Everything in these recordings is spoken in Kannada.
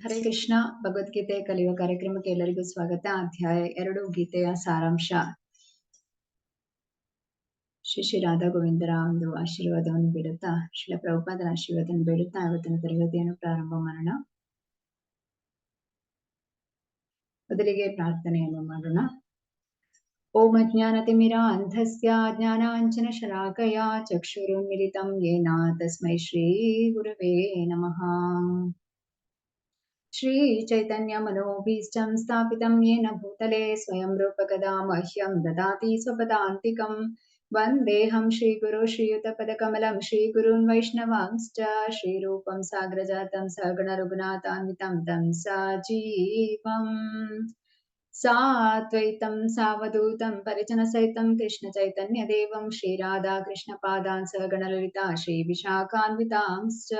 ಹರೇ ಕೃಷ್ಣ. ಭಗವದ್ಗೀತೆ ಕಲಿಯುವ ಕಾರ್ಯಕ್ರಮಕ್ಕೆ ಎಲ್ಲರಿಗೂ ಸ್ವಾಗತ. ಅಧ್ಯಾಯ 2 ಗೀತೆಯ ಸಾರಾಂಶ. ಶ್ರೀ ರಾಧಾ ಗೋವಿಂದರ ಒಂದು ಆಶೀರ್ವಾದವನ್ನು ಬೇಡುತ್ತಾ, ಶ್ರೀಲ ಪ್ರಭುಪಾದರ ಆಶೀರ್ವಾದವನ್ನು ಬೇಡುತ್ತಾ ಇವತ್ತಿನ ತರಗತಿಯನ್ನು ಪ್ರಾರಂಭ ಮಾಡೋಣ. ಮೊದಲಿಗೆ ಪ್ರಾರ್ಥನೆಯನ್ನು ಮಾಡೋಣ. ಓಂ ಅಜ್ಞಾನತಿಮಿರಾಂಧಸ್ಯ ಜ್ಞಾನಾಂಜನಶಲಾಕಯ ಚಕ್ಷುರುನ್ಮಿಲಿತಂ ಯೇನ ತಸ್ಮೈ ಶ್ರೀ ಗುರವೇ ನಮಃ. श्री चैतन्य मनोभीष्टं स्थापितं येन भूतले स्वयं रूपकदा मह्यं ददाति स्वपदान्तिकं वन्देऽहं श्रीगुरो श्रीयुतपदकमलं श्रीगुरून् वैष्णवांश्च श्रीरूपं साग्रजातं सगणरघुनाथान्वितं तं सजीवम् साद्वैतं सावधूतं परिजनसहितं कृष्णचैतन्यदेवं श्रीराधाकृष्णपादान् सगणललिता श्रीविशाखान्वितांश्च।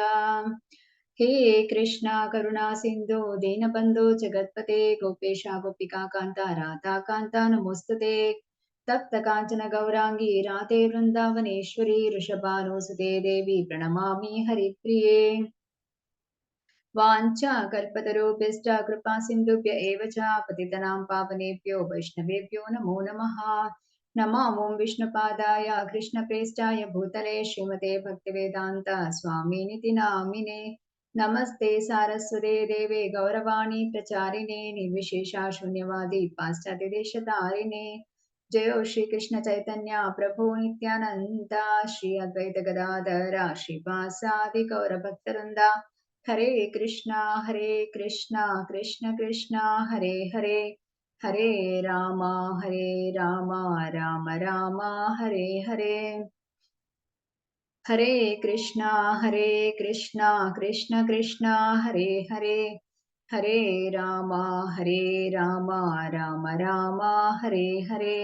हे कृष्णा करुणा सिन्धु दीनबन्धो जगत्पते गोपेश गोपिका कान्ता राधा कान्ता नमोस्तुते। तप्त काञ्चन गौरांगी राधे वृन्दावनेश्वरी वृषभानुसुते देवी प्रणमामि हरिप्रिये। वाञ्छा कल्पतरुभ्यश्च कृपा सिन्धुभ्य एव च पतितनां पावनेभ्यो वैष्णवेभ्यो नमो नमः। नमो विष्णुपादाय कृष्णप्रेष्ठाय भूतले श्रीमते भक्तिवेदान्त स्वामिनिति नामिने। नमस्ते सारस्वते देवे गौरवाणी प्रचारिणे निर्विशेषा शून्यवादी पाश्चात्यदेशतारिणे। जयो श्री कृष्ण चैतन्य प्रभु नित्यानंद श्री अद्वैत गदाधर श्रीवासादि गौरभक्तवृंद। हरे कृष्णा कृष्ण कृष्ण हरे हरे, हरे राम राम राम हरे हरे। हरे कृष्णा कृष्ण कृष्ण हरे हरे, हरे राम राम राम हरे हरे।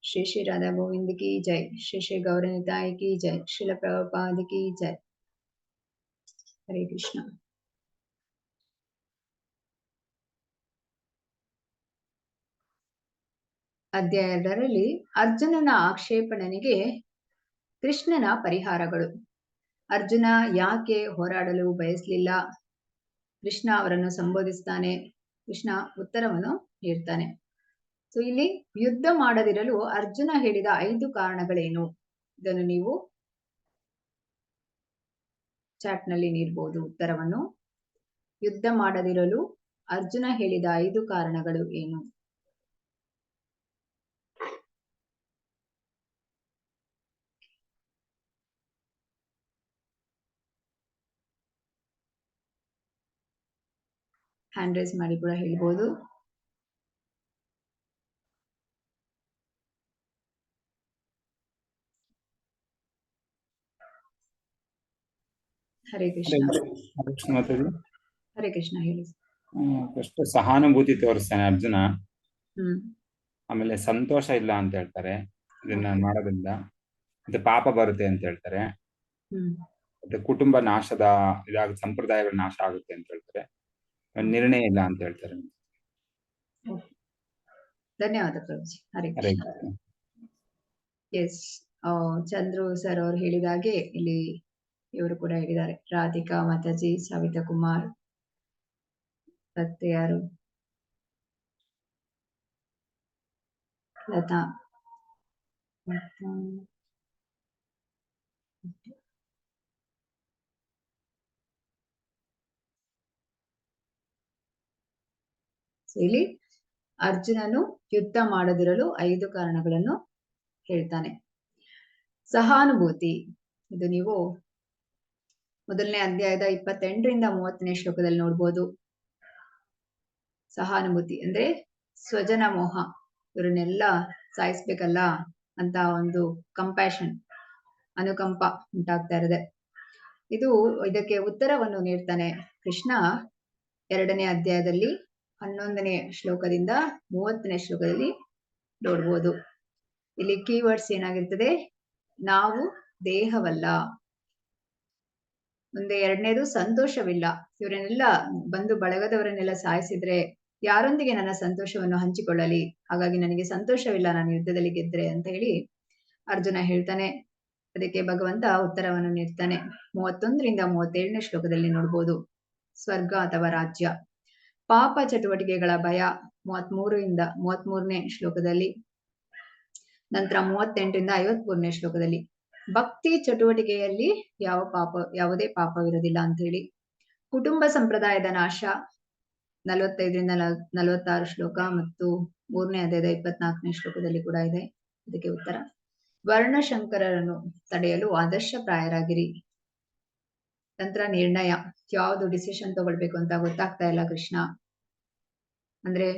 श्री श्री राधा गोविंद की जय, श्री श्री गौरनिताय की जय, श्रील प्रभुपाद की जय। हरे कृष्ण। ಅಧ್ಯಾಯ 2ರಲ್ಲಿ ಅರ್ಜುನನ ಆಕ್ಷೇಪಣೆಗೆ ಕೃಷ್ಣನ ಪರಿಹಾರಗಳು. ಅರ್ಜುನ ಯಾಕೆ ಹೋರಾಡಲು ಬಯಸಲಿಲ್ಲ? ಕೃಷ್ಣ ಅವರನ್ನು ಸಂಬೋಧಿಸ್ತಾನೆ, ಕೃಷ್ಣ ಉತ್ತರವನ್ನು ನೀಡ್ತಾನೆ. ಸೊ ಇಲ್ಲಿ ಯುದ್ಧ ಮಾಡದಿರಲು ಅರ್ಜುನ ಹೇಳಿದ 5 ಕಾರಣಗಳೇನು? ಇದನ್ನು ನೀವು ಚಾಟ್ ನಲ್ಲಿ ನೀಡಬಹುದು ಉತ್ತರವನ್ನು. ಯುದ್ಧ ಮಾಡದಿರಲು ಅರ್ಜುನ ಹೇಳಿದ 5 ಕಾರಣಗಳು ಏನು? ಹ್ಯಾಂಡ್ ರೈಸ್ ಮಾಡಿ ಕೂಡ ಹೇಳ್ಬೋದು. ಹರೇ ಕೃಷ್ಣ. ಹರೇ ಕೃಷ್ಣ ಹೇಳಿ. ಫಸ್ಟ್ ಸಹಾನುಭೂತಿ ತೋರಿಸ್ತಾನೆ ಅರ್ಜುನ. ಆಮೇಲೆ ಸಂತೋಷ ಇಲ್ಲ ಅಂತ ಹೇಳ್ತಾರೆ, ಇದನ್ನ ಮಾಡೋದ್ರಿಂದ ಮತ್ತೆ ಪಾಪ ಬರುತ್ತೆ ಅಂತ ಹೇಳ್ತಾರೆ, ಮತ್ತೆ ಕುಟುಂಬ ನಾಶದ ಇದಾಗ ಸಂಪ್ರದಾಯಗಳ ನಾಶ ಆಗುತ್ತೆ ಅಂತ ಹೇಳ್ತಾರೆ, ನಿರ್ಣಯ ಇಲ್ಲ ಅಂತ ಹೇಳ್ತಾರೆ. ಧನ್ಯವಾದ ಪ್ರಭುಜಿ. ಹರೇ ಕೃಷ್ಣ. ಎಸ್, ಚಂದ್ರು ಸರ್ ಅವರು ಹೇಳಿದಾಗೆ ಇಲ್ಲಿ ಇವರು ಕೂಡ ಹೇಳಿದ್ದಾರೆ. ರಾಧಿಕಾ ಮಾತಾಜಿ, ಸವಿತಾ ಕುಮಾರ್, ಮತ್ತೆ ಯಾರು, ಲತಾ, ಇಲ್ಲಿ ಅರ್ಜುನನು ಯುದ್ಧ ಮಾಡದಿರಲು 5 ಕಾರಣಗಳನ್ನು ಹೇಳ್ತಾನೆ. ಸಹಾನುಭೂತಿ, ಇದು ನೀವು ಮೊದಲನೇ ಅಧ್ಯಾಯದ 28ರಿಂದ 30ನೇ ಶ್ಲೋಕದಲ್ಲಿ ನೋಡ್ಬೋದು. ಸಹಾನುಭೂತಿ ಅಂದ್ರೆ ಸ್ವಜನ ಮೋಹ, ಇವರನ್ನೆಲ್ಲ ಸಾಯಿಸ್ಬೇಕಲ್ಲ ಅಂತ ಒಂದು ಕಂಪ್ಯಾಷನ್, ಅನುಕಂಪ ಉಂಟಾಗ್ತಾ ಇರದೆ. ಇದಕ್ಕೆ ಉತ್ತರವನ್ನು ನೀಡ್ತಾನೆ ಕೃಷ್ಣ 2ನೇ ಅಧ್ಯಾಯದಲ್ಲಿ 11ನೇ ಶ್ಲೋಕದಿಂದ 30ನೇ ಶ್ಲೋಕದಲ್ಲಿ ನೋಡ್ಬೋದು. ಇಲ್ಲಿ ಕೀವರ್ಡ್ಸ್ ಏನಾಗಿರ್ತದೆ? ನಾವು ದೇಹವಲ್ಲ. ಮುಂದೆ 2ನೇದು ಸಂತೋಷವಿಲ್ಲ. ಇವರನ್ನೆಲ್ಲ ಬಂದು ಬಳಗದವರನ್ನೆಲ್ಲ ಸಾಯಿಸಿದ್ರೆ ಯಾರೊಂದಿಗೆ ನನ್ನ ಸಂತೋಷವನ್ನು ಹಂಚಿಕೊಳ್ಳಲಿ? ಹಾಗಾಗಿ ನನಗೆ ಸಂತೋಷವಿಲ್ಲ ನಾನು ಯುದ್ಧದಲ್ಲಿ ಗೆದ್ರೆ ಅಂತ ಹೇಳಿ ಅರ್ಜುನ ಹೇಳ್ತಾನೆ. ಅದಕ್ಕೆ ಭಗವಂತ ಉತ್ತರವನ್ನು ನೀಡ್ತಾನೆ 31ರಿಂದ 37ನೇ ಶ್ಲೋಕದಲ್ಲಿ ನೋಡ್ಬೋದು. ಸ್ವರ್ಗ ಅಥವಾ ರಾಜ್ಯ. ಪಾಪ ಚಟುವಟಿಕೆಗಳ ಭಯ 33ರಿಂದ 33ನೇ ಶ್ಲೋಕದಲ್ಲಿ. ನಂತರ 38ರಿಂದ 53ನೇ ಶ್ಲೋಕದಲ್ಲಿ ಭಕ್ತಿ ಚಟುವಟಿಕೆಯಲ್ಲಿ ಯಾವುದೇ ಪಾಪವಿರೋದಿಲ್ಲ ಅಂತ ಹೇಳಿ. ಕುಟುಂಬ ಸಂಪ್ರದಾಯದ ನಾಶ 45ರಿಂದ 46 ಶ್ಲೋಕ ಮತ್ತು 3ನೇ ಅಧ್ಯಾಯದ 24ನೇ ಶ್ಲೋಕದಲ್ಲಿ ಕೂಡ ಇದೆ ಇದಕ್ಕೆ ಉತ್ತರ. ವರ್ಣಶಂಕರರನ್ನು ತಡೆಯಲು ಆದರ್ಶಪ್ರಾಯರಾಗಿರಿ. ನಂತರ ನಿರ್ಣಯ, ಯಾವುದು ಡಿಸಿಷನ್ ತಗೊಳ್ಬೇಕು ಅಂತ ಗೊತ್ತಾಗ್ತಾ ಇಲ್ಲ ಕೃಷ್ಣ, ಅಂದ್ರೆ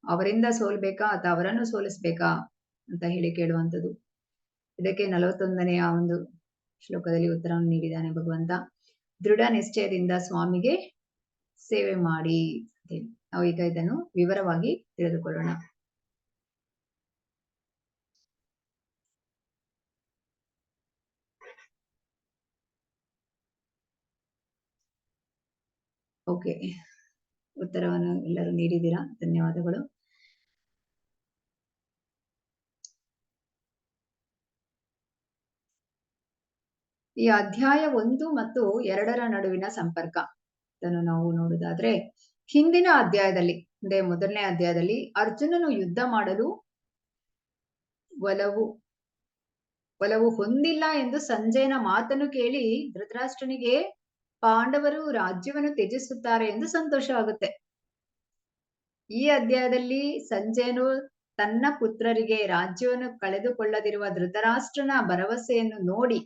ಅವರಿಂದ ಸೋಲ್ಬೇಕಾ ಅಥವಾ ಅವರನ್ನು ಸೋಲಿಸ್ಬೇಕಾ ಅಂತ ಹೇಳಿ ಕೇಳುವಂಥದ್ದು. ಇದಕ್ಕೆ 41ನೆಯ ಒಂದು ಶ್ಲೋಕದಲ್ಲಿ ಉತ್ತರವನ್ನು ನೀಡಿದ್ದಾನೆ ಭಗವಂತ. ದೃಢ ನಿಶ್ಚಯದಿಂದ ಸ್ವಾಮಿಗೆ ಸೇವೆ ಮಾಡಿ. ನಾವು ಈಗ ಇದನ್ನು ವಿವರವಾಗಿ ತಿಳಿದುಕೊಳ್ಳೋಣ. ಓಕೆ, ಉತ್ತರವನ್ನು ಎಲ್ಲರೂ ನೀಡಿದ್ದೀರಾ, ಧನ್ಯವಾದಗಳು. ಈ ಅಧ್ಯಾಯ 1 ಮತ್ತು 2ರ ನಡುವಿನ ಸಂಪರ್ಕ ಇದನ್ನು ನಾವು ನೋಡುವುದಾದ್ರೆ, ಹಿಂದಿನ ಅಧ್ಯಾಯದಲ್ಲಿ ಅಂದ್ರೆ 1ನೇ ಅಧ್ಯಾಯದಲ್ಲಿ ಅರ್ಜುನನು ಯುದ್ಧ ಮಾಡಲು ಒಲವು ಹೊಂದಿಲ್ಲ ಎಂದು ಸಂಜಯನ ಮಾತನ್ನು ಕೇಳಿ ಧೃತರಾಷ್ಟ್ರನಿಗೆ ಪಾಂಡವರು ರಾಜ್ಯವನ್ನು ತ್ಯಜಿಸುತ್ತಾರೆ ಎಂದು ಸಂತೋಷವಾಗುತ್ತೆ. ಈ ಅಧ್ಯಾಯದಲ್ಲಿ ಸಂಜಯನು ತನ್ನ ಪುತ್ರರಿಗೆ ರಾಜ್ಯವನ್ನು ಕಳೆದುಕೊಳ್ಳದಿರುವ ಧೃತರಾಷ್ಟ್ರನ ಭರವಸೆಯನ್ನು ನೋಡಿ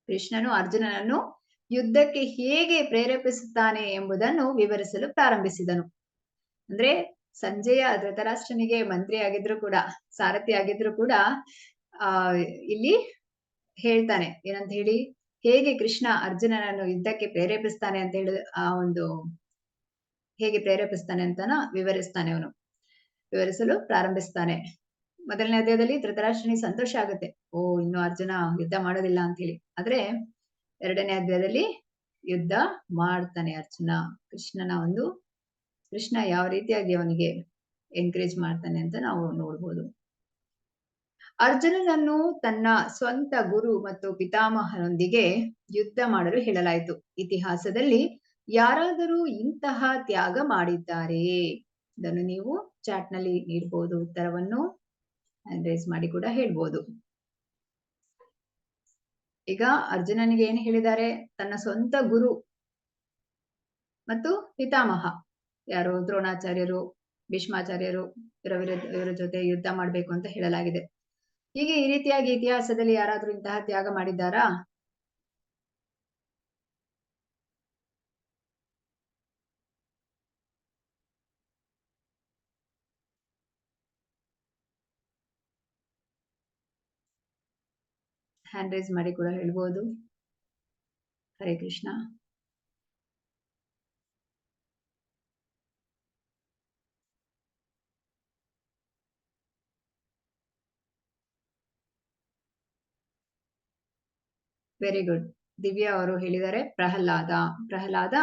ಕೃಷ್ಣನು ಅರ್ಜುನನನ್ನು ಯುದ್ಧಕ್ಕೆ ಹೇಗೆ ಪ್ರೇರೇಪಿಸುತ್ತಾನೆ ಎಂಬುದನ್ನು ವಿವರಿಸಲು ಪ್ರಾರಂಭಿಸಿದನು. ಅಂದ್ರೆ ಸಂಜಯ ಧೃತರಾಷ್ಟ್ರನಿಗೆ ಮಂತ್ರಿ ಆಗಿದ್ರು ಕೂಡ, ಸಾರಥಿ ಆಗಿದ್ರು ಕೂಡ ಇಲ್ಲಿ ಹೇಳ್ತಾನೆ ಏನಂತ ಹೇಳಿ, ಹೇಗೆ ಕೃಷ್ಣ ಅರ್ಜುನನನ್ನು ಯುದ್ಧಕ್ಕೆ ಪ್ರೇರೇಪಿಸ್ತಾನೆ ಅಂತ ಹೇಳಿ ಹೇಗೆ ಪ್ರೇರೇಪಿಸ್ತಾನೆ ಅಂತನ ವಿವರಿಸಲು ಪ್ರಾರಂಭಿಸ್ತಾನೆ. 1ನೇ ಅಧ್ಯಾಯದಲ್ಲಿ ಧೃತರಾಷ್ಟ್ರನಿಗೆ ಸಂತೋಷ ಆಗುತ್ತೆ, ಇನ್ನು ಅರ್ಜುನ ಯುದ್ಧ ಮಾಡೋದಿಲ್ಲ ಅಂತ ಹೇಳಿ. ಆದ್ರೆ 2ನೇ ಅಧ್ಯಾಯದಲ್ಲಿ ಯುದ್ಧ ಮಾಡ್ತಾನೆ ಅರ್ಜುನ. ಕೃಷ್ಣ ಯಾವ ರೀತಿಯಾಗಿ ಅವನಿಗೆ ಎನ್ಕರೇಜ್ ಮಾಡ್ತಾನೆ ಅಂತ ನಾವು ನೋಡ್ಬೋದು. ಅರ್ಜುನನನ್ನು ತನ್ನ ಸ್ವಂತ ಗುರು ಮತ್ತು ಪಿತಾಮಹನೊಂದಿಗೆ ಯುದ್ಧ ಮಾಡಲು ಹೇಳಲಾಯಿತು. ಇತಿಹಾಸದಲ್ಲಿ ಯಾರಾದರೂ ಇಂತಹ ತ್ಯಾಗ ಮಾಡಿದ್ದಾರೆಯೇ? ಇದನ್ನು ನೀವು ಚಾಟ್ ನಲ್ಲಿ ನೀಡಬಹುದು, ಉತ್ತರವನ್ನು ಅಡ್ರೆಸ್ ಮಾಡಿ ಕೂಡ ಹೇಳ್ಬೋದು. ಈಗ ಅರ್ಜುನನಿಗೆ ಏನು ಹೇಳಿದ್ದಾರೆ? ತನ್ನ ಸ್ವಂತ ಗುರು ಮತ್ತು ಪಿತಾಮಹ ಯಾರು, ದ್ರೋಣಾಚಾರ್ಯರು, ಭೀಷ್ಮಾಚಾರ್ಯರು, ಇವರ ಜೊತೆ ಯುದ್ಧ ಮಾಡ್ಬೇಕು ಅಂತ ಹೇಳಲಾಗಿದೆ. ಹೀಗೆ ಈ ರೀತಿಯಾಗಿ ಇತಿಹಾಸದಲ್ಲಿ ಯಾರಾದ್ರೂ ಇಂತಹ ತ್ಯಾಗ ಮಾಡಿದ್ದಾರಾ? ಹ್ಯಾಂಡ್ ರೈಸ್ ಮಾಡಿ ಕೂಡ ಹೇಳ್ಬೋದು. ಹರೇ ಕೃಷ್ಣ. Very good. ದಿವ್ಯಾ ಅವರು ಹೇಳಿದ್ದಾರೆ ಪ್ರಹ್ಲಾದ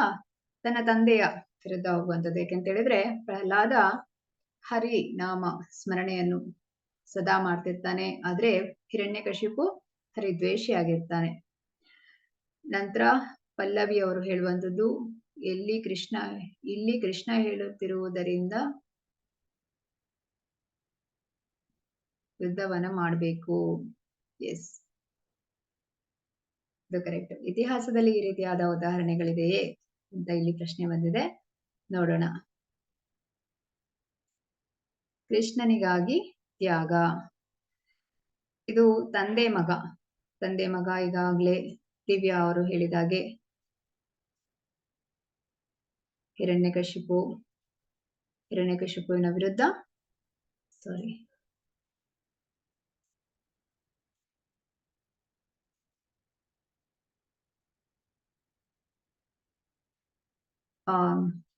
ತನ್ನ ತಂದೆಯ ವಿರುದ್ಧ ಹೋಗುವಂಥದ್ದು. ಯಾಕೆಂತ ಹೇಳಿದ್ರೆ ಪ್ರಹ್ಲಾದ ಹರಿ ನಾಮ ಸ್ಮರಣೆಯನ್ನು ಸದಾ ಮಾಡ್ತಿರ್ತಾನೆ, ಆದ್ರೆ ಹಿರಣ್ಯಕಶಿಪು ಹರಿದ್ವೇಷಿ ಆಗಿರ್ತಾನೆ. ನಂತರ ಪಲ್ಲವಿ ಅವರು ಹೇಳುವಂಥದ್ದು, ಇಲ್ಲಿ ಕೃಷ್ಣ ಹೇಳುತ್ತಿರುವುದರಿಂದ ಯುದ್ಧವನ್ನ ಮಾಡಬೇಕು. ಎಸ್, ಇದು ಕರೆಕ್ಟ್. ಇತಿಹಾಸದಲ್ಲಿ ಈ ರೀತಿಯಾದ ಉದಾಹರಣೆಗಳಿದೆಯೇ ಅಂತ ಇಲ್ಲಿ ಪ್ರಶ್ನೆ ಬಂದಿದೆ, ನೋಡೋಣ. ಕೃಷ್ಣನಿಗಾಗಿ ತ್ಯಾಗ, ಇದು ತಂದೆ ಮಗ ಈಗಾಗ್ಲೇ ದಿವ್ಯಾ ಅವರು ಹೇಳಿದಾಗೆ ಹಿರಣ್ಯಕಶಿಪುವಿನ ವಿರುದ್ಧ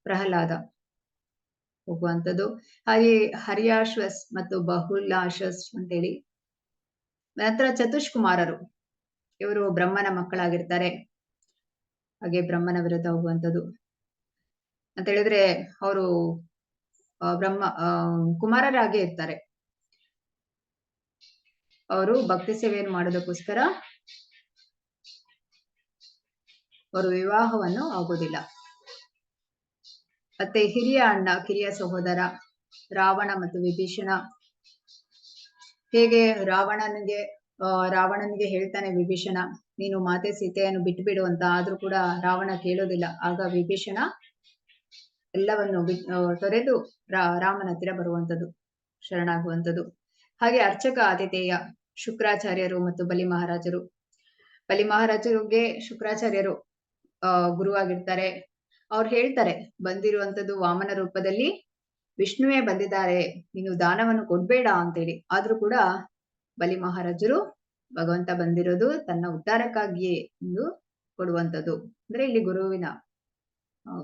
ಪ್ರಹ್ಲಾದ ಹೋಗುವಂಥದ್ದು. ಹರಿಯಾಶ್ವಸ್ ಮತ್ತು ಬಹುಲಾಶ್ವಸ್ ಅಂತೇಳಿ. ನಂತರ ಚತುಷ್ಕುಮಾರರು, ಇವರು ಬ್ರಹ್ಮನ ಮಕ್ಕಳಾಗಿರ್ತಾರೆ, ಹಾಗೆ ಬ್ರಹ್ಮನ ವಿರುದ್ಧ ಹೋಗುವಂಥದ್ದು ಅಂತ ಹೇಳಿದ್ರೆ ಅವರು ಕುಮಾರರಾಗೇ ಇರ್ತಾರೆ. ಅವರು ಭಕ್ತಿ ಸೇವೆಯನ್ನು ಮಾಡೋದಕ್ಕೋಸ್ಕರ ಅವರು ವಿವಾಹವನ್ನು ಆಗೋದಿಲ್ಲ. ಮತ್ತೆ ಹಿರಿಯ ಅಣ್ಣ ಕಿರಿಯ ಸಹೋದರ ರಾವಣ ಮತ್ತು ವಿಭೀಷಣ. ಹೇಗೆ ರಾವಣನಿಗೆ ಹೇಳ್ತಾನೆ ವಿಭೀಷಣ, ನೀನು ಮಾತೆ ಸೀತೆಯನ್ನು ಬಿಟ್ಟುಬಿಡು ಅಂತ. ಆದ್ರೂ ಕೂಡ ರಾವಣ ಕೇಳೋದಿಲ್ಲ. ಆಗ ವಿಭೀಷಣ ಎಲ್ಲವನ್ನು ತೊರೆದು ರಾಮನ ಹತ್ತಿರ ಬರುವಂತದ್ದು, ಶರಣಾಗುವಂಥದ್ದು. ಹಾಗೆ ಅರ್ಚಕ ಆದಿತೇಯ, ಶುಕ್ರಾಚಾರ್ಯರು ಮತ್ತು ಬಲಿ ಮಹಾರಾಜರು. ಬಲಿ ಮಹಾರಾಜರಿಗೆ ಶುಕ್ರಾಚಾರ್ಯರು ಗುರುವಾಗಿರ್ತಾರೆ. ಅವ್ರು ಹೇಳ್ತಾರೆ, ಬಂದಿರುವಂತದ್ದು ವಾಮನ ರೂಪದಲ್ಲಿ ವಿಷ್ಣುವೇ ಬಂದಿದ್ದಾರೆ, ನೀನು ದಾನವನ್ನು ಕೊಡ್ಬೇಡ ಅಂತೇಳಿ. ಆದ್ರೂ ಕೂಡ ಬಲಿ ಮಹಾರಾಜರು ಭಗವಂತ ಬಂದಿರೋದು ತನ್ನ ಉದ್ಧಾರಕ್ಕಾಗಿಯೇ ಎಂದು ಕೊಡುವಂಥದ್ದು. ಅಂದ್ರೆ ಇಲ್ಲಿ ಗುರುವಿನ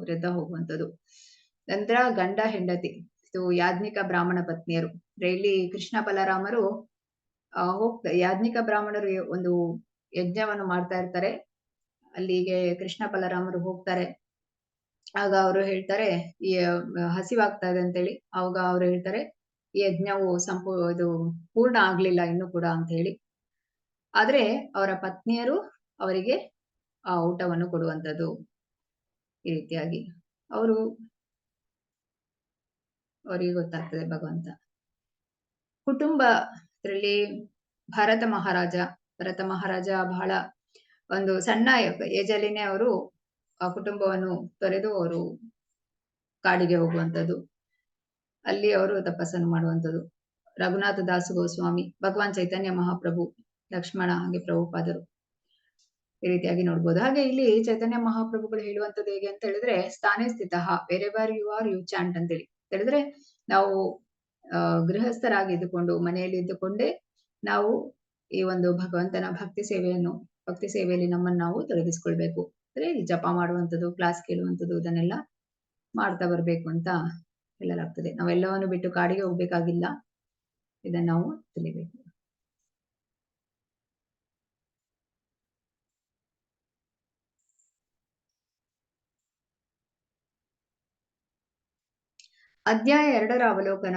ವಿರುದ್ಧ ಹೋಗುವಂಥದ್ದು. ನಂತರ ಗಂಡ ಹೆಂಡತಿ, ಇದು ಯಾಜ್ಞಿಕ ಬ್ರಾಹ್ಮಣ ಪತ್ನಿಯರು. ಇಲ್ಲಿ ಕೃಷ್ಣ ಬಲರಾಮರು ಯಾಜ್ಞಿಕ ಬ್ರಾಹ್ಮಣರು ಒಂದು ಯಜ್ಞವನ್ನು ಮಾಡ್ತಾ ಇರ್ತಾರೆ. ಅಲ್ಲಿಗೆ ಕೃಷ್ಣ ಬಲರಾಮರು ಹೋಗ್ತಾರೆ. ಆಗ ಅವರು ಹೇಳ್ತಾರೆ, ಈ ಹಸಿವಾಗ್ತಾ ಇದೆ ಅಂತೇಳಿ. ಆವಾಗ ಅವ್ರು ಹೇಳ್ತಾರೆ, ಈ ಯಜ್ಞವು ಇದು ಪೂರ್ಣ ಆಗ್ಲಿಲ್ಲ ಇನ್ನು ಕೂಡ ಅಂತ ಹೇಳಿ. ಆದ್ರೆ ಅವರ ಪತ್ನಿಯರು ಅವರಿಗೆ ಆ ಊಟವನ್ನು ಕೊಡುವಂಥದ್ದು. ಈ ರೀತಿಯಾಗಿ ಅವರಿಗೆ ಗೊತ್ತಾಗ್ತದೆ ಭಗವಂತ. ಕುಟುಂಬ, ಇದರಲ್ಲಿ ಭರತ ಮಹಾರಾಜ ಬಹಳ ಒಂದು ಸಣ್ಣ ಏಜಲ್ಲಿನೇ ಅವರು ಆ ಕುಟುಂಬವನ್ನು ತೊರೆದು ಅವರು ಕಾಡಿಗೆ ಹೋಗುವಂಥದ್ದು. ಅಲ್ಲಿ ಅವರು ತಪಸ್ಸನ್ನು ಮಾಡುವಂಥದ್ದು. ರಘುನಾಥ ದಾಸ ಗೋಸ್ವಾಮಿ, ಭಗವಾನ್ ಚೈತನ್ಯ ಮಹಾಪ್ರಭು, ಲಕ್ಷ್ಮಣ, ಹಾಗೆ ಪ್ರಭುಪಾದರು, ಈ ರೀತಿಯಾಗಿ ನೋಡ್ಬೋದು. ಹಾಗೆ ಇಲ್ಲಿ ಚೈತನ್ಯ ಮಹಾಪ್ರಭುಗಳು ಹೇಳುವಂಥದ್ದು ಹೇಗೆ ಅಂತ ಹೇಳಿದ್ರೆ, ಸ್ಥಾನೇ ಸ್ಥಿತ wherever you are you chant ಅಂತೇಳಿ ಹೇಳಿದ್ರೆ, ನಾವು ಗೃಹಸ್ಥರಾಗಿ ಇದ್ದುಕೊಂಡು ಮನೆಯಲ್ಲಿ ಇದ್ದುಕೊಂಡೇ ನಾವು ಈ ಒಂದು ಭಗವಂತನ ಭಕ್ತಿ ಸೇವೆಯಲ್ಲಿ ನಮ್ಮನ್ನು ನಾವು ತೊಡಗಿಸ್ಕೊಳ್ಬೇಕು. ಅಂದ್ರೆ ಜಪ ಮಾಡುವಂಥದ್ದು, ಕ್ಲಾಸ್ ಕೇಳುವಂಥದ್ದು, ಇದನ್ನೆಲ್ಲ ಮಾಡ್ತಾ ಬರ್ಬೇಕು ಅಂತ ಹೇಳಲಾಗ್ತದೆ. ನಾವೆಲ್ಲವನ್ನು ಬಿಟ್ಟು ಕಾಡಿಗೆ ಹೋಗ್ಬೇಕಾಗಿಲ್ಲ, ಇದನ್ನ ನಾವು ತಿಳಿಬೇಕು. ಅಧ್ಯಾಯ 2ರ ಅವಲೋಕನ.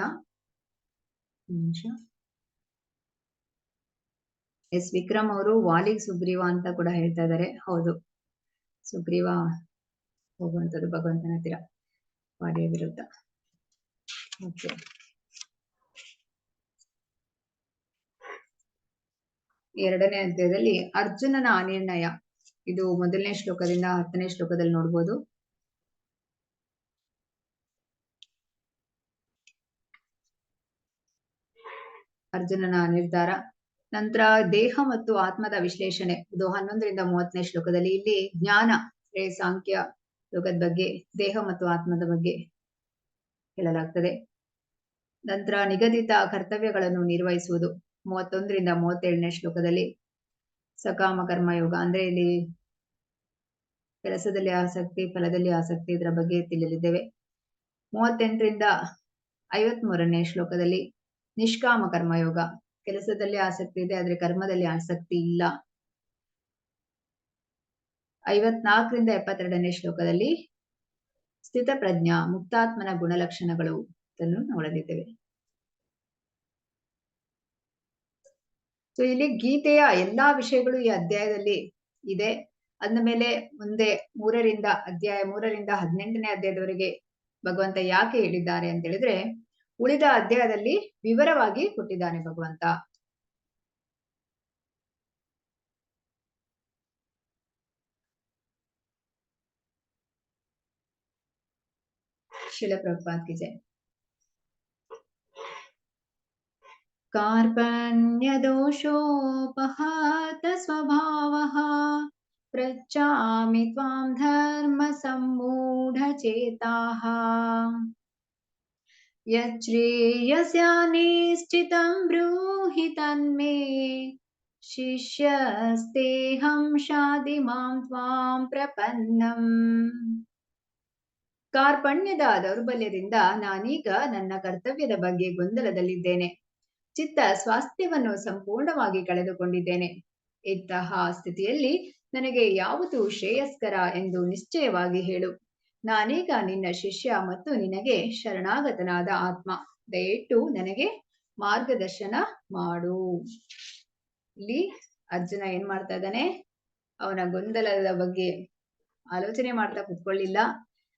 ಎಸ್ ವಿಕ್ರಮ್ ಅವರು ವಾಲಿಗ್ ಸುಗ್ರೀವ ಅಂತ ಕೂಡ ಹೇಳ್ತಾ ಇದ್ದಾರೆ. ಹೌದು, ಸುಗ್ರೀವ ಹೋಗುವಂಥದ್ದು ಭಗವಂತನ ಹತ್ತಿರ ವಾಲಿಯ ವಿರುದ್ಧ. ಓಕೆ, ಎರಡನೇ ಅಧ್ಯಾಯದಲ್ಲಿ ಅರ್ಜುನನ ಅನಿರ್ಣಯ, ಇದು 1ನೇ ಶ್ಲೋಕದಿಂದ 10ನೇ ಶ್ಲೋಕದಲ್ಲಿ ನೋಡ್ಬೋದು. ಅರ್ಜುನನ ನಿರ್ಧಾರ. ನಂತರ ದೇಹ ಮತ್ತು ಆತ್ಮದ ವಿಶ್ಲೇಷಣೆ, ಇದು 11ರಿಂದ 30ನೇ ಶ್ಲೋಕದಲ್ಲಿ. ಇಲ್ಲಿ ಜ್ಞಾನ, ಸಾಂಖ್ಯ ಯೋಗದ ಬಗ್ಗೆ, ದೇಹ ಮತ್ತು ಆತ್ಮದ ಬಗ್ಗೆ ಹೇಳಲಾಗ್ತದೆ. ನಂತರ ನಿಗದಿತ ಕರ್ತವ್ಯಗಳನ್ನು ನಿರ್ವಹಿಸುವುದು 31ರಿಂದ 37ನೇ ಶ್ಲೋಕದಲ್ಲಿ. ಸಕಾಮ ಕರ್ಮಯೋಗ, ಅಂದ್ರೆ ಇಲ್ಲಿ ಕೆಲಸದಲ್ಲಿ ಆಸಕ್ತಿ, ಫಲದಲ್ಲಿ ಆಸಕ್ತಿ, ಇದರ ಬಗ್ಗೆ ತಿಳಿಯಲಿದ್ದೇವೆ. 38ರಿಂದ 53ನೇ ಶ್ಲೋಕದಲ್ಲಿ ನಿಷ್ಕಾಮ ಕರ್ಮಯೋಗ, ಕೆಲಸದಲ್ಲಿ ಆಸಕ್ತಿ ಇದೆ ಆದ್ರೆ ಕರ್ಮದಲ್ಲಿ ಆಸಕ್ತಿ ಇಲ್ಲ. 54ರಿಂದ 72ನೇ ಶ್ಲೋಕದಲ್ಲಿ ಸ್ಥಿತ ಪ್ರಜ್ಞಾ, ಮುಕ್ತಾತ್ಮನ ಗುಣಲಕ್ಷಣಗಳು ಇದನ್ನು ನೋಡಲಿದ್ದೇವೆ. ಸೊ ಇಲ್ಲಿ ಗೀತೆಯ ಎಲ್ಲಾ ವಿಷಯಗಳು ಈ ಅಧ್ಯಾಯದಲ್ಲಿ ಇದೆ. ಅಂದ ಮೇಲೆ ಮುಂದೆ ಅಧ್ಯಾಯ 3ರಿಂದ 18ನೇ ಅಧ್ಯಾಯದವರೆಗೆ ಭಗವಂತ ಯಾಕೆ ಹೇಳಿದ್ದಾರೆ ಅಂತ ಹೇಳಿದ್ರೆ, ಉಳಿದ ಅಧ್ಯಾಯದಲ್ಲಿ ವಿವರವಾಗಿ ಕೊಟ್ಟಿದ್ದಾನೆ ಭಗವಂತ. ಶಿಲ ಪ್ರಭುಪಾದ ಕಿ ಜೈ. ಕಾರ್ಪಣ್ಯ ದೋಷೋಪಹತ ಸ್ವಭಾವಃ ಪೃಚ್ಛಾಮಿ ತ್ವಾಂ ಧರ್ಮ ಸಮ್ಮೂಢ ಚೇತಾಃ ಯಚ್ಛ್ರೇಯಸ್ಯಾನಿಶ್ಚಿತಂ ಬ್ರೂಹಿ ತನ್ಮೇ ಶಿಷ್ಯಸ್ತೇಹಂ ಶಾದಿ ಮಾಂ ತ್ವಾಂ ಪ್ರಪನ್ನಂ. ಕಾರ್ಪಣ್ಯದ ದೌರ್ಬಲ್ಯದಿಂದ ನಾನೀಗ ನನ್ನ ಕರ್ತವ್ಯದ ಬಗ್ಗೆ ಗೊಂದಲದಲ್ಲಿದ್ದೇನೆ. ಚಿತ್ತ ಸ್ವಾಸ್ಥ್ಯವನ್ನು ಸಂಪೂರ್ಣವಾಗಿ ಕಳೆದುಕೊಂಡಿದ್ದೇನೆ. ಇಂತಹ ಸ್ಥಿತಿಯಲ್ಲಿ ನನಗೆ ಯಾವುದು ಶ್ರೇಯಸ್ಕರ ಎಂದು ನಿಶ್ಚಯವಾಗಿ ಹೇಳು. ನಾನೀಗ ನಿನ್ನ ಶಿಷ್ಯ ಮತ್ತು ನಿನಗೆ ಶರಣಾಗತನಾದ ಆತ್ಮ. ದಯವಿಟ್ಟು ನನಗೆ ಮಾರ್ಗದರ್ಶನ ಮಾಡು. ಇಲ್ಲಿ ಅರ್ಜುನ ಏನ್ ಮಾಡ್ತಾ ಇದ್ದಾನೆ, ಅವನ ಗೊಂದಲದ ಬಗ್ಗೆ ಆಲೋಚನೆ ಮಾಡ್ತಾ ಕುತ್ಕೊಳ್ಳಿಲ್ಲ.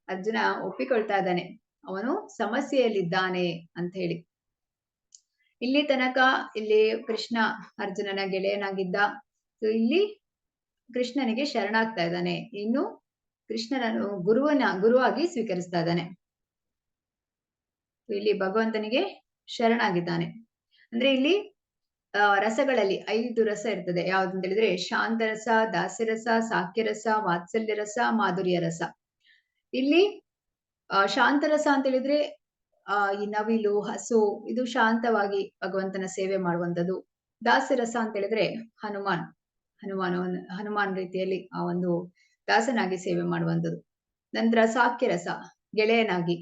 ಅರ್ಜುನ ಒಪ್ಪಿಕೊಳ್ತಾ ಇದ್ದಾನೆ, ಅವನು ಸಮಸ್ಯೆಯಲ್ಲಿದ್ದಾನೆ ಅಂತ ಹೇಳಿ. ಇಲ್ಲಿ ತನಕ ಇಲ್ಲಿ ಕೃಷ್ಣ ಅರ್ಜುನನ ಗೆಳೆಯನಾಗಿದ್ದ, ಇಲ್ಲಿ ಕೃಷ್ಣನಿಗೆ ಶರಣಾಗ್ತಾ ಇದ್ದಾನೆ, ಇನ್ನು ಕೃಷ್ಣನನ್ನು ಗುರುವಾಗಿ ಸ್ವೀಕರಿಸ್ತಾ ಇದ್ದಾನೆ. ಇಲ್ಲಿ ಭಗವಂತನಿಗೆ ಶರಣಾಗಿದ್ದಾನೆ. ಅಂದ್ರೆ ಇಲ್ಲಿ ರಸಗಳಲ್ಲಿ 5 ರಸ ಇರ್ತದೆ. ಯಾವ್ದಂತ ಹೇಳಿದ್ರೆ ಶಾಂತರಸ, ದಾಸ್ಯರಸ, ಸಾಕ್ಯರಸ, ವಾತ್ಸಲ್ಯ ರಸ, ಮಾಧುರ್ಯ ರಸ. ಇಲ್ಲಿ ಶಾಂತರಸ ಅಂತ ಹೇಳಿದ್ರೆ ಈ ನವಿಲು, ಹಸು, ಇದು ಶಾಂತವಾಗಿ ಭಗವಂತನ ಸೇವೆ ಮಾಡುವಂಥದ್ದು. ದಾಸ್ಯರಸ ಅಂತ ಹೇಳಿದ್ರೆ ಹನುಮಾನ್ ರೀತಿಯಲ್ಲಿ ಆ ಒಂದು ದಾಸನಾಗಿ ಸೇವೆ ಮಾಡುವಂಥದ್ದು. ನಂತರ ಸಾಕ್ಯರಸ, ಗೆಳೆಯನಾಗಿ.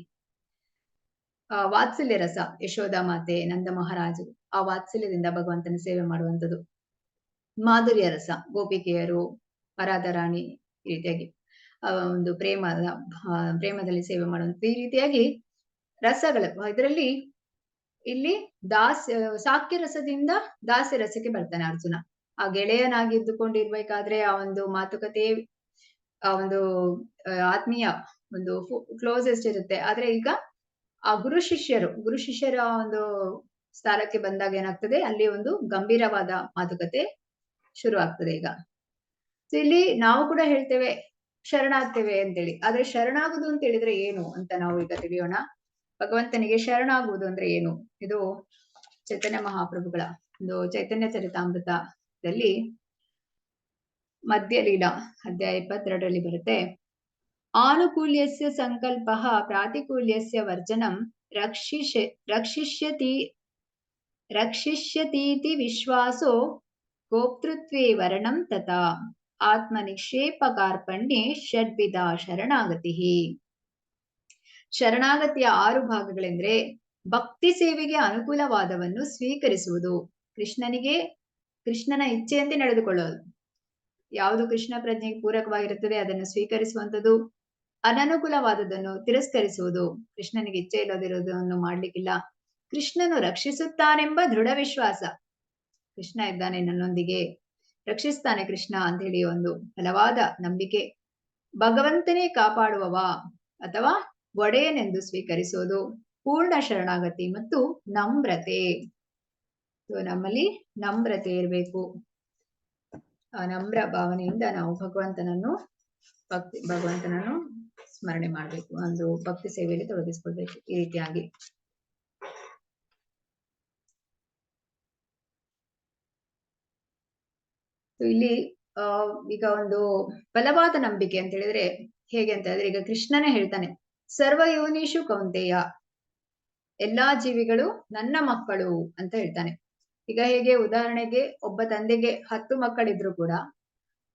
ವಾತ್ಸಲ್ಯ ರಸ, ಯಶೋಧ ಮಾತೆ, ನಂದ ಮಹಾರಾಜರು, ಆ ವಾತ್ಸಲ್ಯದಿಂದ ಭಗವಂತನ ಸೇವೆ ಮಾಡುವಂಥದ್ದು. ಮಾಧುರ್ಯ ರಸ, ಗೋಪಿಕೆಯರು, ರಾಧಾರಾಣಿ, ಈ ರೀತಿಯಾಗಿ ಒಂದು ಪ್ರೇಮದಲ್ಲಿ ಸೇವೆ ಮಾಡುವಂಥದ್ದು. ಈ ರೀತಿಯಾಗಿ ರಸಗಳು ಇದರಲ್ಲಿ ಇಲ್ಲಿ ಸಾಕ್ಯ ರಸದಿಂದ ದಾಸ್ಯ ರಸಕ್ಕೆ ಬರ್ತಾನೆ ಅರ್ಜುನ. ಆ ಗೆಳೆಯನಾಗಿದ್ದುಕೊಂಡಿರ್ಬೇಕಾದ್ರೆ ಆ ಒಂದು ಮಾತುಕತೆ, ಆ ಒಂದು ಆತ್ಮೀಯ ಒಂದು ಕ್ಲೋಸೆಸ್ಟ್ ಇರುತ್ತೆ. ಆದ್ರೆ ಈಗ ಆ ಗುರು ಶಿಷ್ಯರ ಒಂದು ಸ್ಥಾನಕ್ಕೆ ಬಂದಾಗ ಏನಾಗ್ತದೆ, ಅಲ್ಲಿ ಒಂದು ಗಂಭೀರವಾದ ಮಾತುಕತೆ ಶುರು ಆಗ್ತದೆ. ಈಗ ಇಲ್ಲಿ ನಾವು ಕೂಡ ಹೇಳ್ತೇವೆ ಶರಣಾಗ್ತೇವೆ ಅಂತೇಳಿ, ಆದ್ರೆ ಶರಣಾಗುದು ಅಂತ ಹೇಳಿದ್ರೆ ಏನು ಅಂತ ನಾವು ಈಗ ತಿಳಿಯೋಣ. ಭಗವಂತನಿಗೆ ಶರಣಾಗುವುದು ಅಂದ್ರೆ ಏನು? ಇದು ಚೈತನ್ಯ ಮಹಾಪ್ರಭುಗಳ ಒಂದು ಚೈತನ್ಯ ಚರಿತಾಮೃತದಲ್ಲಿ ಮಧ್ಯ ಲೀಲಾ ಅಧ್ಯಾಯ 22ರಲ್ಲಿ ಬರುತ್ತೆ. ಆನುಕೂಲ್ಯಸ್ಯ ಸಂಕಲ್ಪ ಪ್ರಾತಿಕೂಲ್ಯಸ್ಯ ವರ್ಜನಂ ರಕ್ಷಿಷ್ಯತೀತಿ ವಿಶ್ವಾಸೋ ಗೋಪ್ತೃತ್ವೇ ವರ್ಣಂ ತಥಾ ಆತ್ಮನಿಕ್ಷೇಪ ಕಾರ್ಪಣ್ಯೆ ಷಡ್ವಿಧ ಶರಣಾಗತಿ. ಶರಣಾಗತಿಯ 6 ಭಾಗಗಳೆಂದ್ರೆ ಭಕ್ತಿ ಸೇವೆಗೆ ಅನುಕೂಲವಾದವನ್ನು ಸ್ವೀಕರಿಸುವುದು, ಕೃಷ್ಣನ ಇಚ್ಛೆಯಂತೆ ನಡೆದುಕೊಳ್ಳೋದು, ಯಾವುದು ಕೃಷ್ಣ ಪ್ರಜ್ಞೆಗೆ ಪೂರಕವಾಗಿರುತ್ತದೆ ಅದನ್ನು ಸ್ವೀಕರಿಸುವಂಥದ್ದು, ಅನನುಕೂಲವಾದದನ್ನು ತಿರಸ್ಕರಿಸುವುದು, ಕೃಷ್ಣನಿಗೆ ಇಚ್ಛೆ ಇಲ್ಲದಿರುವುದನ್ನು ಮಾಡ್ಲಿಕ್ಕಿಲ್ಲ, ಕೃಷ್ಣನು ರಕ್ಷಿಸುತ್ತಾನೆಂಬ ದೃಢ ವಿಶ್ವಾಸ, ಕೃಷ್ಣ ಇದ್ದಾನೆ ನನ್ನೊಂದಿಗೆ, ರಕ್ಷಿಸ್ತಾನೆ ಕೃಷ್ಣ ಅಂತ ಹೇಳಿ ಒಂದು ಬಲವಾದ ನಂಬಿಕೆ, ಭಗವಂತನೇ ಕಾಪಾಡುವವ ಅಥವಾ ಒಡೆಯನೆಂದು ಸ್ವೀಕರಿಸೋದು, ಪೂರ್ಣ ಶರಣಾಗತಿ ಮತ್ತು ನಮ್ರತೆ. ನಮ್ಮಲ್ಲಿ ನಮ್ರತೆ ಇರಬೇಕು. ಆ ನಮ್ರ ಭಾವನೆಯಿಂದ ನಾವು ಭಗವಂತನನ್ನು ಸ್ಮರಣೆ ಮಾಡ್ಬೇಕು, ಒಂದು ಭಕ್ತಿ ಸೇವೆಯಲ್ಲಿ ತೊಡಗಿಸ್ಕೊಳ್ಬೇಕು. ಈ ರೀತಿಯಾಗಿ ಇಲ್ಲಿ ಈಗ ಒಂದು ಬಲವಾದ ನಂಬಿಕೆ ಅಂತ ಹೇಳಿದ್ರೆ ಹೇಗೆ ಅಂತ ಹೇಳಿದ್ರೆ, ಈಗ ಕೃಷ್ಣನೇ ಹೇಳ್ತಾನೆ, ಸರ್ವ ಯೋನೀಶು ಕೌಂತೆಯ, ಎಲ್ಲಾ ಜೀವಿಗಳು ನನ್ನ ಮಕ್ಕಳು ಅಂತ ಹೇಳ್ತಾನೆ. ಈಗ ಹೇಗೆ ಉದಾಹರಣೆಗೆ ಒಬ್ಬ ತಂದೆಗೆ 10 ಮಕ್ಕಳಿದ್ರು ಕೂಡ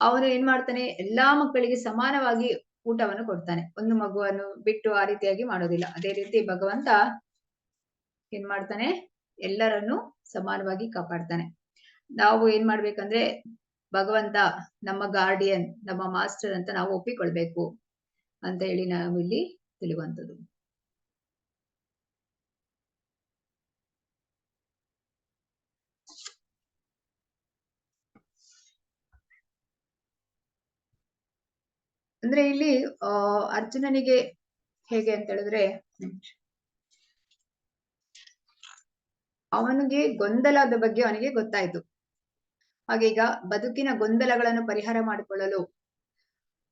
ಅವನು ಏನ್ ಮಾಡ್ತಾನೆ, ಎಲ್ಲಾ ಮಕ್ಕಳಿಗೆ ಸಮಾನವಾಗಿ ಊಟವನ್ನು ಕೊಡ್ತಾನೆ, ಒಂದು ಮಗುವನ್ನು ಬಿಟ್ಟು ಆ ರೀತಿಯಾಗಿ ಮಾಡೋದಿಲ್ಲ. ಅದೇ ರೀತಿ ಭಗವಂತ ಏನ್ ಮಾಡ್ತಾನೆ, ಎಲ್ಲರನ್ನು ಸಮಾನವಾಗಿ ಕಾಪಾಡ್ತಾನೆ. ನಾವು ಏನ್ ಮಾಡ್ಬೇಕಂದ್ರೆ ಭಗವಂತ ನಮ್ಮ ಗಾರ್ಡಿಯನ್, ನಮ್ಮ ಮಾಸ್ಟರ್ ಅಂತ ನಾವು ಒಪ್ಪಿಕೊಳ್ಬೇಕು ಅಂತ ಹೇಳಿ ನಾವು ಇಲ್ಲಿ ತಿಳಿಯುವಂಥದ್ದು. ಅಂದ್ರೆ ಇಲ್ಲಿ ಅರ್ಜುನನಿಗೆ ಹೇಗೆ ಅಂತ ಹೇಳಿದ್ರೆ, ಅವನಿಗೆ ಗೊಂದಲದ ಬಗ್ಗೆ ಅವನಿಗೆ ಗೊತ್ತಾಯ್ತು. ಹಾಗೆ ಈಗ ಬದುಕಿನ ಗೊಂದಲಗಳನ್ನು ಪರಿಹಾರ ಮಾಡಿಕೊಳ್ಳಲು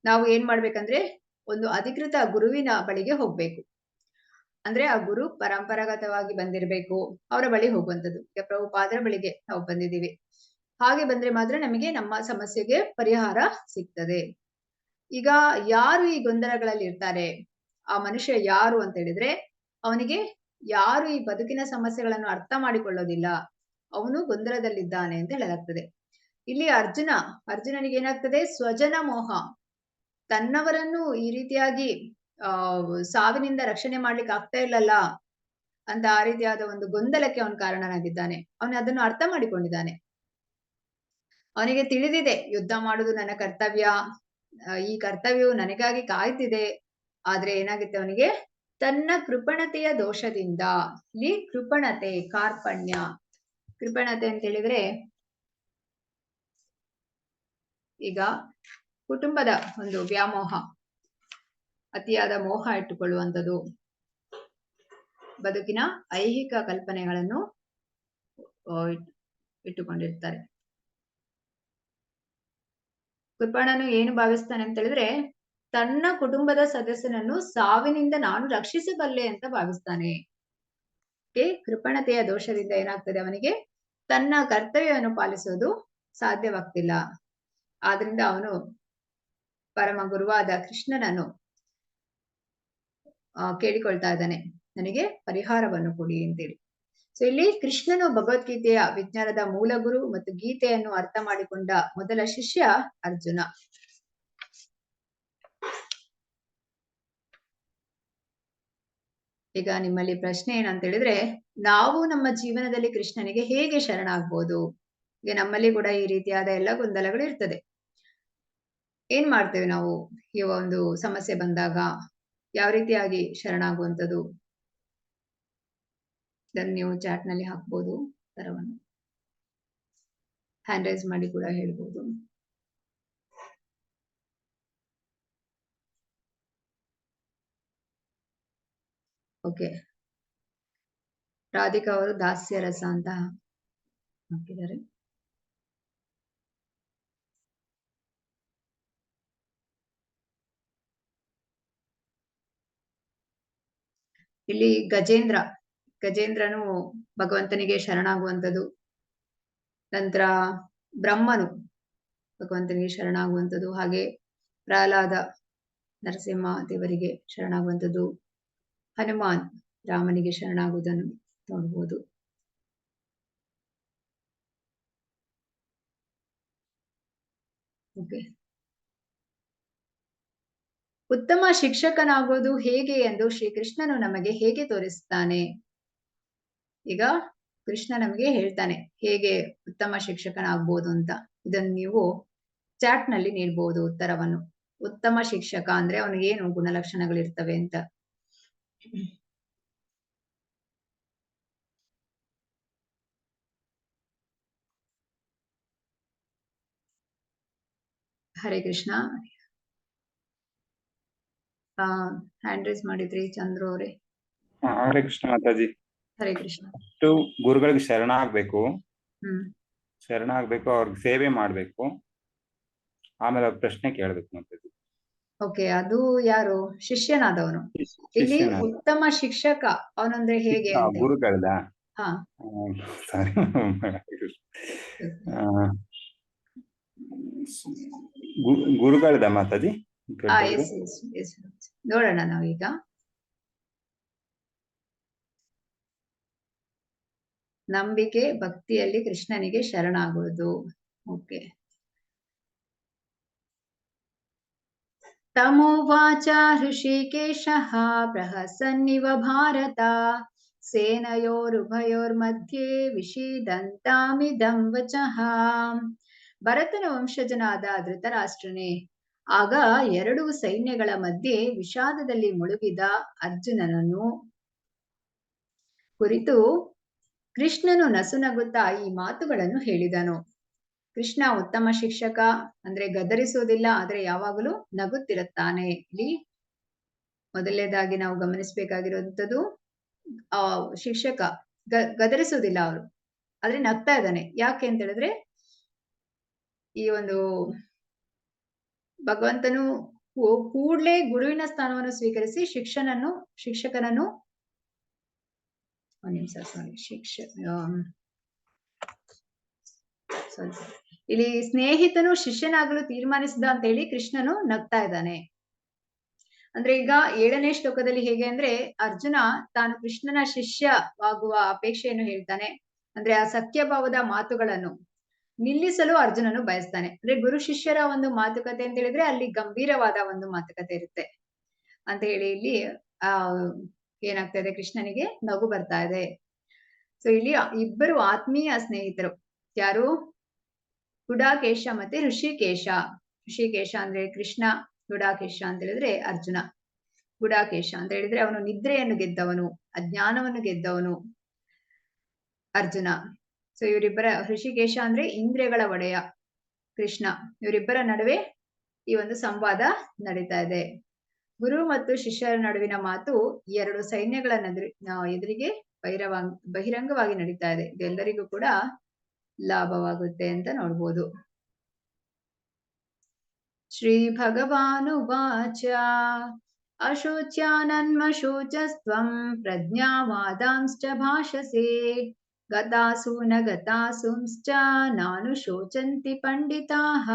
ನಾವು ಏನ್ ಮಾಡ್ಬೇಕಂದ್ರೆ ಒಂದು ಅಧಿಕೃತ ಗುರುವಿನ ಬಳಿಗೆ ಹೋಗ್ಬೇಕು. ಅಂದ್ರೆ ಆ ಗುರು ಪರಂಪರಾಗತವಾಗಿ ಬಂದಿರಬೇಕು, ಅವರ ಬಳಿ ಹೋಗುವಂಥದ್ದು. ಈಗ ಪ್ರಭುಪಾದರ ಬಳಿಗೆ ನಾವು ಬಂದಿದ್ದೀವಿ, ಹಾಗೆ ಬಂದ್ರೆ ಮಾತ್ರ ನಮಗೆ ನಮ್ಮ ಸಮಸ್ಯೆಗೆ ಪರಿಹಾರ ಸಿಗ್ತದೆ. ಈಗ ಯಾರು ಈ ಗೊಂದಲಗಳಲ್ಲಿ ಇರ್ತಾರೆ, ಆ ಮನುಷ್ಯ ಯಾರು ಅಂತ ಹೇಳಿದ್ರೆ, ಅವನಿಗೆ ಯಾರು ಈ ಬದುಕಿನ ಸಮಸ್ಯೆಗಳನ್ನು ಅರ್ಥ ಮಾಡಿಕೊಳ್ಳೋದಿಲ್ಲ, ಅವನು ಗೊಂದಲದಲ್ಲಿದ್ದಾನೆ ಅಂತ ಹೇಳಲಾಗ್ತದೆ. ಇಲ್ಲಿ ಅರ್ಜುನನಿಗೆ ಏನಾಗ್ತದೆ, ಸ್ವಜನ ಮೋಹ, ತನ್ನವರನ್ನು ಈ ರೀತಿಯಾಗಿ ಸಾವಿನಿಂದ ರಕ್ಷಣೆ ಮಾಡ್ಲಿಕ್ಕೆ ಆಗ್ತಾ ಇಲ್ಲಲ್ಲ ಅಂತ ಆ ರೀತಿಯಾದ ಒಂದು ಗೊಂದಲಕ್ಕೆ ಅವನು ಕಾರಣನಾಗಿದ್ದಾನೆ. ಅವನು ಅದನ್ನು ಅರ್ಥ ಮಾಡಿಕೊಂಡಿದ್ದಾನೆ. ಅವನಿಗೆ ತಿಳಿದಿದೆ, ಯುದ್ಧ ಮಾಡುವುದು ನನ್ನ ಕರ್ತವ್ಯ, ಈ ಕರ್ತವ್ಯವು ನನಗಾಗಿ ಕಾಯ್ತಿದೆ. ಆದ್ರೆ ಏನಾಗುತ್ತೆ, ಅವನಿಗೆ ತನ್ನ ಕೃಪಣತೆಯ ದೋಷದಿಂದ, ಇಲ್ಲಿ ಕೃಪಣತೆ, ಕಾರ್ಪಣ್ಯ, ಕೃಪಣತೆ ಅಂತ ಹೇಳಿದ್ರೆ ಈಗ ಕುಟುಂಬದ ಒಂದು ವ್ಯಾಮೋಹ, ಅತಿಯಾದ ಮೋಹ ಇಟ್ಟುಕೊಳ್ಳುವಂಥದ್ದು, ಬದುಕಿನ ಐಹಿಕ ಕಲ್ಪನೆಗಳನ್ನು ಇಟ್ಟುಕೊಂಡಿರ್ತಾರೆ. ಕೃಪಣನು ಏನು ಭಾವಿಸ್ತಾನೆ ಅಂತ ಹೇಳಿದ್ರೆ, ತನ್ನ ಕುಟುಂಬದ ಸದಸ್ಯನನ್ನು ಸಾವಿನಿಂದ ನಾನು ರಕ್ಷಿಸಬಲ್ಲೆ ಅಂತ ಭಾವಿಸ್ತಾನೆ. ಕೃಪಣತೆಯ ದೋಷದಿಂದ ಏನಾಗ್ತದೆ, ಅವನಿಗೆ ತನ್ನ ಕರ್ತವ್ಯವನ್ನು ಪಾಲಿಸೋದು ಸಾಧ್ಯವಾಗ್ತಿಲ್ಲ. ಆದ್ರಿಂದ ಅವನು ಪರಮ ಗುರುವಾದ ಕೃಷ್ಣನನ್ನು ಕೇಳಿಕೊಳ್ತಾ ಇದ್ದಾನೆ, ನನಗೆ ಪರಿಹಾರವನ್ನು ಕೊಡಿ ಅಂತೇಳಿ. ಸೊ ಇಲ್ಲಿ ಕೃಷ್ಣನು ಭಗವದ್ಗೀತೆಯ ವಿಜ್ಞಾನದ ಮೂಲ ಗುರು ಮತ್ತು ಗೀತೆಯನ್ನು ಅರ್ಥ ಮಾಡಿಕೊಂಡ ಮೊದಲ ಶಿಷ್ಯ ಅರ್ಜುನ. ಈಗ ನಿಮ್ಮಲ್ಲಿ ಪ್ರಶ್ನೆ ಏನಂತ ಹೇಳಿದ್ರೆ, ನಾವು ನಮ್ಮ ಜೀವನದಲ್ಲಿ ಕೃಷ್ಣನಿಗೆ ಹೇಗೆ ಶರಣಾಗ್ಬೋದು? ಈಗ ನಮ್ಮಲ್ಲಿ ಕೂಡ ಈ ರೀತಿಯಾದ ಎಲ್ಲ ಗೊಂದಲಗಳು ಇರ್ತದೆ. ಏನ್ ಮಾಡ್ತೇವೆ ನಾವು ಈ ಒಂದು ಸಮಸ್ಯೆ ಬಂದಾಗ? ಯಾವ ರೀತಿಯಾಗಿ ಶರಣಾಗುವಂಥದ್ದು? ಇದನ್ನು ನೀವು ಚಾಟ್ ನಲ್ಲಿ ಹಾಕ್ಬೋದು, ಉತ್ತರವನ್ನು ಹ್ಯಾಂಡ್ ರೈಸ್ ಮಾಡಿ ಕೂಡ ಹೇಳ್ಬೋದು. ಓಕೆ, ರಾಧಿಕಾ ಅವರು ದಾಸ್ಯ ರಸ ಅಂತ ಹಾಕಿದ್ದಾರೆ. ಇಲ್ಲಿ ಗಜೇಂದ್ರನು ಭಗವಂತನಿಗೆ ಶರಣಾಗುವಂಥದ್ದು, ನಂತರ ಬ್ರಹ್ಮನು ಭಗವಂತನಿಗೆ ಶರಣಾಗುವಂಥದ್ದು, ಹಾಗೆ ಪ್ರಹ್ಲಾದ ನರಸಿಂಹ ದೇವರಿಗೆ ಶರಣಾಗುವಂಥದ್ದು, ಹನುಮಾನ್ ರಾಮನಿಗೆ ಶರಣಾಗುವುದನ್ನು ನೋಡ್ಬೋದು. ಓಕೆ, ಉತ್ತಮ ಶಿಕ್ಷಕನಾಗೋದು ಹೇಗೆ ಎಂದು ಶ್ರೀಕೃಷ್ಣನು ನಮಗೆ ಹೇಗೆ ತೋರಿಸ್ತಾನೆ? ಈಗ ಕೃಷ್ಣ ನಮಗೆ ಹೇಳ್ತಾನೆ ಹೇಗೆ ಉತ್ತಮ ಶಿಕ್ಷಕನಾಗ್ಬೋದು ಅಂತ. ಇದನ್ನು ನೀವು ಚಾಟ್ ನಲ್ಲಿ ನೀಡಬಹುದು ಉತ್ತರವನ್ನು. ಉತ್ತಮ ಶಿಕ್ಷಕ ಅಂದ್ರೆ ಅವನಿಗೇನು ಗುಣಲಕ್ಷಣಗಳಿರ್ತವೆ ಅಂತ. ಹರೇ ಕೃಷ್ಣ. ಹ್ಯಾಂಡ್ ರೈಸ್ ಮಾಡಿದ್ರಿ ಚಂದ್ರು ಅವರೇ. ಹರೇ ಕೃಷ್ಣ ಮಾತಾಜಿ. ಹರೇ ಕೃಷ್ಣ. ಗುರುಗಳಿಗೆ ಶರಣಾಗ್ಬೇಕು, ಅವ್ರಿಗೆ ಸೇವೆ ಮಾಡ್ಬೇಕು, ಆಮೇಲೆ ಅವ್ರ ಪ್ರಶ್ನೆ ಕೇಳ್ಬೇಕು ಮಾತಾಜಿ. ಓಕೆ, ಅದು ಯಾರು? ಶಿಷ್ಯನಾದವನು. ಇಲ್ಲಿ ಉತ್ತಮ ಶಿಕ್ಷಕ ಅವನಂದ್ರೆ ಹೇಗೆ? ಗುರುಗಳದ? ಸಾರಿ, ಗುರುಗಳದ ಮಾತಾಜಿ. ನೋಡೋಣ ನಾವೀಗ. ನಂಬಿಕೆ ಭಕ್ತಿಯಲ್ಲಿ ಕೃಷ್ಣನಿಗೆ ಶರಣಾಗುವುದು. ಓಕೆ. ತಮೋವಾಚ ಹೃಷಿಕೇಶಃ ಪ್ರಹಸನ್ನಿವ ಭಾರತ ಸೇನಯೋರುಭಯೋರ್ಮಧ್ಯೆ ವಿಷೀದಂತಾಮಿದಂ ವಚಃ. ಭರತನ ವಂಶಜನಾದ ಧೃತರಾಷ್ಟ್ರನೇ, ಆಗ ಎರಡು ಸೈನ್ಯಗಳ ಮಧ್ಯೆ ವಿಷಾದದಲ್ಲಿ ಮುಳುಗಿದ ಅರ್ಜುನನನ್ನು ಕುರಿತು ಕೃಷ್ಣನು ನಸುನಗುತ್ತಾ ಈ ಮಾತುಗಳನ್ನು ಹೇಳಿದನು. ಕೃಷ್ಣ ಉತ್ತಮ ಶಿಕ್ಷಕ ಅಂದ್ರೆ ಗದರಿಸೋದಿಲ್ಲ, ಆದ್ರೆ ಯಾವಾಗಲೂ ನಗುತ್ತಿರುತ್ತಾನೆ. ಇಲ್ಲಿ ಮೊದಲನೇದಾಗಿ ನಾವು ಗಮನಿಸಬೇಕಾಗಿರುವಂಥದ್ದು, ಶಿಕ್ಷಕ ಗದರಿಸೋದಿಲ್ಲ ಅವರು, ಆದ್ರೆ ನಗ್ತಾ ಇದ್ದಾನೆ. ಯಾಕೆ ಅಂತ ಹೇಳಿದ್ರೆ, ಈ ಒಂದು ಭಗವಂತನು ಕೂಡ್ಲೆ ಗುರುವಿನ ಸ್ಥಾನವನ್ನು ಸ್ವೀಕರಿಸಿ ಶಿಕ್ಷಕನನ್ನು ಇಲ್ಲಿ ಸ್ನೇಹಿತನು ಶಿಷ್ಯನಾಗಲು ತೀರ್ಮಾನಿಸಿದ ಅಂತ ಹೇಳಿ ಕೃಷ್ಣನು ನಗ್ತಾ ಇದ್ದಾನೆ. ಅಂದ್ರೆ ಈಗ 7ನೇ ಶ್ಲೋಕದಲ್ಲಿ ಹೇಗೆ ಅಂದ್ರೆ, ಅರ್ಜುನ ತಾನು ಕೃಷ್ಣನ ಶಿಷ್ಯವಾಗುವ ಅಪೇಕ್ಷೆಯನ್ನು ಹೇಳ್ತಾನೆ. ಅಂದ್ರೆ ಆ ಸತ್ಯಭಾವದ ಮಾತುಗಳನ್ನು ನಿಲ್ಲಿಸಲು ಅರ್ಜುನನು ಬಯಸ್ತಾನೆ. ಅಂದ್ರೆ ಗುರು ಶಿಷ್ಯರ ಒಂದು ಮಾತುಕತೆ ಅಂತ ಹೇಳಿದ್ರೆ ಅಲ್ಲಿ ಗಂಭೀರವಾದ ಒಂದು ಮಾತುಕತೆ ಇರುತ್ತೆ ಅಂತ ಹೇಳಿ ಇಲ್ಲಿ ಏನಾಗ್ತಾ ಇದೆ, ಕೃಷ್ಣನಿಗೆ ನಗು ಬರ್ತಾ ಇದೆ. ಸೊ ಇಲ್ಲಿ ಇಬ್ಬರು ಆತ್ಮೀಯ ಸ್ನೇಹಿತರು, ಯಾರು? ಗುಡಾಕೇಶ ಮತ್ತೆ ಋಷಿಕೇಶ. ಋಷಿಕೇಶ ಅಂದ್ರೆ ಕೃಷ್ಣ, ಗುಡಾಕೇಶ ಅಂತ ಹೇಳಿದ್ರೆ ಅರ್ಜುನ. ಗುಡಾಕೇಶ ಅಂತ ಹೇಳಿದ್ರೆ ಅವನು ನಿದ್ರೆಯನ್ನು ಗೆದ್ದವನು, ಅಜ್ಞಾನವನ್ನು ಗೆದ್ದವನು ಅರ್ಜುನ. ಸೊ ಇವರಿಬ್ಬರ, ಋಷಿಕೇಶ ಅಂದ್ರೆ ಇಂದ್ರಿಯಗಳ ಒಡೆಯ ಕೃಷ್ಣ, ಇವರಿಬ್ಬರ ನಡುವೆ ಈ ಒಂದು ಸಂವಾದ ನಡೀತಾ ಇದೆ. ಗುರು ಮತ್ತು ಶಿಷ್ಯರ ನಡುವಿನ ಮಾತು ಎರಡು ಸೈನ್ಯಗಳ ಎದುರಿಗೆ ಬಹಿರಂಗವಾಗಿ ನಡೀತಾ ಇದೆ. ಇದೆಲ್ಲರಿಗೂ ಕೂಡ ಲಾಭವಾಗುತ್ತೆ ಅಂತ ನೋಡ್ಬೋದು. ಶ್ರೀ ಭಗವಾನುವಾಚ ಅಶೋಚ್ಯಾನನ್ಮಶೋಚಸ್ತ್ವಂ ಪ್ರಜ್ಞಾವಾದಾಂಶ್ಚ ಭಾಷಸೆ ಗತಾಸು ನ ಗತಾಸುಂಶ್ಚ ನಾನು ಶೋಚಂತಿ ಪಂಡಿತಾಃ.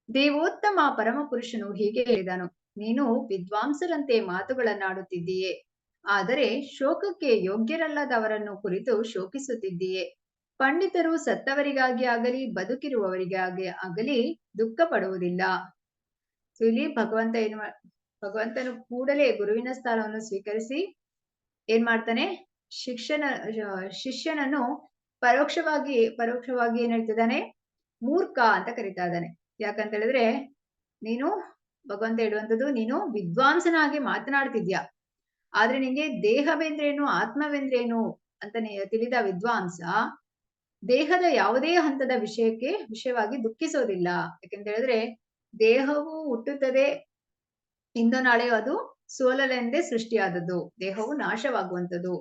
ದೇವೋತ್ತಮ ಪರಮಪುರುಷನು ಹೀಗೆ ಹೇಳಿದನು, ನೀನು ವಿದ್ವಾಂಸರಂತೆ ಮಾತುಗಳನ್ನಾಡುತ್ತಿದ್ದೀಯೆ, ಆದರೆ ಶೋಕಕ್ಕೆ ಯೋಗ್ಯರಲ್ಲದವರನ್ನು ಕುರಿತು ಶೋಕಿಸುತ್ತಿದ್ದೀಯೆ. ಪಂಡಿತರು ಸತ್ತವರಿಗಾಗಿ ಆಗಲಿ ಬದುಕಿರುವವರಿಗಾಗಿ ಆಗಲಿ ದುಃಖ ಪಡುವುದಿಲ್ಲ. ಇಲ್ಲಿ ಭಗವಂತನು ಕೂಡಲೇ ಗುರುವಿನ ಸ್ಥಾನವನ್ನು ಸ್ವೀಕರಿಸಿ ಏನ್ ಮಾಡ್ತಾನೆ, ಶಿಷ್ಯನನ್ನು ಪರೋಕ್ಷವಾಗಿ ಏನ್ ಹೇಳ್ತಿದ್ದಾನೆ, ಮೂರ್ಖ ಅಂತ ಕರಿತಾ ಇದ್ದಾನೆ. ಯಾಕಂತ ಹೇಳಿದ್ರೆ, ನೀನು ಭಗವಂತ ಹೇಳುವಂಥದ್ದು, ನೀನು ವಿದ್ವಾಂಸನಾಗಿ ಮಾತನಾಡ್ತಿದ್ಯಾ, ಆದ್ರೆ ನಿಂಗೆ ದೇಹವೆಂದ್ರೇನು ಆತ್ಮವೆಂದ್ರೇನು ಅಂತ ತಿಳಿದ ವಿದ್ವಾಂಸ ದೇಹದ ಯಾವುದೇ ಹಂತದ ವಿಷಯವಾಗಿ ದುಃಖಿಸೋದಿಲ್ಲ. ಯಾಕಂತ ಹೇಳಿದ್ರೆ, ದೇಹವು ಹುಟ್ಟುತ್ತದೆ, ಇಂದು ನಾಳೆ ಅದು ಸೋಲಲೆಂದೇ ಸೃಷ್ಟಿಯಾದದ್ದು, ದೇಹವು ನಾಶವಾಗುವಂಥದ್ದು.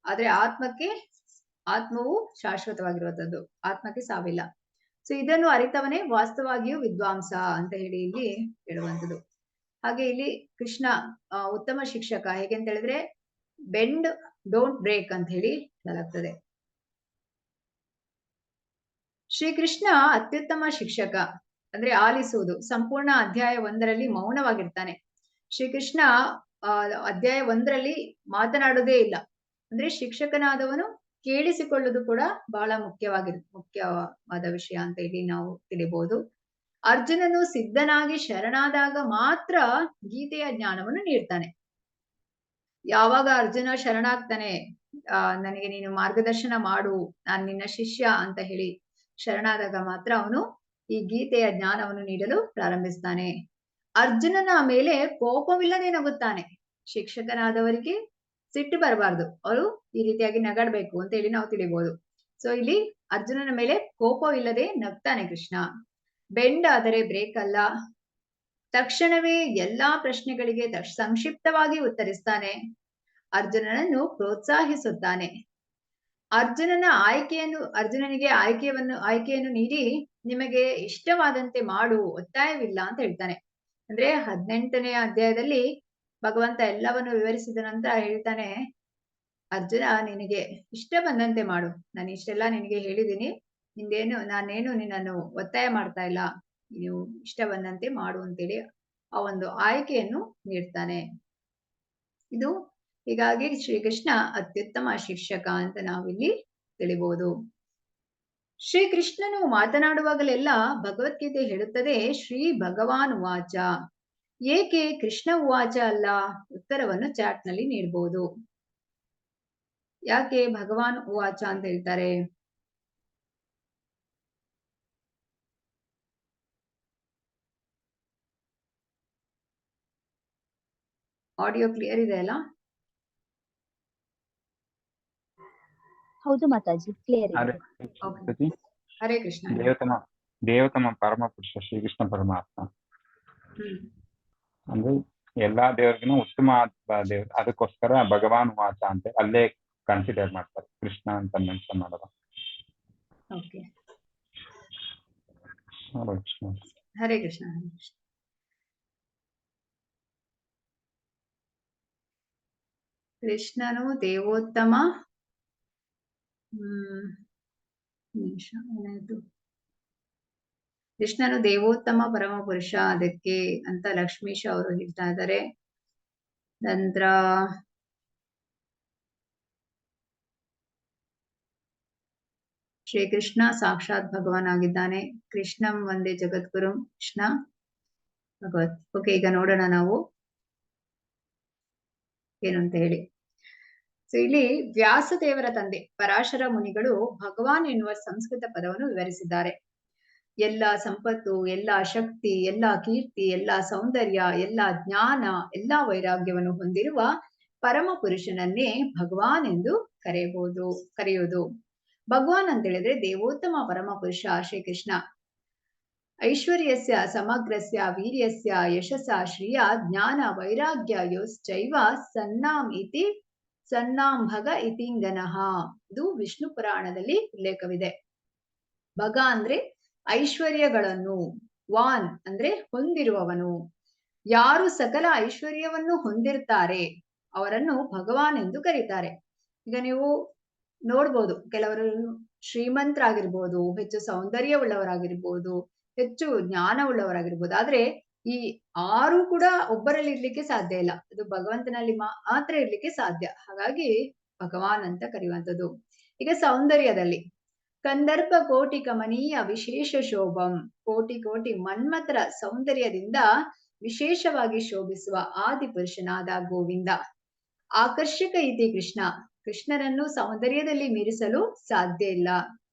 ಆದ್ರೆ ಆತ್ಮವು ಶಾಶ್ವತವಾಗಿರುವಂಥದ್ದು, ಆತ್ಮಕ್ಕೆ ಸಾವಿಲ್ಲ. ಸೊ ಇದನ್ನು ಅರಿತವನೇ ವಾಸ್ತವಾಗಿಯೂ ವಿದ್ವಾಂಸ ಅಂತ ಹೇಳಿ ಇಲ್ಲಿ ಹೇಳುವಂಥದ್ದು. ಹಾಗೆ ಇಲ್ಲಿ ಕೃಷ್ಣ ಉತ್ತಮ ಶಿಕ್ಷಕ. ಹೇಗೆಂತ ಹೇಳಿದ್ರೆ, ಬೆಂಡ್ ಡೋಂಟ್ ಬ್ರೇಕ್ ಅಂತ ಹೇಳಿ ಹೇಳಲಾಗ್ತದೆ. ಶ್ರೀಕೃಷ್ಣ ಅತ್ಯುತ್ತಮ ಶಿಕ್ಷಕ ಅಂದ್ರೆ ಆಲಿಸುವುದು. ಸಂಪೂರ್ಣ ಅಧ್ಯಾಯ 1ರಲ್ಲಿ ಮೌನವಾಗಿರ್ತಾನೆ. ಶ್ರೀಕೃಷ್ಣ ಅಧ್ಯಾಯ 1ರಲ್ಲಿ ಮಾತನಾಡೋದೇ ಇಲ್ಲ. ಅಂದ್ರೆ ಶಿಕ್ಷಕನಾದವನು ಕೇಳಿಸಿಕೊಳ್ಳುವುದು ಕೂಡ ಬಹಳ ಮುಖ್ಯವಾದ ವಿಷಯ ಅಂತ ಇಲ್ಲಿ ನಾವು ತಿಳಿಬಹುದು. ಅರ್ಜುನನು ಸಿದ್ಧನಾಗಿ ಶರಣಾದಾಗ ಮಾತ್ರ ಗೀತೆಯ ಜ್ಞಾನವನ್ನು ನೀಡ್ತಾನೆ. ಯಾವಾಗ ಅರ್ಜುನ ಶರಣಾಗ್ತಾನೆ, ನನಗೆ ನೀನು ಮಾರ್ಗದರ್ಶನ ಮಾಡು, ನಾನು ನಿನ್ನ ಶಿಷ್ಯ ಅಂತ ಹೇಳಿ ಶರಣಾದಾಗ ಮಾತ್ರ ಅವನು ಈ ಗೀತೆಯ ಜ್ಞಾನವನ್ನು ನೀಡಲು ಪ್ರಾರಂಭಿಸ್ತಾನೆ. ಅರ್ಜುನನ ಮೇಲೆ ಕೋಪವಿಲ್ಲದೆ ನಗುತ್ತಾನೆ. ಶಿಕ್ಷಕನಾದವರಿಗೆ ಸಿಟ್ಟು ಬರಬಾರ್ದು, ಅವರು ಈ ರೀತಿಯಾಗಿ ನಗಾಡ್ಬೇಕು ಅಂತ ಹೇಳಿ ನಾವು ತಿಳಿಬಹುದು. ಸೊ ಇಲ್ಲಿ ಅರ್ಜುನನ ಮೇಲೆ ಕೋಪವಿಲ್ಲದೆ ನಗ್ತಾನೆ ಕೃಷ್ಣ. ಬೆಂಡ್ ಆದರೆ ಬ್ರೇಕ್ ಅಲ್ಲ. ತಕ್ಷಣವೇ ಎಲ್ಲಾ ಪ್ರಶ್ನೆಗಳಿಗೆ ಸಂಕ್ಷಿಪ್ತವಾಗಿ ಉತ್ತರಿಸ್ತಾನೆ. ಅರ್ಜುನನನ್ನು ಪ್ರೋತ್ಸಾಹಿಸುತ್ತಾನೆ. ಅರ್ಜುನನಿಗೆ ಆಯ್ಕೆಯನ್ನು ನೀಡಿ ನಿಮಗೆ ಇಷ್ಟವಾದಂತೆ ಮಾಡು, ಒತ್ತಾಯವಿಲ್ಲ ಅಂತ ಹೇಳ್ತಾನೆ. ಅಂದ್ರೆ 18ನೇ ಅಧ್ಯಾಯದಲ್ಲಿ ಭಗವಂತ ಎಲ್ಲವನ್ನು ವಿವರಿಸಿದ ನಂತರ ಹೇಳ್ತಾನೆ, ಅರ್ಜುನ ನಿನಗೆ ಇಷ್ಟ ಬಂದಂತೆ ಮಾಡು, ನಾನು ಇಷ್ಟೆಲ್ಲ ನಿನಗೆ ಹೇಳಿದ್ದೀನಿ, ನಾನೇನು ನಿನ್ನನ್ನು ಒತ್ತಾಯ ಮಾಡ್ತಾ ಇಲ್ಲ, ನೀವು ಇಷ್ಟ ಬಂದಂತೆ ಮಾಡು ಅಂತೇಳಿ ಆ ಒಂದು ಆಯ್ಕೆಯನ್ನು ನೀಡ್ತಾನೆ. ಇದು ಹೀಗಾಗಿ ಶ್ರೀಕೃಷ್ಣ ಅತ್ಯುತ್ತಮ ಶಿಕ್ಷಕ ಅಂತ ನಾವಿಲ್ಲಿ ತಿಳಿಬಹುದು. ಶ್ರೀಕೃಷ್ಣನು ಮಾತನಾಡುವಾಗಲೆಲ್ಲ ಭಗವದ್ಗೀತೆ ಹೇಳುತ್ತದೆ ಶ್ರೀ ಭಗವಾನ್ ಉವಾಚ. ಏಕೆ ಕೃಷ್ಣ ಉವಾಚ ಅಲ್ಲ? ಉತ್ತರವನ್ನು ಚಾಟ್ ನಲ್ಲಿ ನೀಡಬಹುದು. ಯಾಕೆ ಭಗವಾನ್ ಉವಾಚ ಅಂತ ಹೇಳ್ತಾರೆ? ಆಡಿಯೋ ಕ್ಲಿಯರ್ ಇದೆ ಅಲ್ಲ? ಹೌದು ಮಾತಾಜಿ, ಕ್ಲಿಯರ್ ಇದೆ. ಹರೇ ಕೃಷ್ಣ. ದೇವತಮ ಪರಮ ಪುರುಷ ಶ್ರೀಕೃಷ್ಣ ಪರಮಾತ್ಮ ಅಂದ್ರೆ ಎಲ್ಲಾ ದೇವರಿಗೂ ಉತ್ತಮ ದೇವ್ರು. ಅದಕ್ಕೋಸ್ಕರ ಭಗವಾನ್ ವಾಚ ಅಂತ ಅಲ್ಲೇ ಕನ್ಸಿಡರ್ ಮಾಡ್ತಾರೆ, ಕೃಷ್ಣ ಅಂತ ಮೆನ್ಷನ್ ಮಾಡೋದು. ಹರೇ ಕೃಷ್ಣ. ಕೃಷ್ಣನು ದೇವೋತ್ತಮ. ಏನಾಯ್ತು? ಕೃಷ್ಣನು ದೇವೋತ್ತಮ ಪರಮ ಪುರುಷ, ಅದಕ್ಕೆ ಅಂತ ಲಕ್ಷ್ಮೀಶ್ ಅವರು ಹೇಳ್ತಾ ಇದ್ದಾರೆ. ನಂತರ ಶ್ರೀಕೃಷ್ಣ ಸಾಕ್ಷಾತ್ ಭಗವಾನ್ ಆಗಿದ್ದಾನೆ. ಕೃಷ್ಣಂ ವಂದೇ ಜಗದ್ಗುರು ಕೃಷ್ಣ ಭಗವತ್. ಓಕೆ, ಈಗ ನೋಡೋಣ ನಾವು ಏನು ಅಂತ ಹೇಳಿ. ಸೊ ಇಲ್ಲಿ ವ್ಯಾಸದೇವರ ತಂದೆ ಪರಾಶರ ಮುನಿಗಳು ಭಗವಾನ್ ಎನ್ನುವ ಸಂಸ್ಕೃತ ಪದವನ್ನು ವಿವರಿಸಿದ್ದಾರೆ. ಎಲ್ಲ ಸಂಪತ್ತು, ಎಲ್ಲ ಶಕ್ತಿ, ಎಲ್ಲ ಕೀರ್ತಿ, ಎಲ್ಲ ಸೌಂದರ್ಯ, ಎಲ್ಲ ಜ್ಞಾನ, ಎಲ್ಲ ವೈರಾಗ್ಯವನ್ನು ಹೊಂದಿರುವ ಪರಮ ಪುರುಷನನ್ನೇ ಭಗವಾನ್ ಎಂದು ಕರೆಯುವುದು. ಭಗವಾನ್ ಅಂತ ಹೇಳಿದ್ರೆ ದೇವೋತ್ತಮ ಪರಮ ಪುರುಷ ಶ್ರೀಕೃಷ್ಣ. ಐಶ್ವರ್ಯಸ್ಯ ಸಮಗ್ರಸ್ಯ ವೀರ್ಯಸ್ಯ ಯಶಸ್ಸ ಶ್ರಿಯ ಜ್ಞಾನ ವೈರಾಗ್ಯಯೋಶ್ಚೈವ ಸನ್ನಾಂ ಇತಿ ಸನ್ನಾಂಭಗ ಇತಿಂಗನಃ. ಇದು ವಿಷ್ಣು ಪುರಾಣದಲ್ಲಿ ಉಲ್ಲೇಖವಿದೆ. ಭಗ ಅಂದ್ರೆ ಐಶ್ವರ್ಯಗಳನ್ನು, ವಾನ್ ಅಂದ್ರೆ ಹೊಂದಿರುವವನು. ಯಾರು ಸಕಲ ಐಶ್ವರ್ಯವನ್ನು ಹೊಂದಿರ್ತಾರೆ ಅವರನ್ನು ಭಗವಾನ್ ಎಂದು ಕರೀತಾರೆ. ಈಗ ನೀವು ನೋಡ್ಬೋದು, ಕೆಲವರು ಶ್ರೀಮಂತರಾಗಿರ್ಬೋದು, ಹೆಚ್ಚು ಸೌಂದರ್ಯವುಳ್ಳವರಾಗಿರ್ಬೋದು, ಹೆಚ್ಚು ಜ್ಞಾನವುಳ್ಳವರಾಗಿರ್ಬೋದು. ಆದ್ರೆ ಈ 6 ಕೂಡ ಒಬ್ಬರಲ್ಲಿ ಇರ್ಲಿಕ್ಕೆ ಸಾಧ್ಯ ಇಲ್ಲ. ಅದು ಭಗವಂತನಲ್ಲಿ ಮಾತ್ರ ಇರ್ಲಿಕ್ಕೆ ಸಾಧ್ಯ. ಹಾಗಾಗಿ ಭಗವಾನ್ ಅಂತ ಕರೆಯುವಂಥದ್ದು. ಈಗ ಸೌಂದರ್ಯದಲ್ಲಿ ಕಂದರ್ಪ ಕೋಟಿ ಕಮನೀಯ ವಿಶೇಷ ಶೋಭಂ, ಕೋಟಿ ಕೋಟಿ ಮನ್ಮಥರ ಸೌಂದರ್ಯದಿಂದ ವಿಶೇಷವಾಗಿ ಶೋಭಿಸುವ ಆದಿಪುರುಷನಾದ ಗೋವಿಂದ. ಆಕರ್ಷಕ ಇತಿ ಕೃಷ್ಣ, ಕೃಷ್ಣರನ್ನು ಸೌಂದರ್ಯದಲ್ಲಿ ಮೀರಿಸಲು ಸಾಧ್ಯ ಇಲ್ಲ,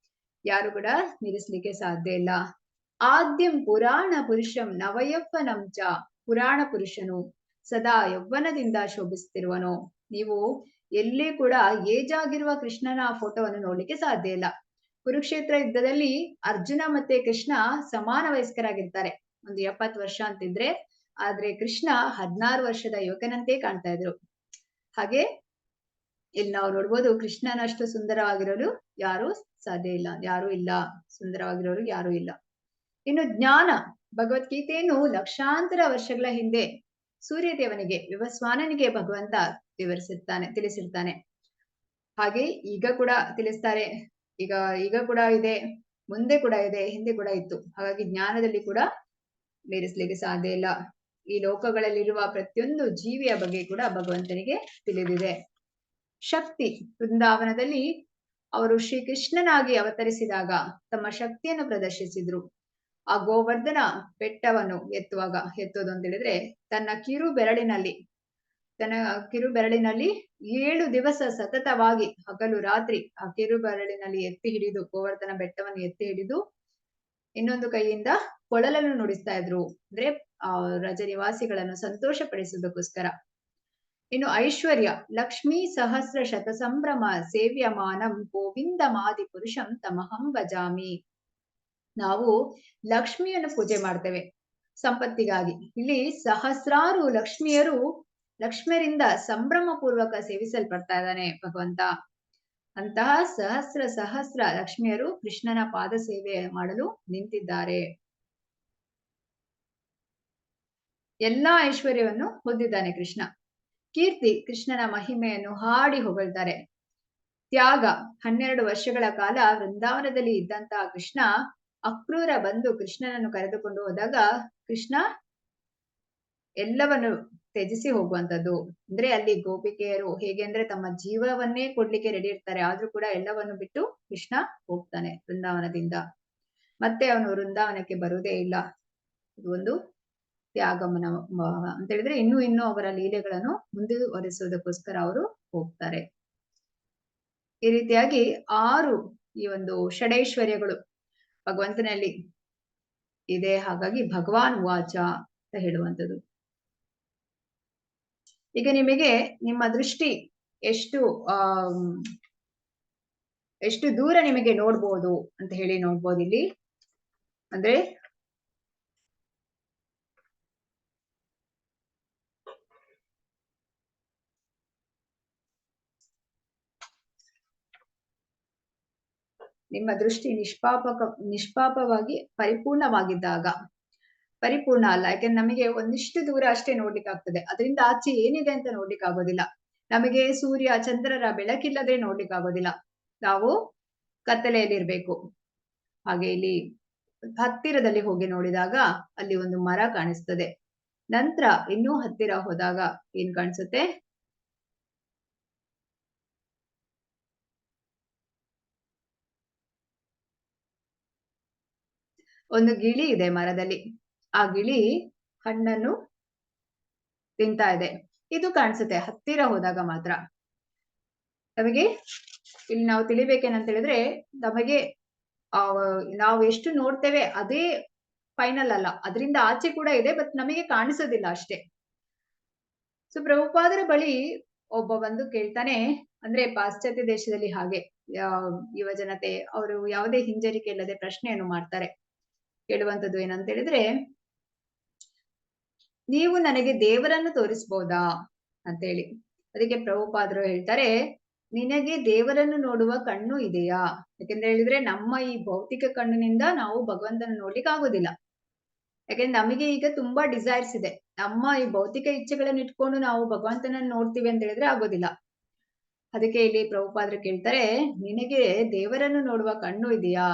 ಯಾರು ಕೂಡ ಮೀರಿಸಲಿಕ್ಕೆ ಸಾಧ್ಯ ಇಲ್ಲ. ಆದ್ಯಂ ಪುರಾಣ ಪುರುಷಂ ನವಯೌವನಂ ಚ, ಪುರಾಣ ಪುರುಷನು ಸದಾ ಯೌವನದಿಂದ ಶೋಭಿಸುತ್ತಿರುವನು. ನೀವು ಎಲ್ಲಿ ಕೂಡ ಏಜ್ ಆಗಿರುವ ಕೃಷ್ಣನ ಫೋಟೋವನ್ನು ನೋಡ್ಲಿಕ್ಕೆ ಸಾಧ್ಯ ಇಲ್ಲ. ಕುರುಕ್ಷೇತ್ರ ಯುದ್ಧದಲ್ಲಿ ಅರ್ಜುನ ಮತ್ತೆ ಕೃಷ್ಣ ಸಮಾನ ವಯಸ್ಕರಾಗಿರ್ತಾರೆ, ಒಂದು 70 ವರ್ಷ ಅಂತಿದ್ರೆ. ಆದ್ರೆ ಕೃಷ್ಣ 16 ವರ್ಷದ ಯುವಕನಂತೆ ಕಾಣ್ತಾ ಇದ್ರು. ಹಾಗೆ ಇಲ್ಲಿ ನಾವು ನೋಡ್ಬೋದು, ಕೃಷ್ಣನಷ್ಟು ಸುಂದರವಾಗಿರೋರು ಯಾರು ಸಾಧ್ಯ ಇಲ್ಲ, ಯಾರು ಇಲ್ಲ, ಸುಂದರವಾಗಿರೋರು ಯಾರು ಇಲ್ಲ. ಇನ್ನು ಜ್ಞಾನ, ಭಗವದ್ಗೀತೆಯನ್ನು ಲಕ್ಷಾಂತರ ವರ್ಷಗಳ ಹಿಂದೆ ಸೂರ್ಯದೇವನಿಗೆ, ವಿವಸ್ವಾನನಿಗೆ ಭಗವಂತ ತಿಳಿಸಿರ್ತಾನೆ. ಹಾಗೆ ಈಗ ಕೂಡ ತಿಳಿಸ್ತಾರೆ. ಈಗ ಕೂಡ ಇದೆ, ಮುಂದೆ ಕೂಡ ಇದೆ, ಹಿಂದೆ ಕೂಡ ಇತ್ತು. ಹಾಗಾಗಿ ಜ್ಞಾನದಲ್ಲಿ ಕೂಡ ಮೀರಿಸಲಿಕ್ಕೆ ಸಾಧ್ಯ ಇಲ್ಲ. ಈ ಲೋಕಗಳಲ್ಲಿರುವ ಪ್ರತಿಯೊಂದು ಜೀವಿಯ ಬಗ್ಗೆ ಕೂಡ ಭಗವಂತನಿಗೆ ತಿಳಿದಿದೆ. ಶಕ್ತಿ, ವೃಂದಾವನದಲ್ಲಿ ಅವರು ಶ್ರೀಕೃಷ್ಣನಾಗಿ ಅವತರಿಸಿದಾಗ ತಮ್ಮ ಶಕ್ತಿಯನ್ನು ಪ್ರದರ್ಶಿಸಿದ್ರು. ಆ ಗೋವರ್ಧನ ಬೆಟ್ಟವನ್ನು ಎತ್ತೋದು ಅಂತ ಹೇಳಿದ್ರೆ ತನ್ನ ಕಿರು ಬೆರಳಿನಲ್ಲಿ 7 ದಿವಸ ಸತತವಾಗಿ ಹಗಲು ರಾತ್ರಿ ಆ ಕಿರು ಬೆರಳಿನಲ್ಲಿ ಎತ್ತಿ ಹಿಡಿದು, ಗೋವರ್ಧನ ಬೆಟ್ಟವನ್ನು ಎತ್ತಿ ಹಿಡಿದು ಇನ್ನೊಂದು ಕೈಯಿಂದ ಕೊಳಲನ್ನು ನುಡಿಸ್ತಾ ಇದ್ರು. ಅಂದ್ರೆ ರಜನಿವಾಸಿಗಳನ್ನು ಸಂತೋಷ ಪಡಿಸುವುದಕ್ಕೋಸ್ಕರ. ಇನ್ನು ಐಶ್ವರ್ಯ, ಲಕ್ಷ್ಮೀ ಸಹಸ್ರ ಶತ ಸಂಭ್ರಮ ಸೇವ್ಯಮಾನಂ ಗೋವಿಂದ ಮಾದಿ ಪುರುಷಂ ತಮಹಂ ಭಜಾಮಿ. ನಾವು ಲಕ್ಷ್ಮಿಯನ್ನು ಪೂಜೆ ಮಾಡ್ತೇವೆ ಸಂಪತ್ತಿಗಾಗಿ. ಇಲ್ಲಿ ಸಹಸ್ರಾರು ಲಕ್ಷ್ಮಿಯರಿಂದ ಸಂಭ್ರಮ ಪೂರ್ವಕ ಸೇವಿಸಲ್ಪಡ್ತಾ ಇದ್ದಾನೆ ಭಗವಂತ. ಅಂತಹ ಸಹಸ್ರ ಲಕ್ಷ್ಮಿಯರು ಕೃಷ್ಣನ ಪಾದ ಸೇವೆ ಮಾಡಲು ನಿಂತಿದ್ದಾರೆ. ಎಲ್ಲಾ ಐಶ್ವರ್ಯವನ್ನು ಹೊಂದಿದ್ದಾನೆ ಕೃಷ್ಣ. ಕೀರ್ತಿ, ಕೃಷ್ಣನ ಮಹಿಮೆಯನ್ನು ಹಾಡಿ ಹೊಗಳ್ತಾರೆ. ತ್ಯಾಗ, 12 ವರ್ಷಗಳ ಕಾಲ ವೃಂದಾವನದಲ್ಲಿ ಇದ್ದಂತಹ ಕೃಷ್ಣ ಅಕ್ರೂರ ಬಂದು ಕೃಷ್ಣನನ್ನು ಕರೆದುಕೊಂಡು ಹೋದಾಗ ಕೃಷ್ಣ ಎಲ್ಲವನ್ನು ತ್ಯಜಿಸಿ ಹೋಗುವಂತದ್ದು. ಅಂದ್ರೆ ಅಲ್ಲಿ ಗೋಪಿಕೆಯರು ಹೇಗೆ ಅಂದ್ರೆ ತಮ್ಮ ಜೀವವನ್ನೇ ಕೊಡ್ಲಿಕ್ಕೆ ರೆಡಿ ಇರ್ತಾರೆ, ಆದ್ರೂ ಕೂಡ ಎಲ್ಲವನ್ನು ಬಿಟ್ಟು ಕೃಷ್ಣ ಹೋಗ್ತಾನೆ ವೃಂದಾವನದಿಂದ. ಮತ್ತೆ ಅವನು ವೃಂದಾವನಕ್ಕೆ ಬರುವುದೇ ಇಲ್ಲ. ಇದು ಒಂದು ತ್ಯಾಗಮನ ಅಂತ ಹೇಳಿದ್ರೆ ಇನ್ನೂ ಅವರ ಲೀಲೆಗಳನ್ನು ಮುಂದುವರಿಸುವುದಕ್ಕೋಸ್ಕರ ಅವರು ಹೋಗ್ತಾರೆ. ಈ ರೀತಿಯಾಗಿ 6 ಈ ಒಂದು ಷಡೈಶ್ವರ್ಯಗಳು ಭಗವಂತನಲ್ಲಿ ಇದೆ. ಹಾಗಾಗಿ ಭಗವಾನ್ ವಾಚ ಅಂತ ಹೇಳುವಂಥದ್ದು. ಈಗ ನಿಮಗೆ ನಿಮ್ಮ ದೃಷ್ಟಿ ಎಷ್ಟು ದೂರ ನಿಮಗೆ ನೋಡ್ಬೋದು ಅಂತ ಹೇಳಿ ನೋಡ್ಬೋದು ಇಲ್ಲಿ. ಅಂದ್ರೆ ನಿಮ್ಮ ದೃಷ್ಟಿ ನಿಷ್ಪಾಪವಾಗಿ ಪರಿಪೂರ್ಣವಾಗಿದ್ದಾಗ, ಪರಿಪೂರ್ಣ ಅಲ್ಲ, ಯಾಕೆಂದ್ರೆ ನಮಗೆ ಒಂದಿಷ್ಟು ದೂರ ಅಷ್ಟೇ ನೋಡ್ಲಿಕ್ಕೆ ಆಗ್ತದೆ. ಅದರಿಂದ ಆಚೆ ಏನಿದೆ ಅಂತ ನೋಡ್ಲಿಕ್ಕೆ ಆಗೋದಿಲ್ಲ. ನಮಗೆ ಸೂರ್ಯ ಚಂದ್ರರ ಬೆಳಕಿಲ್ಲದೆ ನೋಡ್ಲಿಕ್ಕೆ ಆಗೋದಿಲ್ಲ, ನಾವು ಕತ್ತಲೆಯಲ್ಲಿರ್ಬೇಕು. ಹಾಗೆ ಇಲ್ಲಿ ಹತ್ತಿರದಲ್ಲಿ ಹೋಗಿ ನೋಡಿದಾಗ ಅಲ್ಲಿ ಒಂದು ಮರ ಕಾಣಿಸ್ತದೆ. ನಂತರ ಇನ್ನೂ ಹತ್ತಿರ ಹೋದಾಗ ಏನ್ ಕಾಣಿಸುತ್ತೆ? ಒಂದು ಗಿಳಿ ಇದೆ ಮರದಲ್ಲಿ. ಆ ಗಿಳಿ ಹಣ್ಣನ್ನು ತಿಂತಾ ಇದೆ. ಇದು ಕಾಣಿಸುತ್ತೆ ಹತ್ತಿರ ಹೋದಾಗ ಮಾತ್ರ. ನಮಗೆ ಇಲ್ಲಿ ನಾವು ತಿಳಿಬೇಕೇನಂತ ಹೇಳಿದ್ರೆ, ನಮಗೆ ನಾವು ಎಷ್ಟು ನೋಡ್ತೇವೆ ಅದೇ ಫೈನಲ್ ಅಲ್ಲ, ಅದರಿಂದ ಆಚೆ ಕೂಡ ಇದೆ, ಬಟ್ ನಮಗೆ ಕಾಣಿಸೋದಿಲ್ಲ ಅಷ್ಟೇ. ಸೊ ಪ್ರಭುಪಾದರ ಬಳಿ ಒಬ್ಬ ಬಂದು ಕೇಳ್ತಾನೆ, ಅಂದ್ರೆ ಪಾಶ್ಚಾತ್ಯ ದೇಶದಲ್ಲಿ ಹಾಗೆ ಯುವ ಜನತೆ ಅವರು ಯಾವುದೇ ಹಿಂಜರಿಕೆ ಇಲ್ಲದೆ ಪ್ರಶ್ನೆಯನ್ನು ಮಾಡ್ತಾರೆ. ಕೇಳುವಂತದ್ದು ಏನಂತ ಹೇಳಿದ್ರೆ, ನೀವು ನನಗೆ ದೇವರನ್ನು ತೋರಿಸ್ಬೋದಾ ಅಂತ ಹೇಳಿ. ಅದಕ್ಕೆ ಪ್ರಭುಪಾದರು ಹೇಳ್ತಾರೆ, ನಿನಗೆ ದೇವರನ್ನು ನೋಡುವ ಕಣ್ಣು ಇದೆಯಾ? ಯಾಕೆಂದ್ರೆ ಹೇಳಿದ್ರೆ ನಮ್ಮ ಈ ಭೌತಿಕ ಕಣ್ಣಿನಿಂದ ನಾವು ಭಗವಂತನ ನೋಡ್ಲಿಕ್ಕೆ ಆಗೋದಿಲ್ಲ. ಯಾಕೆಂದ್ರೆ ನಮಗೆ ಈಗ ತುಂಬಾ ಡಿಸೈರ್ಸ್ ಇದೆ. ನಮ್ಮ ಈ ಭೌತಿಕ ಇಚ್ಛೆಗಳನ್ನು ಇಟ್ಕೊಂಡು ನಾವು ಭಗವಂತನನ್ನು ನೋಡ್ತೀವಿ ಅಂತ ಹೇಳಿದ್ರೆ ಆಗೋದಿಲ್ಲ. ಅದಕ್ಕೆ ಇಲ್ಲಿ ಪ್ರಭುಪಾದರು ಕೇಳ್ತಾರೆ, ನಿನಗೆ ದೇವರನ್ನು ನೋಡುವ ಕಣ್ಣು ಇದೆಯಾ?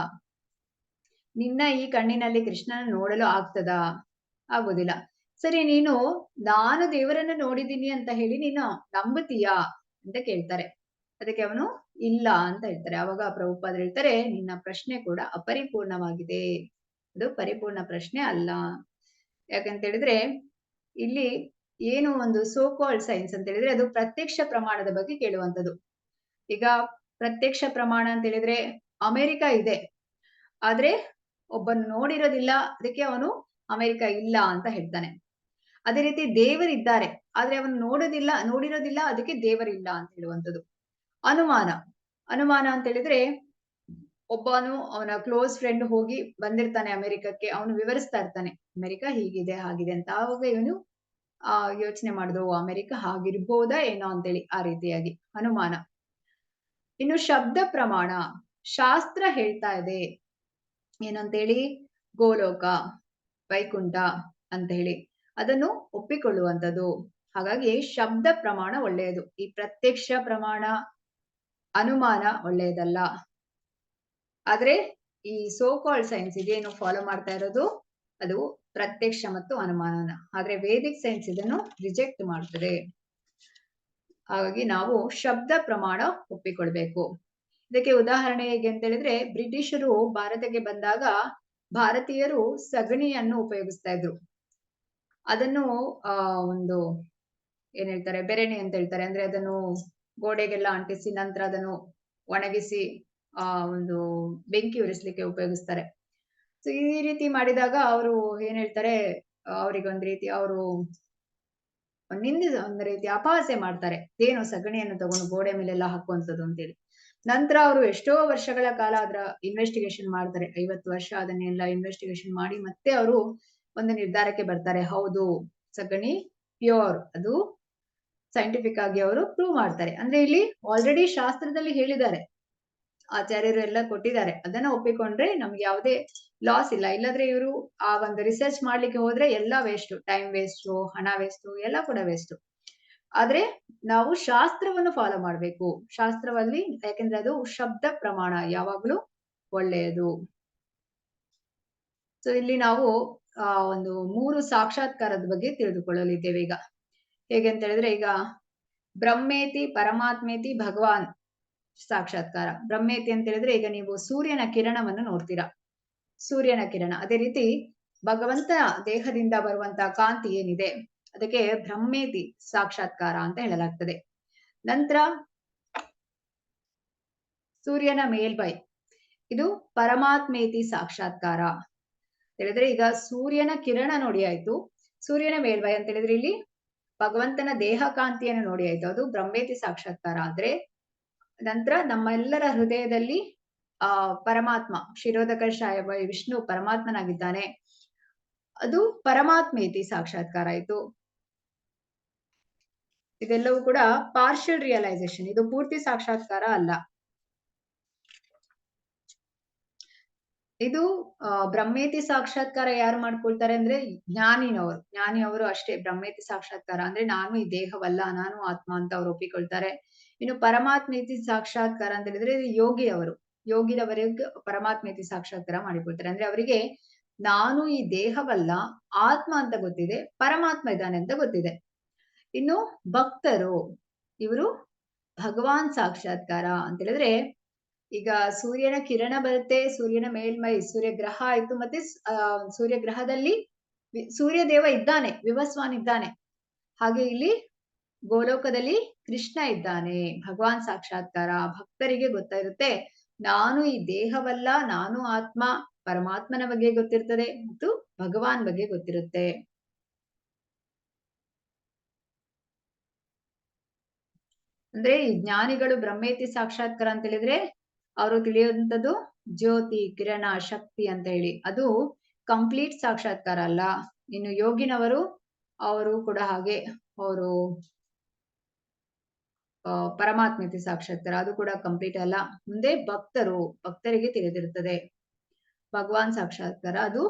ನಿನ್ನ ಈ ಕಣ್ಣಿನಲ್ಲಿ ಕೃಷ್ಣನ ನೋಡಲು ಆಗ್ತದಾ? ಆಗೋದಿಲ್ಲ. ಸರಿ, ನೀನು ನಾನು ದೇವರನ್ನು ನೋಡಿದ್ದೀನಿ ಅಂತ ಹೇಳಿ ನೀನು ನಂಬುತ್ತೀಯಾ ಅಂತ ಕೇಳ್ತಾರೆ. ಅದಕ್ಕೆ ಅವನು ಇಲ್ಲ ಅಂತ ಹೇಳ್ತಾರೆ. ಅವಾಗ ಪ್ರಭುಪಾದರು ಹೇಳ್ತಾರೆ, ನಿನ್ನ ಪ್ರಶ್ನೆ ಕೂಡ ಅಪರಿಪೂರ್ಣವಾಗಿದೆ, ಅದು ಪರಿಪೂರ್ಣ ಪ್ರಶ್ನೆ ಅಲ್ಲ. ಯಾಕಂತ ಹೇಳಿದ್ರೆ ಇಲ್ಲಿ ಏನು ಒಂದು ಸೋ ಕಾಲ್ಡ್ ಸೈನ್ಸ್ ಅಂತ ಹೇಳಿದ್ರೆ ಅದು ಪ್ರತ್ಯಕ್ಷ ಪ್ರಮಾಣದ ಬಗ್ಗೆ ಕೇಳುವಂಥದ್ದು. ಈಗ ಪ್ರತ್ಯಕ್ಷ ಪ್ರಮಾಣ ಅಂತ ಹೇಳಿದ್ರೆ ಅಮೆರಿಕ ಇದೆ, ಆದ್ರೆ ಒಬ್ಬನು ನೋಡಿರೋದಿಲ್ಲ, ಅದಕ್ಕೆ ಅವನು ಅಮೆರಿಕ ಇಲ್ಲ ಅಂತ ಹೇಳ್ತಾನೆ. ಅದೇ ರೀತಿ ದೇವರಿದ್ದಾರೆ, ಆದ್ರೆ ಅವನು ನೋಡಿರೋದಿಲ್ಲ, ಅದಕ್ಕೆ ದೇವರಿಲ್ಲ ಅಂತ ಹೇಳುವಂಥದ್ದು. ಅನುಮಾನ ಅಂತ ಹೇಳಿದ್ರೆ ಒಬ್ಬನು ಅವನ ಕ್ಲೋಸ್ ಫ್ರೆಂಡ್ ಹೋಗಿ ಬಂದಿರ್ತಾನೆ ಅಮೆರಿಕಕ್ಕೆ, ಅವನು ವಿವರಿಸ್ತಾ ಇರ್ತಾನೆ ಅಮೆರಿಕ ಹೀಗಿದೆ ಹಾಗಿದೆ ಅಂತ. ಆವಾಗ ಇವನು ಯೋಚನೆ ಮಾಡುದು, ಅಮೆರಿಕ ಹಾಗಿರ್ಬೋದಾ ಏನೋ ಅಂತೇಳಿ, ಆ ರೀತಿಯಾಗಿ ಅನುಮಾನ. ಇನ್ನು ಶಬ್ದ ಪ್ರಮಾಣ, ಶಾಸ್ತ್ರ ಹೇಳ್ತಾ ಇದೆ ಏನಂತೇಳಿ, ಗೋಲೋಕ, ವೈಕುಂಠ ಅಂತ ಹೇಳಿ ಅದನ್ನು ಒಪ್ಪಿಕೊಳ್ಳುವಂಥದ್ದು. ಹಾಗಾಗಿ ಶಬ್ದ ಪ್ರಮಾಣ ಒಳ್ಳೆಯದು, ಈ ಪ್ರತ್ಯಕ್ಷ ಪ್ರಮಾಣ ಅನುಮಾನ ಒಳ್ಳೆಯದಲ್ಲ. ಆದ್ರೆ ಈ ಸೋ ಕಾಲ್ಡ್ ಸೈನ್ಸ್ ಇದೇನು ಫಾಲೋ ಮಾಡ್ತಾ ಇರೋದು ಅದು ಪ್ರತ್ಯಕ್ಷ ಮತ್ತು ಅನುಮಾನನ. ಆದ್ರೆ ವೇದಿಕ್ ಸೈನ್ಸ್ ಇದನ್ನು ರಿಜೆಕ್ಟ್ ಮಾಡ್ತದೆ. ಹಾಗಾಗಿ ನಾವು ಶಬ್ದ ಪ್ರಮಾಣ ಒಪ್ಪಿಕೊಳ್ಬೇಕು. ಇದಕ್ಕೆ ಉದಾಹರಣೆ ಹೇಗೆ ಅಂತ ಹೇಳಿದ್ರೆ, ಬ್ರಿಟಿಷರು ಭಾರತಕ್ಕೆ ಬಂದಾಗ ಭಾರತೀಯರು ಸಗಣಿಯನ್ನು ಉಪಯೋಗಿಸ್ತಾ ಇದ್ರು. ಅದನ್ನು ಒಂದು ಏನ್ ಹೇಳ್ತಾರೆ, ಬೆರಣಿ ಅಂತ ಹೇಳ್ತಾರೆ. ಅಂದ್ರೆ ಅದನ್ನು ಗೋಡೆಗೆಲ್ಲ ಅಂಟಿಸಿ ನಂತರ ಅದನ್ನು ಒಣಗಿಸಿ ಒಂದು ಬೆಂಕಿ ಉರಿಸ್ಲಿಕ್ಕೆ ಉಪಯೋಗಿಸ್ತಾರೆ. ಸೊ ಈ ರೀತಿ ಮಾಡಿದಾಗ ಅವರು ಏನ್ ಹೇಳ್ತಾರೆ, ಅವ್ರಿಗೆ ಒಂದ್ ರೀತಿ ಅವರು ಒಂದ್ ರೀತಿ ಅಪಹಾಸ್ಯ ಮಾಡ್ತಾರೆ, ಏನು ಸಗಣಿಯನ್ನು ತಗೊಂಡು ಗೋಡೆ ಮೇಲೆಲ್ಲ ಹಾಕುವಂಥದ್ದು ಅಂತೇಳಿ. ನಂತರ ಅವರು ಎಷ್ಟೋ ವರ್ಷಗಳ ಕಾಲ ಅದರ ಇನ್ವೆಸ್ಟಿಗೇಷನ್ ಮಾಡ್ತಾರೆ, 50 ವರ್ಷ ಅದನ್ನೆಲ್ಲ ಇನ್ವೆಸ್ಟಿಗೇಷನ್ ಮಾಡಿ ಮತ್ತೆ ಅವರು ಒಂದು ನಿರ್ಧಾರಕ್ಕೆ ಬರ್ತಾರೆ, ಹೌದು ಸಗಣಿ ಪ್ಯೂರ್, ಅದು ಸೈಂಟಿಫಿಕ್ ಆಗಿ ಅವರು ಪ್ರೂವ್ ಮಾಡ್ತಾರೆ. ಅಂದ್ರೆ ಇಲ್ಲಿ ಆಲ್ರೆಡಿ ಶಾಸ್ತ್ರದಲ್ಲಿ ಹೇಳಿದ್ದಾರೆ, ಆಚಾರ್ಯರು ಎಲ್ಲ ಕೊಟ್ಟಿದ್ದಾರೆ, ಅದನ್ನ ಒಪ್ಪಿಕೊಂಡ್ರೆ ನಮ್ಗೆ ಯಾವುದೇ ಲಾಸ್ ಇಲ್ಲ. ಇಲ್ಲದ್ರೆ ಇವರು ಆ ಒಂದು ರಿಸರ್ಚ್ ಮಾಡ್ಲಿಕ್ಕೆ ಹೋದ್ರೆ ಎಲ್ಲ ವೇಸ್ಟ್, ಟೈಮ್ ವೇಸ್ಟ್, ಹಣ ವೇಸ್ಟ್, ಎಲ್ಲ ಕೂಡ ವೇಸ್ಟ್. ಆದ್ರೆ ನಾವು ಶಾಸ್ತ್ರವನ್ನು ಫಾಲೋ ಮಾಡ್ಬೇಕು, ಶಾಸ್ತ್ರದಲ್ಲಿ, ಯಾಕೆಂದ್ರೆ ಅದು ಶಬ್ದ ಪ್ರಮಾಣ ಯಾವಾಗ್ಲೂ ಒಳ್ಳೆಯದು. ಸೊ ಇಲ್ಲಿ ನಾವು ಒಂದು 3 ಸಾಕ್ಷಾತ್ಕಾರದ ಬಗ್ಗೆ ತಿಳಿದುಕೊಳ್ಳಲಿದ್ದೇವೆ ಈಗ. ಹೇಗೆ ಅಂತ ಹೇಳಿದ್ರೆ, ಈಗ ಬ್ರಹ್ಮೇತಿ, ಪರಮಾತ್ಮೇತಿ, ಭಗವಾನ್ ಸಾಕ್ಷಾತ್ಕಾರ. ಬ್ರಹ್ಮೇತಿ ಅಂತ ಹೇಳಿದ್ರೆ ಈಗ ನೀವು ಸೂರ್ಯನ ಕಿರಣವನ್ನು ನೋಡ್ತೀರಾ, ಸೂರ್ಯನ ಕಿರಣ. ಅದೇ ರೀತಿ ಭಗವಂತ ದೇಹದಿಂದ ಬರುವಂತಹ ಕಾಂತಿ ಏನಿದೆ ಅದಕ್ಕೆ ಬ್ರಹ್ಮೇತಿ ಸಾಕ್ಷಾತ್ಕಾರ ಅಂತ ಹೇಳಲಾಗ್ತದೆ. ನಂತರ ಸೂರ್ಯನ ಮೇಲ್ಮೈ, ಇದು ಪರಮಾತ್ಮೇತಿ ಸಾಕ್ಷಾತ್ಕಾರ ಹೇಳಿದ್ರೆ, ಈಗ ಸೂರ್ಯನ ಕಿರಣ ನೋಡಿ ಆಯ್ತು, ಸೂರ್ಯನ ಮೇಲ್ಮೈ ಅಂತ ಹೇಳಿದ್ರೆ ಇಲ್ಲಿ ಭಗವಂತನ ದೇಹ ಕಾಂತಿಯನ್ನು ನೋಡಿ ಆಯ್ತು, ಅದು ಬ್ರಹ್ಮೇತಿ ಸಾಕ್ಷಾತ್ಕಾರ. ಆದ್ರೆ ನಂತರ ನಮ್ಮೆಲ್ಲರ ಹೃದಯದಲ್ಲಿ ಪರಮಾತ್ಮ ಕ್ಷೀರೋದಕಶಾಯ ವಿಷ್ಣು ಪರಮಾತ್ಮನಾಗಿದ್ದಾನೆ, ಅದು ಪರಮಾತ್ಮೇತಿ ಸಾಕ್ಷಾತ್ಕಾರ ಆಯ್ತು. ಇದೆಲ್ಲವೂ ಕೂಡ ಪಾರ್ಷಿಯಲ್ ರಿಯಲೈಸೇಷನ್, ಇದು ಪೂರ್ತಿ ಸಾಕ್ಷಾತ್ಕಾರ ಅಲ್ಲ. ಇದು ಬ್ರಹ್ಮೇತಿ ಸಾಕ್ಷಾತ್ಕಾರ ಯಾರು ಮಾಡ್ಕೊಳ್ತಾರೆ ಅಂದ್ರೆ ಜ್ಞಾನಿಯವರು ಅಷ್ಟೇ ಬ್ರಹ್ಮೇತಿ ಸಾಕ್ಷಾತ್ಕಾರ. ಅಂದ್ರೆ ನಾನು ಈ ದೇಹವಲ್ಲ, ನಾನು ಆತ್ಮ ಅಂತ ಅವ್ರು ಒಪ್ಪಿಕೊಳ್ತಾರೆ. ಇನ್ನು ಪರಮಾತ್ಮೇತಿ ಸಾಕ್ಷಾತ್ಕಾರ ಅಂತ ಹೇಳಿದ್ರೆ ಯೋಗಿರವರಿಗೆ ಪರಮಾತ್ಮೇತಿ ಸಾಕ್ಷಾತ್ಕಾರ ಮಾಡಿಕೊಳ್ತಾರೆ. ಅಂದ್ರೆ ಅವರಿಗೆ ನಾನು ಈ ದೇಹವಲ್ಲ, ಆತ್ಮ ಅಂತ ಗೊತ್ತಿದೆ, ಪರಮಾತ್ಮ ಇದ್ದಾನೆ ಅಂತ ಗೊತ್ತಿದೆ. ಇನ್ನು ಭಕ್ತರು, ಇವರು ಭಗವಾನ್ ಸಾಕ್ಷಾತ್ಕಾರ ಅಂತ ಹೇಳಿದ್ರೆ, ಈಗ ಸೂರ್ಯನ ಕಿರಣ ಬರುತ್ತೆ, ಸೂರ್ಯನ ಮೇಲ್ಮೈ ಸೂರ್ಯಗ್ರಹ ಆಯ್ತು, ಮತ್ತೆ ಸೂರ್ಯಗ್ರಹದಲ್ಲಿ ಸೂರ್ಯದೇವ ಇದ್ದಾನೆ, ವಿವಸ್ವಾನ್ ಇದ್ದಾನೆ. ಹಾಗೆ ಇಲ್ಲಿ ಗೋಲೋಕದಲ್ಲಿ ಕೃಷ್ಣ ಇದ್ದಾನೆ, ಭಗವಾನ್ ಸಾಕ್ಷಾತ್ಕಾರ. ಭಕ್ತರಿಗೆ ಗೊತ್ತಾಗಿರುತ್ತೆ, ನಾನು ಈ ದೇಹವಲ್ಲ, ನಾನು ಆತ್ಮ, ಪರಮಾತ್ಮನ ಬಗ್ಗೆ ಗೊತ್ತಿರ್ತದೆ ಮತ್ತು ಭಗವಾನ್ ಬಗ್ಗೆ ಗೊತ್ತಿರುತ್ತೆ. ಅಂದ್ರೆ ಈ ಜ್ಞಾನಿಗಳು ಬ್ರಹ್ಮೇತಿ ಸಾಕ್ಷಾತ್ಕಾರ ಅಂತ ಹೇಳಿದ್ರೆ ಅವರು ತಿಳಿಯುವಂಥದ್ದು ಜ್ಯೋತಿ, ಕಿರಣ, ಶಕ್ತಿ ಅಂತ ಹೇಳಿ, ಅದು ಕಂಪ್ಲೀಟ್ ಸಾಕ್ಷಾತ್ಕಾರ ಅಲ್ಲ. ಇನ್ನು ಯೋಗಿನವರು ಅವರು ಕೂಡ ಹಾಗೆ ಅವರು ಪರಮಾತ್ಮತೆ ಸಾಕ್ಷಾತ್ಕಾರ, ಅದು ಕೂಡ ಕಂಪ್ಲೀಟ್ ಅಲ್ಲ. ಮುಂದೆ ಭಕ್ತರಿಗೆ ತಿಳಿದಿರುತ್ತದೆ. ಭಗವಾನ್ ಸಾಕ್ಷಾತ್ಕಾರ, ಅದು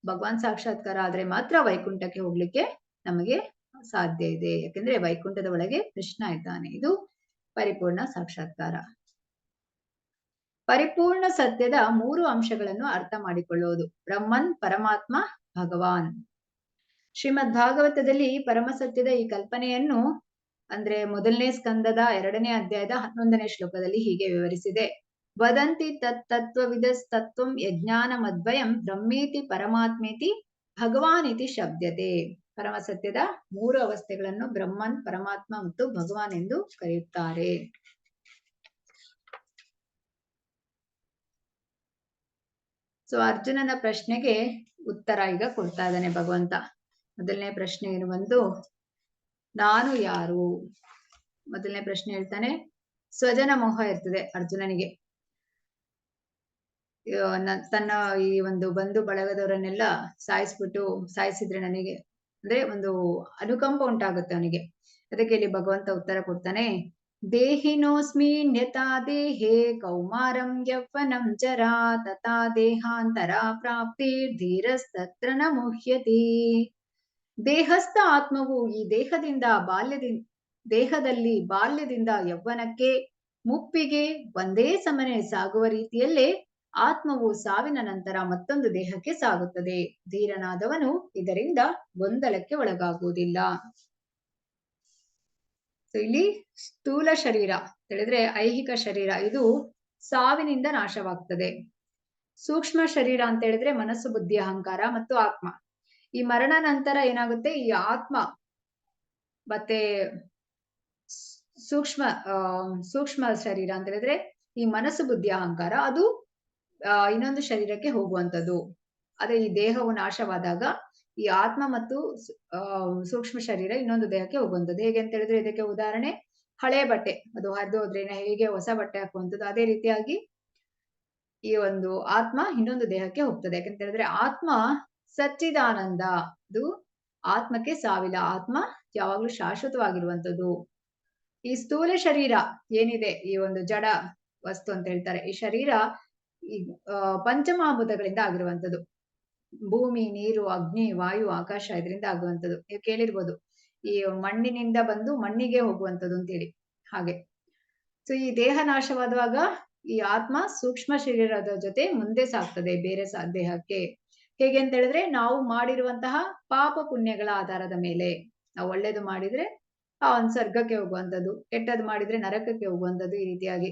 ಭಗವಾನ್ ಸಾಕ್ಷಾತ್ಕಾರ ಆದ್ರೆ ಮಾತ್ರ ವೈಕುಂಠಕ್ಕೆ ಹೋಗ್ಲಿಕ್ಕೆ ನಮಗೆ ಸಾಧ್ಯ ಇದೆ. ಯಾಕಂದ್ರೆ ವೈಕುಂಠದ ಒಳಗೆ ಕೃಷ್ಣ ಇದ್ದಾನೆ. ಇದು ಪರಿಪೂರ್ಣ ಸಾಕ್ಷಾತ್ಕಾರ. ಪರಿಪೂರ್ಣ ಸತ್ಯದ 3 ಅಂಶಗಳನ್ನು ಅರ್ಥ ಮಾಡಿಕೊಳ್ಳುವುದು. ಬ್ರಹ್ಮನ್, ಪರಮಾತ್ಮ, ಭಗವಾನ್. ಶ್ರೀಮದ್ ಭಾಗವತದಲ್ಲಿ ಪರಮಸತ್ಯದ ಈ ಕಲ್ಪನೆಯನ್ನು ಅಂದ್ರೆ 1ನೇ ಸ್ಕಂದದ 2ನೇ ಅಧ್ಯಾಯದ 11ನೇ ಶ್ಲೋಕದಲ್ಲಿ ಹೀಗೆ ವಿವರಿಸಿದೆ. ವದಂತಿ ತತ್ವವಿದಸ್ತತ್ವಂ ಯಜ್ಞಾನಮದ್ವಯಂ ಬ್ರಹ್ಮೇತಿ ಪರಮಾತ್ಮೇತಿ ಭಗವಾನಿತಿ ಶಬ್ದತೆ. ಪರಮಸತ್ಯದ 3 ಅವಸ್ಥೆಗಳನ್ನು ಬ್ರಹ್ಮನ್, ಪರಮಾತ್ಮ ಮತ್ತು ಭಗವಾನ್ ಎಂದು ಕರೆಯುತ್ತಾರೆ. ಸೊ ಅರ್ಜುನನ ಪ್ರಶ್ನೆಗೆ ಉತ್ತರ ಈಗ ಕೊಡ್ತಾ ಇದ್ದಾನೆ ಭಗವಂತ. ಮೊದಲನೇ ಪ್ರಶ್ನೆ ಏನು ಬಂದು, ನಾನು ಯಾರು? ಮೊದಲನೇ ಪ್ರಶ್ನೆ ಹೇಳ್ತಾನೆ, ಸ್ವಜನ ಮೋಹ ಇರ್ತದೆ ಅರ್ಜುನನಿಗೆ. ತನ್ನ ಈ ಒಂದು ಬಂಧು ಬಳಗದವರನ್ನೆಲ್ಲ ಸಾಯಿಸಿದ್ರೆ ನನಗೆ ಅಂದ್ರೆ ಒಂದು ಅನುಕಂಪ ಉಂಟಾಗುತ್ತೆ ಅವನಿಗೆ. ಅದಕ್ಕೆ ಇಲ್ಲಿ ಭಗವಂತ ಉತ್ತರ ಕೊಡ್ತಾನೆ, ದೇಹಿನೋಸ್ಮಿ ನ್ಯತಾ ದೇಹೇ ಕೌಮಾರಂ ಯೌವನಂ ಜರಾ ತಥಾ ದೇಹಾಂತರ ಪ್ರಾಪ್ತಿ ಧೀರಸ್ತತ್ರ ನ ಮುಹ್ಯತಿ. ದೇಹಸ್ಥ ಆತ್ಮವು ಈ ದೇಹದಲ್ಲಿ ಬಾಲ್ಯದಿಂದ ಯೌವನಕ್ಕೆ ಮುಪ್ಪಿಗೆ ಒಂದೇ ಸಮನೆ ಸಾಗುವ ರೀತಿಯಲ್ಲೇ ಆತ್ಮವು ಸಾವಿನ ನಂತರ ಮತ್ತೊಂದು ದೇಹಕ್ಕೆ ಸಾಗುತ್ತದೆ. ಧೀರನಾದವನು ಇದರಿಂದ ಗೊಂದಲಕ್ಕೆ ಒಳಗಾಗುವುದಿಲ್ಲ. ಇಲ್ಲಿ ಸ್ಥೂಲ ಶರೀರ ತಿಳಿದ್ರೆ ಐಹಿಕ ಶರೀರ, ಇದು ಸಾವಿನಿಂದ ನಾಶವಾಗ್ತದೆ. ಸೂಕ್ಷ್ಮ ಶರೀರ ಅಂತ ಹೇಳಿದ್ರೆ ಮನಸ್ಸು, ಬುದ್ಧಿ, ಅಹಂಕಾರ ಮತ್ತು ಆತ್ಮ. ಈ ಮರಣ ನಂತರ ಏನಾಗುತ್ತೆ, ಈ ಆತ್ಮ ಮತ್ತೆ ಸೂಕ್ಷ್ಮ ಶರೀರ ಅಂತ ಹೇಳಿದ್ರೆ ಈ ಮನಸ್ಸು, ಬುದ್ಧಿ, ಅಹಂಕಾರ ಅದು ಇನ್ನೊಂದು ಶರೀರಕ್ಕೆ ಹೋಗುವಂಥದ್ದು. ಆದ್ರೆ ಈ ದೇಹವು ನಾಶವಾದಾಗ ಈ ಆತ್ಮ ಮತ್ತು ಸೂಕ್ಷ್ಮ ಶರೀರ ಇನ್ನೊಂದು ದೇಹಕ್ಕೆ ಹೋಗುವಂಥದ್ದು. ಹೇಗೆ ಅಂತ ಹೇಳಿದ್ರೆ ಇದಕ್ಕೆ ಉದಾಹರಣೆ ಹಳೆ ಬಟ್ಟೆ, ಅದು ಹರಿದು ಹೋದ್ರೆ ಹೇಗೆ ಹೊಸ ಬಟ್ಟೆ ಹಾಕುವಂಥದ್ದು, ಅದೇ ರೀತಿಯಾಗಿ ಈ ಒಂದು ಆತ್ಮ ಇನ್ನೊಂದು ದೇಹಕ್ಕೆ ಹೋಗ್ತದೆ. ಯಾಕಂತ ಹೇಳಿದ್ರೆ ಆತ್ಮ ಸಚ್ಚಿದಾನಂದ, ಅದು ಆತ್ಮಕ್ಕೆ ಸಾವಿಲ್ಲ. ಆತ್ಮ ಯಾವಾಗ್ಲೂ ಶಾಶ್ವತವಾಗಿರುವಂಥದ್ದು. ಈ ಸ್ಥೂಲ ಶರೀರ ಏನಿದೆ, ಈ ಒಂದು ಜಡ ವಸ್ತು ಅಂತ ಹೇಳ್ತಾರೆ, ಈ ಶರೀರ ಈ ಪಂಚಮಹಾಭೂತಗಳಿಂದ ಆಗಿರುವಂಥದ್ದು. ಭೂಮಿ, ನೀರು, ಅಗ್ನಿ, ವಾಯು, ಆಕಾಶ ಇದರಿಂದ ಆಗುವಂಥದ್ದು. ನೀವು ಕೇಳಿರ್ಬೋದು, ಈ ಮಣ್ಣಿನಿಂದ ಬಂದು ಮಣ್ಣಿಗೆ ಹೋಗುವಂಥದ್ದು ಅಂತೇಳಿ. ಹಾಗೆ ಸೊ ಈ ದೇಹ ನಾಶವಾದಾಗ ಈ ಆತ್ಮ ಸೂಕ್ಷ್ಮ ಶರೀರದ ಜೊತೆ ಮುಂದೆ ಸಾಗ್ತದೆ ಬೇರೆ ದೇಹಕ್ಕೆ. ಹೇಗೆ ಅಂತ ಹೇಳಿದ್ರೆ ನಾವು ಮಾಡಿರುವಂತಹ ಪಾಪ ಪುಣ್ಯಗಳ ಆಧಾರದ ಮೇಲೆ. ನಾವು ಒಳ್ಳೇದು ಮಾಡಿದ್ರೆ ಒಂದು ಸ್ವರ್ಗಕ್ಕೆ ಹೋಗುವಂಥದ್ದು, ಕೆಟ್ಟದ್ದು ಮಾಡಿದ್ರೆ ನರಕಕ್ಕೆ ಹೋಗುವಂಥದ್ದು. ಈ ರೀತಿಯಾಗಿ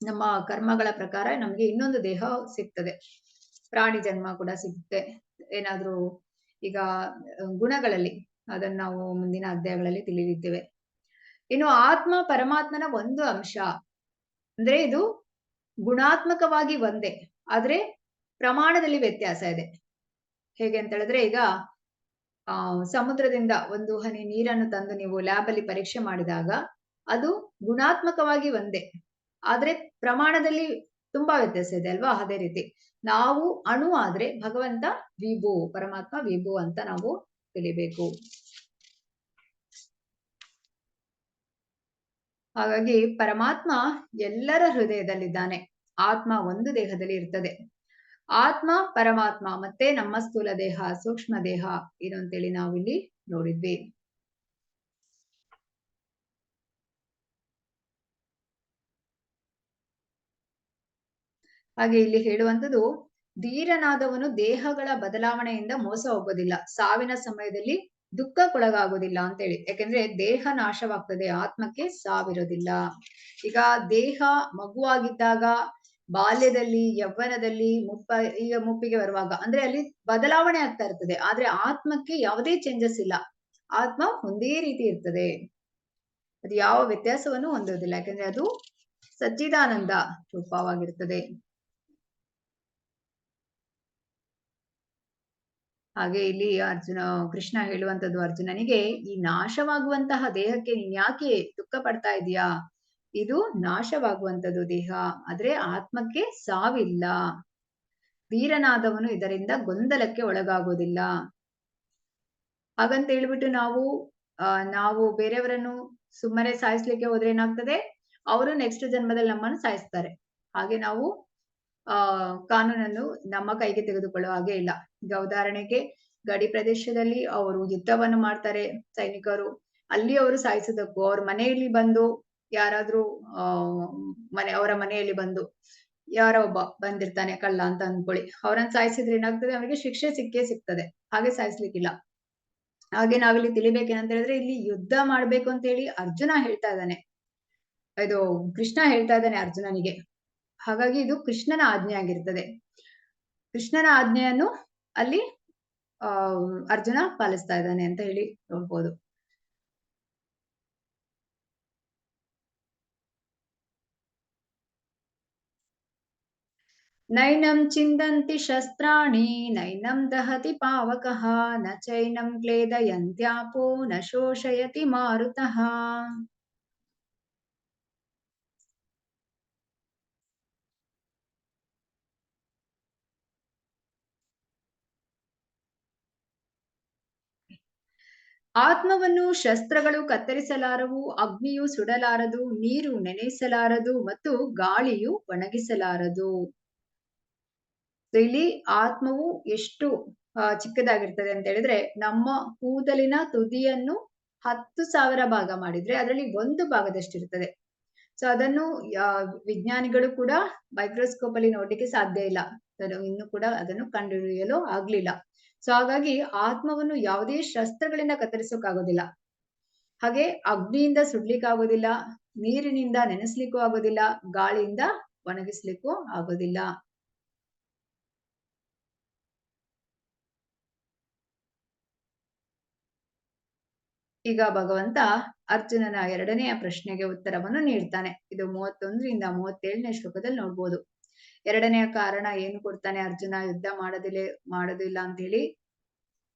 ನಮ್ಮ ಕರ್ಮಗಳ ಪ್ರಕಾರ ನಮ್ಗೆ ಇನ್ನೊಂದು ದೇಹ ಸಿಗ್ತದೆ, ಪ್ರಾಣಿ ಜನ್ಮ ಕೂಡ ಸಿಗುತ್ತೆ. ಏನಾದ್ರೂ ಈಗ ಗುಣಗಳಲ್ಲಿ ಅದನ್ನ ನಾವು ಮುಂದಿನ ಅಧ್ಯಾಯಗಳಲ್ಲಿ ತಿಳಿದಿದ್ದೇವೆ. ಇನ್ನು ಆತ್ಮ ಪರಮಾತ್ಮನ ಒಂದು ಅಂಶ ಅಂದ್ರೆ ಇದು ಗುಣಾತ್ಮಕವಾಗಿ ಒಂದೇ, ಆದ್ರೆ ಪ್ರಮಾಣದಲ್ಲಿ ವ್ಯತ್ಯಾಸ ಇದೆ. ಹೇಗೆ ಅಂತ ಹೇಳಿದ್ರೆ ಈಗ ಸಮುದ್ರದಿಂದ ಒಂದು ಹನಿ ನೀರನ್ನು ತಂದು ನೀವು ಲ್ಯಾಬ್ ಅಲ್ಲಿ ಪರೀಕ್ಷೆ ಮಾಡಿದಾಗ ಅದು ಗುಣಾತ್ಮಕವಾಗಿ ಒಂದೇ, ಆದ್ರೆ ಪ್ರಮಾಣದಲ್ಲಿ ತುಂಬಾ ವ್ಯತ್ಯಾಸ ಇದೆ ಅಲ್ವಾ? ಅದೇ ರೀತಿ ನಾವು ಅಣು ಆದ್ರೆ ಭಗವಂತ ವಿಭು, ಪರಮಾತ್ಮ ವಿಭು ಅಂತ ನಾವು ತಿಳಿಬೇಕು. ಹಾಗಾಗಿ ಪರಮಾತ್ಮ ಎಲ್ಲರ ಹೃದಯದಲ್ಲಿದ್ದಾನೆ. ಆತ್ಮ ಒಂದು ದೇಹದಲ್ಲಿ ಇರ್ತದೆ. ಆತ್ಮ, ಪರಮಾತ್ಮ ಮತ್ತೆ ನಮ್ಮ ಸ್ಥೂಲ ದೇಹ, ಸೂಕ್ಷ್ಮ ದೇಹ ಇದು ಅಂತೇಳಿ ನಾವು ಇಲ್ಲಿ ನೋಡಿದ್ವಿ. ಹಾಗೆ ಇಲ್ಲಿ ಹೇಳುವಂಥದ್ದು, ಧೀರನಾದವನು ದೇಹಗಳ ಬದಲಾವಣೆಯಿಂದ ಮೋಸ ಹೋಗೋದಿಲ್ಲ, ಸಾವಿನ ಸಮಯದಲ್ಲಿ ದುಃಖಕ್ಕೊಳಗಾಗೋದಿಲ್ಲ ಅಂತೇಳಿ. ಯಾಕೆಂದ್ರೆ ದೇಹ ನಾಶವಾಗ್ತದೆ, ಆತ್ಮಕ್ಕೆ ಸಾವಿರೋದಿಲ್ಲ. ಈಗ ದೇಹ ಮಗುವಾಗಿದ್ದಾಗ, ಬಾಲ್ಯದಲ್ಲಿ, ಯೌವನದಲ್ಲಿ, ಈಗ ಮುಪ್ಪಿಗೆ ಬರುವಾಗ ಅಂದ್ರೆ ಅಲ್ಲಿ ಬದಲಾವಣೆ ಆಗ್ತಾ ಇರ್ತದೆ, ಆದ್ರೆ ಆತ್ಮಕ್ಕೆ ಯಾವುದೇ ಚೇಂಜಸ್ ಇಲ್ಲ. ಆತ್ಮ ಒಂದೇ ರೀತಿ ಇರ್ತದೆ, ಅದು ಯಾವ ವ್ಯತ್ಯಾಸವನ್ನು ಹೊಂದೋದಿಲ್ಲ. ಯಾಕಂದ್ರೆ ಅದು ಸಚ್ಚಿದಾನಂದ ರೂಪವಾಗಿರ್ತದೆ. ಹಾಗೆ ಇಲ್ಲಿ ಕೃಷ್ಣ ಹೇಳುವಂಥದ್ದು ಅರ್ಜುನನಿಗೆ, ಈ ನಾಶವಾಗುವಂತಹ ದೇಹಕ್ಕೆ ನೀನ್ ಯಾಕೆ ದುಃಖ ಪಡ್ತಾ ಇದೀಯಾ? ಇದು ನಾಶವಾಗುವಂಥದ್ದು ದೇಹ, ಆದ್ರೆ ಆತ್ಮಕ್ಕೆ ಸಾವಿಲ್ಲ. ಧೀರನಾದವನು ಇದರಿಂದ ಗೊಂದಲಕ್ಕೆ ಒಳಗಾಗೋದಿಲ್ಲ. ಹಾಗಂತ ಹೇಳ್ಬಿಟ್ಟು ನಾವು ಬೇರೆಯವರನ್ನು ಸುಮ್ಮನೆ ಸಾಯಿಸ್ಲಿಕ್ಕೆ ಹೋದ್ರೆ ಏನಾಗ್ತದೆ, ಅವರು ನೆಕ್ಸ್ಟ್ ಜನ್ಮದಲ್ಲಿ ನಮ್ಮನ್ನು ಸಾಯಿಸ್ತಾರೆ. ಹಾಗೆ ನಾವು ಕಾನೂನನ್ನು ನಮ್ಮ ಕೈಗೆ ತೆಗೆದುಕೊಳ್ಳುವ ಹಾಗೆ ಇಲ್ಲ. ಈಗ ಉದಾಹರಣೆಗೆ ಗಡಿ ಪ್ರದೇಶದಲ್ಲಿ ಅವರು ಯುದ್ಧವನ್ನು ಮಾಡ್ತಾರೆ ಸೈನಿಕರು, ಅಲ್ಲಿ ಅವರು ಸಾಯಿಸೋದಕ್ಕೂ ಅವ್ರ ಮನೆಯಲ್ಲಿ ಬಂದು ಯಾರಾದ್ರೂ ಅವರ ಮನೆಯಲ್ಲಿ ಬಂದು ಯಾರೋ ಒಬ್ಬ ಬಂದಿರ್ತಾನೆ ಕಳ್ಳ ಅಂತ ಅನ್ಕೊಳ್ಳಿ, ಅವ್ರನ್ನ ಸಾಯಿಸಿದ್ರೆ ಏನಾಗ್ತದೆ, ಅವನಿಗೆ ಶಿಕ್ಷೆ ಸಿಕ್ಕೇ ಸಿಗ್ತದೆ. ಹಾಗೆ ಸಾಯಿಸ್ಲಿಕ್ಕಿಲ್ಲ. ಹಾಗೆ ನಾವಿಲ್ಲಿ ತಿಳಿಬೇಕೇನಂತ ಹೇಳಿದ್ರೆ, ಇಲ್ಲಿ ಯುದ್ಧ ಮಾಡ್ಬೇಕು ಅಂತ ಹೇಳಿ ಅರ್ಜುನ ಹೇಳ್ತಾ ಇದ್ದಾನೆ, ಇದು ಕೃಷ್ಣ ಹೇಳ್ತಾ ಇದ್ದಾನೆ ಅರ್ಜುನನಿಗೆ. ಹಾಗಾಗಿ ಇದು ಕೃಷ್ಣನ ಆಜ್ಞೆ ಆಗಿರ್ತದೆ. ಕೃಷ್ಣನ ಆಜ್ಞೆಯನ್ನು ಅಲ್ಲಿ ಅರ್ಜುನ ಪಾಲಿಸ್ತಾ ಇದ್ದಾನೆ ಅಂತ ಹೇಳಿ ನೋಡ್ಬೋದು. ನೈನಂ ಚಿಂದಂತಿ ಶಸ್ತ್ರಾಣಿ ನೈನಂ ದಹತಿ ಪಾವಕಃ ನ ಚೈನಂ ಕ್ಲೇದಯಂತ್ಯಾಪೋ ನ ಶೋಷಯತಿ ಮಾರುತಃ. ಆತ್ಮವನ್ನು ಶಸ್ತ್ರಗಳು ಕತ್ತರಿಸಲಾರವು, ಅಗ್ನಿಯು ಸುಡಲಾರದು, ನೀರು ನೆನೆಸಲಾರದು ಮತ್ತು ಗಾಳಿಯು ಒಣಗಿಸಲಾರದು. ಇಲ್ಲಿ ಆತ್ಮವು ಎಷ್ಟು ಚಿಕ್ಕದಾಗಿರ್ತದೆ ಅಂತ ಹೇಳಿದ್ರೆ, ನಮ್ಮ ಕೂದಲಿನ ತುದಿಯನ್ನು 10,000 ಭಾಗ ಮಾಡಿದ್ರೆ ಅದರಲ್ಲಿ 1 ಭಾಗದಷ್ಟಿರ್ತದೆ. ಸೊ ಅದನ್ನು ವಿಜ್ಞಾನಿಗಳು ಕೂಡ ಮೈಕ್ರೋಸ್ಕೋಪ್ ಅಲ್ಲಿ ನೋಡ್ಲಿಕ್ಕೆ ಸಾಧ್ಯ ಇಲ್ಲ, ಇನ್ನು ಕೂಡ ಅದನ್ನು ಕಂಡುಹಿಡಿಯಲು ಆಗ್ಲಿಲ್ಲ. ಸೊ ಹಾಗಾಗಿ ಆತ್ಮವನ್ನು ಯಾವುದೇ ಶಸ್ತ್ರಗಳಿಂದ ಕತ್ತರಿಸೋಕ್ಕಾಗೋದಿಲ್ಲ, ಹಾಗೆ ಅಗ್ನಿಯಿಂದ ಸುಡ್ಲಿಕ್ಕೆ ಆಗೋದಿಲ್ಲ, ನೀರಿನಿಂದ ನೆನೆಸ್ಲಿಕ್ಕೂ ಆಗೋದಿಲ್ಲ, ಗಾಳಿಯಿಂದ ಒಣಗಿಸ್ಲಿಕ್ಕೂ ಆಗೋದಿಲ್ಲ. ಈಗ ಭಗವಂತ ಅರ್ಜುನನ 2ನೆಯ ಪ್ರಶ್ನೆಗೆ ಉತ್ತರವನ್ನು ನೀಡ್ತಾನೆ. ಇದು 31ರಿಂದ 37ನೇ ಶ್ಲೋಕದಲ್ಲಿ ನೋಡ್ಬೋದು. 2ನೆಯ ಕಾರಣ ಏನು ಕೊಡ್ತಾನೆ ಅರ್ಜುನ ಯುದ್ಧ ಮಾಡೋದಿಲ್ಲ ಅಂತ ಹೇಳಿ.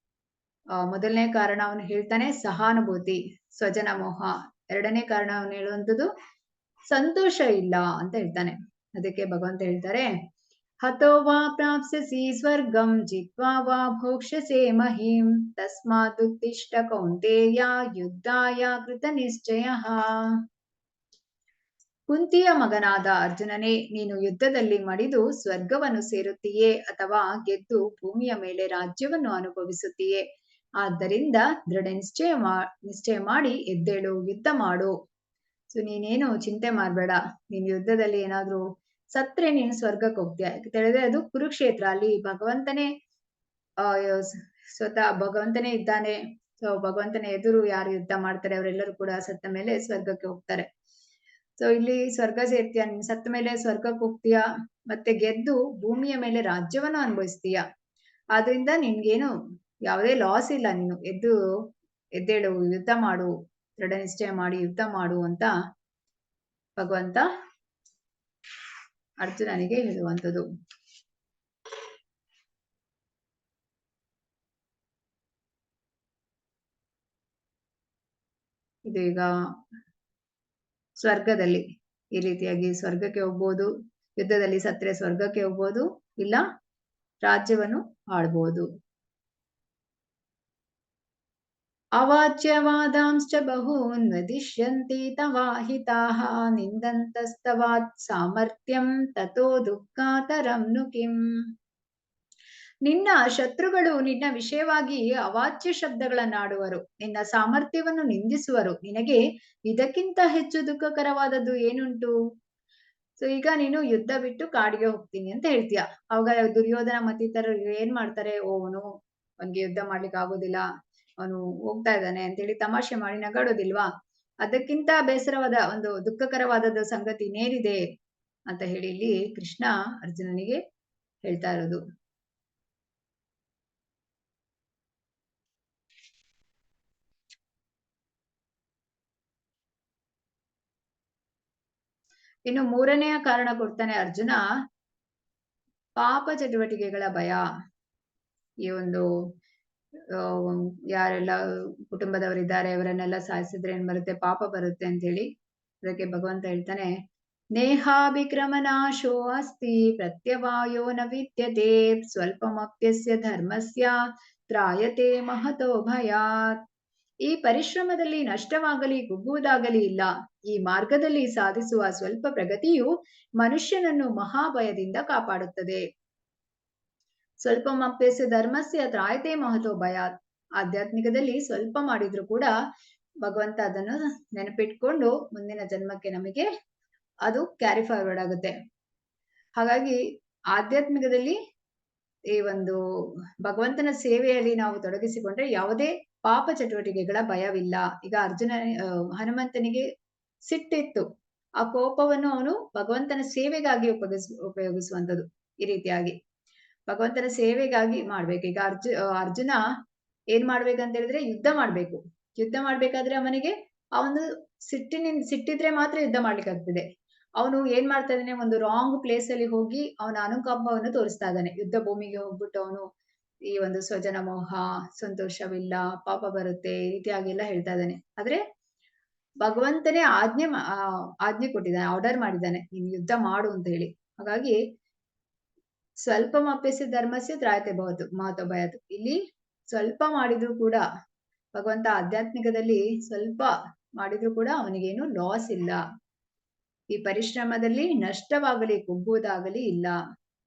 ಮೊದಲನೇ ಕಾರಣ ಅವನು ಹೇಳ್ತಾನೆ ಸಹಾನುಭೂತಿ, ಸ್ವಜನ ಮೋಹ. 2ನೇ ಕಾರಣ ಅವನು ಹೇಳುವಂಥದ್ದು ಸಂತೋಷ ಇಲ್ಲ ಅಂತ ಹೇಳ್ತಾನೆ. ಅದಕ್ಕೆ ಭಗವಂತ ಹೇಳ್ತಾರೆ, ಹತೋ ವಾ ಪ್ರಾಪ್ಸ್ಯಸಿ ಸ್ವರ್ಗಂ ಜಿತ್ವಾ ವಾ ಭೋಕ್ಷ್ಯಸೆ ಮಹಿಂ ತಸ್ಮಾತ್ ಉತ್ತಿಷ್ಠ ಕೌಂತೇಯ ಯುದ್ಧಾಯ ಕೃತ ನಿಶ್ಚಯಃ. ಕುಂತಿಯ ಮಗನಾದ ಅರ್ಜುನನೇ, ನೀನು ಯುದ್ಧದಲ್ಲಿ ಮಡಿದು ಸ್ವರ್ಗವನ್ನು ಸೇರುತ್ತೀಯೇ ಅಥವಾ ಗೆದ್ದು ಭೂಮಿಯ ಮೇಲೆ ರಾಜ್ಯವನ್ನು ಅನುಭವಿಸುತ್ತೀಯೇ? ಆದ್ದರಿಂದ ದೃಢ ನಿಶ್ಚಯ ಮಾಡಿ ಎದ್ದೇಳು, ಯುದ್ಧ ಮಾಡು. ಸೊ ನೀನೇನು ಚಿಂತೆ ಮಾಡ್ಬೇಡ. ನೀನು ಯುದ್ಧದಲ್ಲಿ ಏನಾದ್ರೂ ಸತ್ರೆ ನೀನು ಸ್ವರ್ಗಕ್ಕೆ ಹೋಗ್ತೀಯ. ತಿಳಿದ್ರೆ ಅದು ಕುರುಕ್ಷೇತ್ರ, ಅಲ್ಲಿ ಭಗವಂತನೇ ಸ್ವತಃ ಭಗವಂತನೇ ಇದ್ದಾನೆ. ಸೊ ಭಗವಂತನ ಎದುರು ಯಾರು ಯುದ್ಧ ಮಾಡ್ತಾರೆ ಅವರೆಲ್ಲರೂ ಕೂಡ ಸತ್ತ ಮೇಲೆ ಸ್ವರ್ಗಕ್ಕೆ ಹೋಗ್ತಾರೆ. ಸೊ ಇಲ್ಲಿ ಸ್ವರ್ಗ ಸೇರ್ತೀಯ, ನೀನ್ ಸತ್ತ ಮೇಲೆ ಸ್ವರ್ಗಕ್ಕೆ ಹೋಗ್ತೀಯ, ಮತ್ತೆ ಗೆದ್ದು ಭೂಮಿಯ ಮೇಲೆ ರಾಜ್ಯವನ್ನು ಅನುಭವಿಸ್ತೀಯ. ಆದ್ರಿಂದ ನಿನ್ಗೇನು ಯಾವುದೇ ಲಾಸ್ ಇಲ್ಲ. ನೀನು ಎದ್ದೇಳು, ಯುದ್ಧ ಮಾಡು, ದೃಢ ನಿಶ್ಚಯ ಮಾಡಿ ಯುದ್ಧ ಮಾಡು ಅಂತ ಭಗವಂತ ಅರ್ಜುನನಿಗೆ ಹೇಳುವಂಥದ್ದು. ಇದು ಈಗ ಸ್ವರ್ಗದಲ್ಲಿ ಈ ರೀತಿಯಾಗಿ ಸ್ವರ್ಗಕ್ಕೆ ಹೋಗ್ಬೋದು, ಯುದ್ಧದಲ್ಲಿ ಸತ್ರೆ ಸ್ವರ್ಗಕ್ಕೆ ಹೋಗ್ಬೋದು, ಇಲ್ಲ ರಾಜ್ಯವನ್ನು ಆಳ್ಬೋದು. ಅವಾಚ್ಯವಾದಾಂಶ್ಚ ಬಹೂನ್ ವದಿಷ್ಯಂತಿ ತವಾಹಿತಾಃ ನಿಂದಂತಸ್ತವಾತ್ ಸಾಮರ್ಥ್ಯಂ ತತೋ ದುಃಖಾತರಂ ನು ಕಿಂ. ನಿನ್ನ ಶತ್ರುಗಳು ನಿನ್ನ ವಿಷಯವಾಗಿ ಅವಾಚ್ಯ ಶಬ್ದಗಳನ್ನಾಡುವರು, ನಿನ್ನ ಸಾಮರ್ಥ್ಯವನ್ನು ನಿಂದಿಸುವರು. ನಿನಗೆ ಇದಕ್ಕಿಂತ ಹೆಚ್ಚು ದುಃಖಕರವಾದದ್ದು ಏನುಂಟು? ಸೊ ಈಗ ನೀನು ಯುದ್ಧ ಬಿಟ್ಟು ಕಾಡಿಗೆ ಹೋಗ್ತೀನಿ ಅಂತ ಹೇಳ್ತೀಯ. ಅವಾಗ ದುರ್ಯೋಧನ ಮತ್ತಿತರರು ಏನ್ ಮಾಡ್ತಾರೆ, ಅವನ್ಗೆ ಯುದ್ಧ ಮಾಡ್ಲಿಕ್ಕೆ ಆಗೋದಿಲ್ಲ, ಅವನು ಹೋಗ್ತಾ ಇದ್ದಾನೆ ಅಂತೇಳಿ ತಮಾಷೆ ಮಾಡಿ ನಗಾಡೋದಿಲ್ವಾ? ಅದಕ್ಕಿಂತ ಬೇಸರವಾದ ಒಂದು ದುಃಖಕರವಾದ ಸಂಗತಿ ಇನ್ನೇನಿದೆ ಅಂತ ಹೇಳಿ ಇಲ್ಲಿ ಕೃಷ್ಣ ಅರ್ಜುನನಿಗೆ ಹೇಳ್ತಾ ಇರೋದು. ಇನ್ನು 3ನೆಯ ಕಾರಣ ಕೊಡ್ತಾನೆ ಅರ್ಜುನ, ಪಾಪ ಚಟುವಟಿಕೆಗಳ ಭಯ. ಈ ಒಂದು ಯಾರೆಲ್ಲ ಕುಟುಂಬದವರಿದ್ದಾರೆ ಅವರನ್ನೆಲ್ಲ ಸಾಯಿಸಿದ್ರೆ ಏನ್ ಬರುತ್ತೆ, ಪಾಪ ಬರುತ್ತೆ ಅಂತ ಹೇಳಿ. ಅದಕ್ಕೆ ಭಗವಂತ ಹೇಳ್ತಾನೆ, ನೇಹಾಭಿಕ್ರಮನಾಶೋ ಅಸ್ತಿ ಪ್ರತ್ಯವಾಯೋ ನ ವಿದ್ಯತೆ ಸ್ವಲ್ಪಮಪ್ಯಸ್ಯ ಧರ್ಮಸ್ಯ ತ್ರಾಯತೆ ಮಹತೋ ಭಯಾತ್. ಈ ಪರಿಶ್ರಮದಲ್ಲಿ ನಷ್ಟವಾಗಲಿ ಕುಗ್ಗುವುದಾಗಲಿ ಇಲ್ಲ. ಈ ಮಾರ್ಗದಲ್ಲಿ ಸಾಧಿಸುವ ಸ್ವಲ್ಪ ಪ್ರಗತಿಯು ಮನುಷ್ಯನನ್ನು ಮಹಾಭಯದಿಂದ ಕಾಪಾಡುತ್ತದೆ. ಸ್ವಲ್ಪಮಪ್ಯಸ್ಯ ಧರ್ಮಸ್ಯ ತ್ರಾಯತೆ ಮಹತೋ ಭಯಾತ್. ಆಧ್ಯಾತ್ಮಿಕದಲ್ಲಿ ಸ್ವಲ್ಪ ಮಾಡಿದ್ರು ಕೂಡ ಭಗವಂತ ಅದನ್ನು ನೆನಪಿಟ್ಕೊಂಡು ಮುಂದಿನ ಜನ್ಮಕ್ಕೆ ನಮಗೆ ಅದು ಕ್ಯಾರಿ ಫಾರ್ವರ್ಡ್ ಆಗುತ್ತೆ. ಹಾಗಾಗಿ ಆಧ್ಯಾತ್ಮಿಕದಲ್ಲಿ ಈ ಒಂದು ಭಗವಂತನ ಸೇವೆಯಲ್ಲಿ ನಾವು ತೊಡಗಿಸಿಕೊಂಡ್ರೆ ಯಾವುದೇ ಪಾಪ ಚಟುವಟಿಕೆಗಳ ಭಯವಿಲ್ಲ. ಈಗ ಹನುಮಂತನಿಗೆ ಸಿಟ್ಟಿತ್ತು. ಆ ಕೋಪವನ್ನು ಅವನು ಭಗವಂತನ ಸೇವೆಗಾಗಿ ಉಪಯೋಗಿಸುವಂಥದ್ದು. ಈ ರೀತಿಯಾಗಿ ಭಗವಂತನ ಸೇವೆಗಾಗಿ ಮಾಡ್ಬೇಕು. ಈಗ ಅರ್ಜುನ ಏನ್ ಮಾಡ್ಬೇಕಂತ ಹೇಳಿದ್ರೆ ಯುದ್ಧ ಮಾಡ್ಬೇಕು. ಯುದ್ಧ ಮಾಡ್ಬೇಕಾದ್ರೆ ಅವನಿಗೆ ಆ ಒಂದು ಸಿಟ್ಟಿದ್ರೆ ಮಾತ್ರ ಯುದ್ಧ ಮಾಡ್ಲಿಕ್ಕೆ ಆಗ್ತದೆ. ಅವನು ಏನ್ ಮಾಡ್ತಾ ಇದ್ದಾನೆ, ಒಂದು ರಾಂಗ್ ಪ್ಲೇಸ್ ಅಲ್ಲಿ ಹೋಗಿ ಅವನ ಅನುಕಂಪವನ್ನು ತೋರಿಸ್ತಾ ಇದ್ದಾನೆ. ಯುದ್ಧ ಭೂಮಿಗೆ ಹೋಗ್ಬಿಟ್ಟು ಅವನು ಈ ಒಂದು ಸ್ವಜನ ಮೋಹ, ಸಂತೋಷವಿಲ್ಲ, ಪಾಪ ಬರುತ್ತೆ, ಈ ರೀತಿಯಾಗಿ ಎಲ್ಲ ಹೇಳ್ತಾ ಇದ್ದಾನೆ. ಆದ್ರೆ ಭಗವಂತನೇ ಆಜ್ಞೆ ಕೊಟ್ಟಿದ್ದಾನೆ, ಆರ್ಡರ್ ಮಾಡಿದ್ದಾನೆ, ನೀನು ಯುದ್ಧ ಮಾಡು ಅಂತ ಹೇಳಿ. ಹಾಗಾಗಿ ಸ್ವಲ್ಪಮಪ್ಯಸ್ಯ ಧರ್ಮಸ್ಯ ತ್ರಾಯತೆ ಮಹತೋ ಭಯಾತ್. ಇಲ್ಲಿ ಸ್ವಲ್ಪ ಮಾಡಿದ್ರು ಕೂಡ ಭಗವಂತ ಆಧ್ಯಾತ್ಮಿಕದಲ್ಲಿ ಸ್ವಲ್ಪ ಮಾಡಿದ್ರು ಕೂಡ ಅವನಿಗೇನು ಲಾಸ್ ಇಲ್ಲ. ಈ ಪರಿಶ್ರಮದಲ್ಲಿ ನಷ್ಟವಾಗಲಿ ಕುಗ್ಗುವುದಾಗಲಿ ಇಲ್ಲ.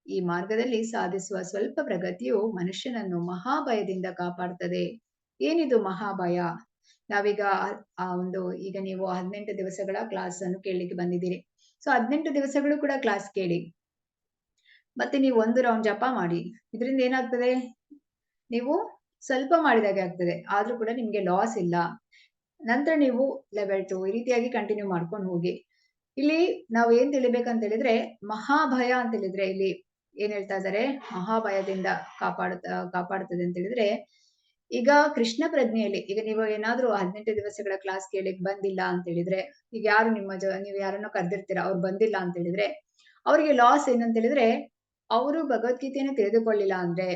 ಈ ಮಾರ್ಗದಲ್ಲಿ ಸಾಧಿಸುವ ಸ್ವಲ್ಪ ಪ್ರಗತಿಯು ಮನುಷ್ಯನನ್ನು ಮಹಾಭಯದಿಂದ ಕಾಪಾಡ್ತದೆ. ಏನಿದು ಮಹಾಭಯ? ನಾವೀಗ ಈಗ ನೀವು 18 ದಿವಸಗಳ ಕ್ಲಾಸ್ ಅನ್ನು ಕೇಳಲಿಕ್ಕೆ ಬಂದಿದ್ದೀರಿ. ಸೊ 18 ದಿವಸಗಳು ಕೂಡ ಕ್ಲಾಸ್ ಕೇಳಿ, ಮತ್ತೆ ನೀವು 1 ರೌಂಡ್ ಜಪ ಮಾಡಿ. ಇದರಿಂದ ಏನಾಗ್ತದೆ, ನೀವು ಸ್ವಲ್ಪ ಮಾಡಿದಾಗೆ ಆಗ್ತದೆ, ಆದ್ರೂ ಕೂಡ ನಿಮ್ಗೆ ಲಾಸ್ ಇಲ್ಲ. ನಂತರ ನೀವು ಲೆವೆಲ್ 2 ಈ ರೀತಿಯಾಗಿ ಕಂಟಿನ್ಯೂ ಮಾಡ್ಕೊಂಡು ಹೋಗಿ. ಇಲ್ಲಿ ನಾವು ಏನ್ ತಿಳಿಬೇಕಂತ ಹೇಳಿದ್ರೆ, ಮಹಾಭಯ ಅಂತ ಹೇಳಿದ್ರೆ ಇಲ್ಲಿ ಏನ್ ಹೇಳ್ತಾ ಇದ್ದಾರೆ, ಮಹಾಭಯದಿಂದ ಕಾಪಾಡುತ್ತದೆ ಅಂತ ಹೇಳಿದ್ರೆ, ಈಗ ಕೃಷ್ಣ ಪ್ರಜ್ಞೆಯಲ್ಲಿ ಈಗ ನೀವು ಏನಾದ್ರೂ 18 ದಿವಸಗಳ ಕ್ಲಾಸ್ ಕೇಳಿಕ್ ಬಂದಿಲ್ಲ ಅಂತ ಹೇಳಿದ್ರೆ, ಈಗ ಯಾರು ನೀವು ಯಾರನ್ನೋ ಕರೆದಿರ್ತೀರಾ, ಅವ್ರು ಬಂದಿಲ್ಲ ಅಂತ ಹೇಳಿದ್ರೆ ಅವ್ರಿಗೆ ಲಾಸ್ ಏನಂತ ಹೇಳಿದ್ರೆ, ಅವರು ಭಗವದ್ಗೀತೆಯನ್ನು ತಿಳಿದುಕೊಳ್ಳಿಲ್ಲ ಅಂದ್ರೆ,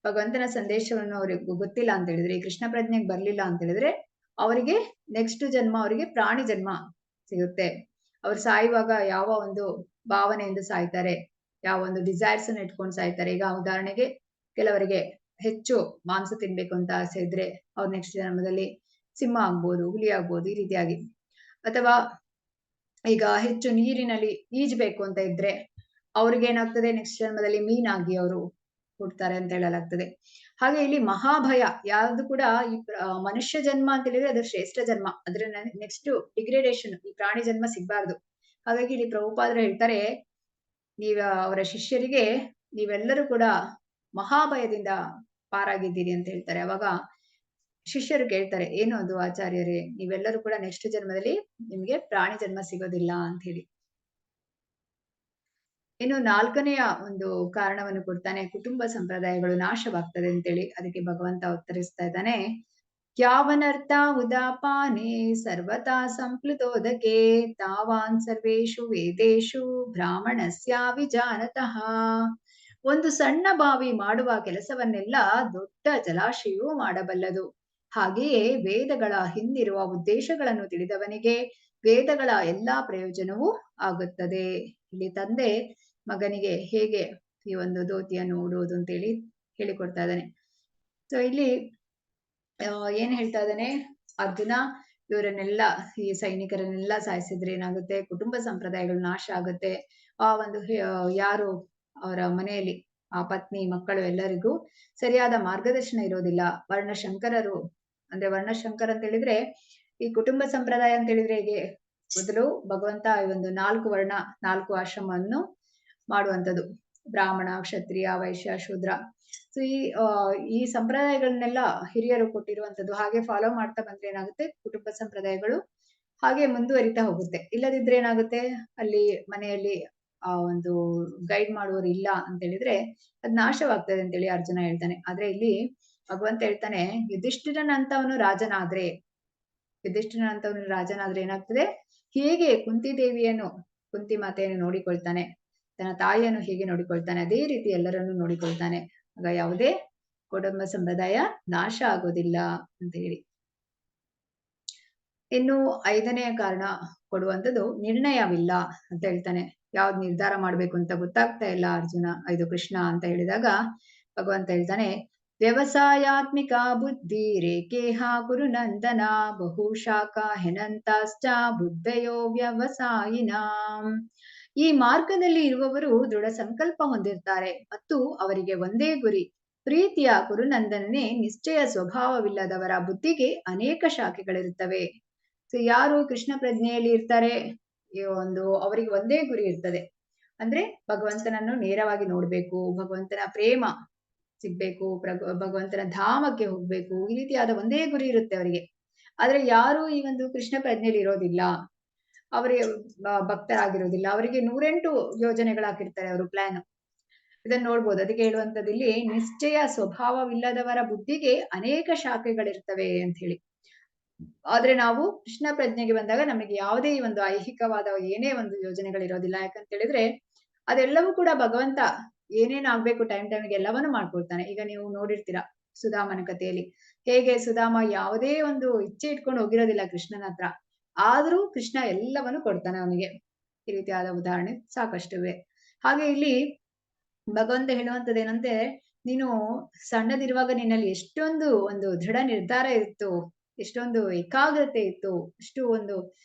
ಭಗವಂತನ ಸಂದೇಶವನ್ನು ಅವ್ರಿಗೆ ಗೊತ್ತಿಲ್ಲ ಅಂತ ಹೇಳಿದ್ರೆ, ಈ ಕೃಷ್ಣ ಪ್ರಜ್ಞೆಗೆ ಬರ್ಲಿಲ್ಲ ಅಂತ ಹೇಳಿದ್ರೆ ಅವರಿಗೆ ನೆಕ್ಸ್ಟ್ ಜನ್ಮ ಅವರಿಗೆ ಪ್ರಾಣಿ ಜನ್ಮ ಸಿಗುತ್ತೆ. ಅವ್ರು ಸಾಯುವಾಗ ಯಾವ ಒಂದು ಭಾವನೆಯಿಂದ ಸಾಯ್ತಾರೆ, ಯಾವ ಒಂದು ಡಿಸೈರ್ಸ್ ಅನ್ನು ಇಟ್ಕೊಂಡು ಸಾಯ್ತಾರೆ. ಈಗ ಉದಾಹರಣೆಗೆ ಕೆಲವರಿಗೆ ಹೆಚ್ಚು ಮಾಂಸ ತಿನ್ಬೇಕು ಅಂತ ಆಸೆ ಇದ್ರೆ ಅವ್ರು ನೆಕ್ಸ್ಟ್ ಜನ್ಮದಲ್ಲಿ ಸಿಂಹ ಆಗ್ಬೋದು, ಹುಲಿ ಆಗ್ಬೋದು, ಈ ರೀತಿಯಾಗಿ. ಅಥವಾ ಈಗ ಹೆಚ್ಚು ನೀರಿನಲ್ಲಿ ಈಜ್ಬೇಕು ಅಂತ ಇದ್ರೆ ಅವ್ರಿಗೆ ಏನಾಗ್ತದೆ, ನೆಕ್ಸ್ಟ್ ಜನ್ಮದಲ್ಲಿ ಮೀನಾಗಿ ಅವರು ಹುಡ್ತಾರೆ ಅಂತ ಹೇಳಲಾಗ್ತದೆ. ಹಾಗೆ ಇಲ್ಲಿ ಮಹಾಭಯ ಯಾವ್ದು ಕೂಡ ಈ ಮನುಷ್ಯ ಜನ್ಮ ಅಂತ ಹೇಳಿದ್ರೆ ಅದು ಶ್ರೇಷ್ಠ ಜನ್ಮ, ಅದ್ರ ನೆಕ್ಸ್ಟ್ ಡಿಗ್ರೇಡೇಷನ್, ಈ ಪ್ರಾಣಿ ಜನ್ಮ ಸಿಗ್ಬಾರ್ದು. ಹಾಗಾಗಿ ಇಲ್ಲಿ ಪ್ರಭುಪಾದರು ಹೇಳ್ತಾರೆ, ಅವರ ಶಿಷ್ಯರಿಗೆ ನೀವೆಲ್ಲರೂ ಕೂಡ ಮಹಾಭಯದಿಂದ ಪಾರಾಗಿದ್ದೀರಿ ಅಂತ ಹೇಳ್ತಾರೆ. ಅವಾಗ ಶಿಷ್ಯರು ಕೇಳ್ತಾರೆ, ಏನು ಅದು ಆಚಾರ್ಯರೇ, ನೀವೆಲ್ಲರೂ ಕೂಡ ನೆಕ್ಸ್ಟ್ ಜನ್ಮದಲ್ಲಿ ನಿಮ್ಗೆ ಪ್ರಾಣಿ ಜನ್ಮ ಸಿಗೋದಿಲ್ಲ ಅಂತ ಹೇಳಿ. ಇನ್ನು 4ನೆಯ ಒಂದು ಕಾರಣವನ್ನು ಕೊಡ್ತಾನೆ, ಕುಟುಂಬ ಸಂಪ್ರದಾಯಗಳು ನಾಶವಾಗ್ತದೆ ಅಂತೇಳಿ. ಅದಕ್ಕೆ ಭಗವಂತ ಉತ್ತರಿಸ್ತಾ ಇದ್ದಾನೆ, ಯಾವನರ್ಥ ಉದಾಪಾನೆ ಸರ್ವತಾ ಸಂಪ್ಲುತೋದಕೆ ತಾವಾನ್ ಸರ್ವೇಷು ವೇದೇಶು ಬ್ರಾಹ್ಮಣಸ್ಯ ವಿಜಾನತಃ. ಒಂದು ಸಣ್ಣ ಬಾವಿ ಮಾಡುವ ಕೆಲಸವನ್ನೆಲ್ಲ ದೊಡ್ಡ ಜಲಾಶಯವು ಮಾಡಬಲ್ಲದು. ಹಾಗೆಯೇ ವೇದಗಳ ಹಿಂದಿರುವ ಉದ್ದೇಶಗಳನ್ನು ತಿಳಿದವನಿಗೆ ವೇದಗಳ ಎಲ್ಲಾ ಪ್ರಯೋಜನವೂ ಆಗುತ್ತದೆ. ಇಲ್ಲಿ ತಂದೆ ಮಗನಿಗೆ ಹೇಗೆ ಈ ಒಂದು ಧೋತಿಯನ್ನು ಉಡುವುದು ಅಂತೇಳಿ ಹೇಳಿಕೊಡ್ತಾ ಇದ್ದಾನೆ. ಸೊ ಇಲ್ಲಿ ಏನ್ ಹೇಳ್ತಾ ಇದ್ದಾನೆ, ಅರ್ಜುನ ಇವರನ್ನೆಲ್ಲ ಈ ಸೈನಿಕರನ್ನೆಲ್ಲ ಸಾಯಿಸಿದ್ರೆ ಏನಾಗುತ್ತೆ, ಕುಟುಂಬ ಸಂಪ್ರದಾಯಗಳು ನಾಶ ಆಗುತ್ತೆ. ಆ ಒಂದು ಯಾರು ಅವರ ಮನೆಯಲ್ಲಿ ಆ ಪತ್ನಿ ಮಕ್ಕಳು ಎಲ್ಲರಿಗೂ ಸರಿಯಾದ ಮಾರ್ಗದರ್ಶನ ಇರೋದಿಲ್ಲ. ವರ್ಣಶಂಕರರು ಅಂದ್ರೆ ವರ್ಣಶಂಕರ್ ಅಂತ ಹೇಳಿದ್ರೆ ಈ ಕುಟುಂಬ ಸಂಪ್ರದಾಯ ಅಂತ ಹೇಳಿದ್ರೆ ಹೀಗೆ ಮೊದಲು ಭಗವಂತ ಈ ಒಂದು 4 ವರ್ಣ 4 ಆಶ್ರಮವನ್ನು ಮಾಡುವಂಥದ್ದು, ಬ್ರಾಹ್ಮಣ, ಕ್ಷತ್ರಿಯ, ವೈಶ್ಯ, ಶೂದ್ರ. ಸೊ ಈ ಸಂಪ್ರದಾಯಗಳನ್ನೆಲ್ಲ ಹಿರಿಯರು ಕೊಟ್ಟಿರುವಂತದ್ದು. ಹಾಗೆ ಫಾಲೋ ಮಾಡ್ತಾ ಬಂದ್ರೆ ಏನಾಗುತ್ತೆ, ಕುಟುಂಬ ಸಂಪ್ರದಾಯಗಳು ಹಾಗೆ ಮುಂದುವರಿತಾ ಹೋಗುತ್ತೆ. ಇಲ್ಲದಿದ್ರೆ ಏನಾಗುತ್ತೆ, ಅಲ್ಲಿ ಮನೆಯಲ್ಲಿ ಆ ಒಂದು ಗೈಡ್ ಮಾಡುವವರು ಇಲ್ಲ ಅಂತ ಹೇಳಿದ್ರೆ ಅದ್ ನಾಶವಾಗ್ತದೆ ಅಂತೇಳಿ ಅರ್ಜುನ ಹೇಳ್ತಾನೆ. ಆದ್ರೆ ಇಲ್ಲಿ ಭಗವಂತ ಹೇಳ್ತಾನೆ, ಯುಧಿಷ್ಠಿರನಂತವನು ರಾಜನಾದ್ರೆ ಏನಾಗ್ತದೆ, ಹೇಗೆ ಕುಂತಿ ಮಾತೆಯನ್ನು ನೋಡಿಕೊಳ್ತಾನೆ, ತನ್ನ ತಾಯಿಯನ್ನು ಹೇಗೆ ನೋಡಿಕೊಳ್ತಾನೆ, ಅದೇ ರೀತಿ ಎಲ್ಲರನ್ನು ನೋಡಿಕೊಳ್ತಾನೆ. ಆಗ ಯಾವುದೇ ಕುಟುಂಬ ಸಂಪ್ರದಾಯ ನಾಶ ಆಗೋದಿಲ್ಲ ಅಂತ ಹೇಳಿ. ಇನ್ನು 5ನೇ ಕಾರಣ ಕೊಡುವಂಥದ್ದು ನಿರ್ಣಯವಿಲ್ಲ ಅಂತ ಹೇಳ್ತಾನೆ. ಯಾವ್ದು ನಿರ್ಧಾರ ಮಾಡ್ಬೇಕು ಅಂತ ಗೊತ್ತಾಗ್ತಾ ಇಲ್ಲ ಅರ್ಜುನ, ಇದು ಕೃಷ್ಣ ಅಂತ ಹೇಳಿದಾಗ ಭಗವಂತ ಹೇಳ್ತಾನೆ, ವ್ಯವಸಾಯಾತ್ಮಿಕ ಬುದ್ಧಿ ರೇಖೇಹ ಕುರು ನಂದನ ಬಹುಶಾಖ ಹೆನಂತಾಶ್ಚ ಬುದ್ಧಯೋ ವ್ಯವಸಾಯಿನಾಂ. ಈ ಮಾರ್ಗದಲ್ಲಿ ಇರುವವರು ದೃಢ ಸಂಕಲ್ಪ ಹೊಂದಿರ್ತಾರೆ ಮತ್ತು ಅವರಿಗೆ ಒಂದೇ ಗುರಿ. ಪ್ರೀತಿಯ ಕುರುನಂದನನೇ, ನಿಶ್ಚಯ ಸ್ವಭಾವವಿಲ್ಲದವರ ಬುದ್ಧಿಗೆ ಅನೇಕ ಶಾಖೆಗಳಿರುತ್ತವೆ. ಸೊ ಯಾರು ಕೃಷ್ಣ ಪ್ರಜ್ಞೆಯಲ್ಲಿ ಇರ್ತಾರೆ, ಅವರಿಗೆ ಒಂದೇ ಗುರಿ ಇರ್ತದೆ. ಅಂದ್ರೆ ಭಗವಂತನನ್ನು ನೇರವಾಗಿ ನೋಡ್ಬೇಕು, ಭಗವಂತನ ಪ್ರೇಮ ಸಿಗ್ಬೇಕು, ಭಗವಂತನ ಧಾಮಕ್ಕೆ ಹೋಗ್ಬೇಕು, ಈ ರೀತಿಯಾದ ಒಂದೇ ಗುರಿ ಇರುತ್ತೆ ಅವರಿಗೆ. ಆದ್ರೆ ಯಾರು ಈ ಒಂದು ಕೃಷ್ಣ ಪ್ರಜ್ಞೆಯಲ್ಲಿ ಇರೋದಿಲ್ಲ, ಅವರಿಗೆ ಭಕ್ತರಾಗಿರೋದಿಲ್ಲ, ಅವರಿಗೆ 108 ಯೋಜನೆಗಳು ಹಾಕಿರ್ತಾರೆ ಅವರು ಪ್ಲಾನ್. ಇದನ್ನ ನೋಡ್ಬೋದು. ಅದಕ್ಕೆ ಹೇಳುವಂತದ್ದು ಇಲ್ಲಿ, ನಿಶ್ಚಯ ಸ್ವಭಾವವಿಲ್ಲದವರ ಬುದ್ಧಿಗೆ ಅನೇಕ ಶಾಖೆಗಳಿರ್ತವೆ ಅಂತ ಹೇಳಿ. ಆದ್ರೆ ನಾವು ಕೃಷ್ಣ ಪ್ರಜ್ಞೆಗೆ ಬಂದಾಗ ನಮಗೆ ಯಾವುದೇ ಈ ಒಂದು ಐಹಿಕವಾದ ಏನೇ ಒಂದು ಯೋಜನೆಗಳಿರೋದಿಲ್ಲ. ಯಾಕಂತ ಹೇಳಿದ್ರೆ ಅದೆಲ್ಲವೂ ಕೂಡ ಭಗವಂತ ಏನೇನ್ ಆಗ್ಬೇಕು ಟೈಮ್ಗೆ ಎಲ್ಲವನ್ನೂ ಮಾಡ್ಕೊಳ್ತಾನೆ. ಈಗ ನೀವು ನೋಡಿರ್ತೀರಾ ಸುಧಾಮನ ಕಥೆಯಲ್ಲಿ, ಹೇಗೆ ಸುಧಾಮ ಯಾವುದೇ ಒಂದು ಇಚ್ಛೆ ಇಟ್ಕೊಂಡು ಹೋಗಿರೋದಿಲ್ಲ ಕೃಷ್ಣನ ಹತ್ರ, ಆದ್ರೂ ಕೃಷ್ಣ ಎಲ್ಲವನ್ನು ಕೊಡ್ತಾನೆ ಅವನಿಗೆ. ಈ ರೀತಿಯಾದ ಉದಾಹರಣೆ ಸಾಕಷ್ಟಿವೆ. ಹಾಗೆ ಇಲ್ಲಿ ಭಗವಂತ ಹೇಳುವಂತದ್ದು ಏನಂತೆ, ನೀನು ಸಣ್ಣದಿರುವಾಗ ನಿನ್ನಲ್ಲಿ ಎಷ್ಟೊಂದು ಒಂದು ದೃಢ ನಿರ್ಧಾರ ಇತ್ತು, ಎಷ್ಟೊಂದು ಏಕಾಗ್ರತೆ ಇತ್ತು, ಅಷ್ಟು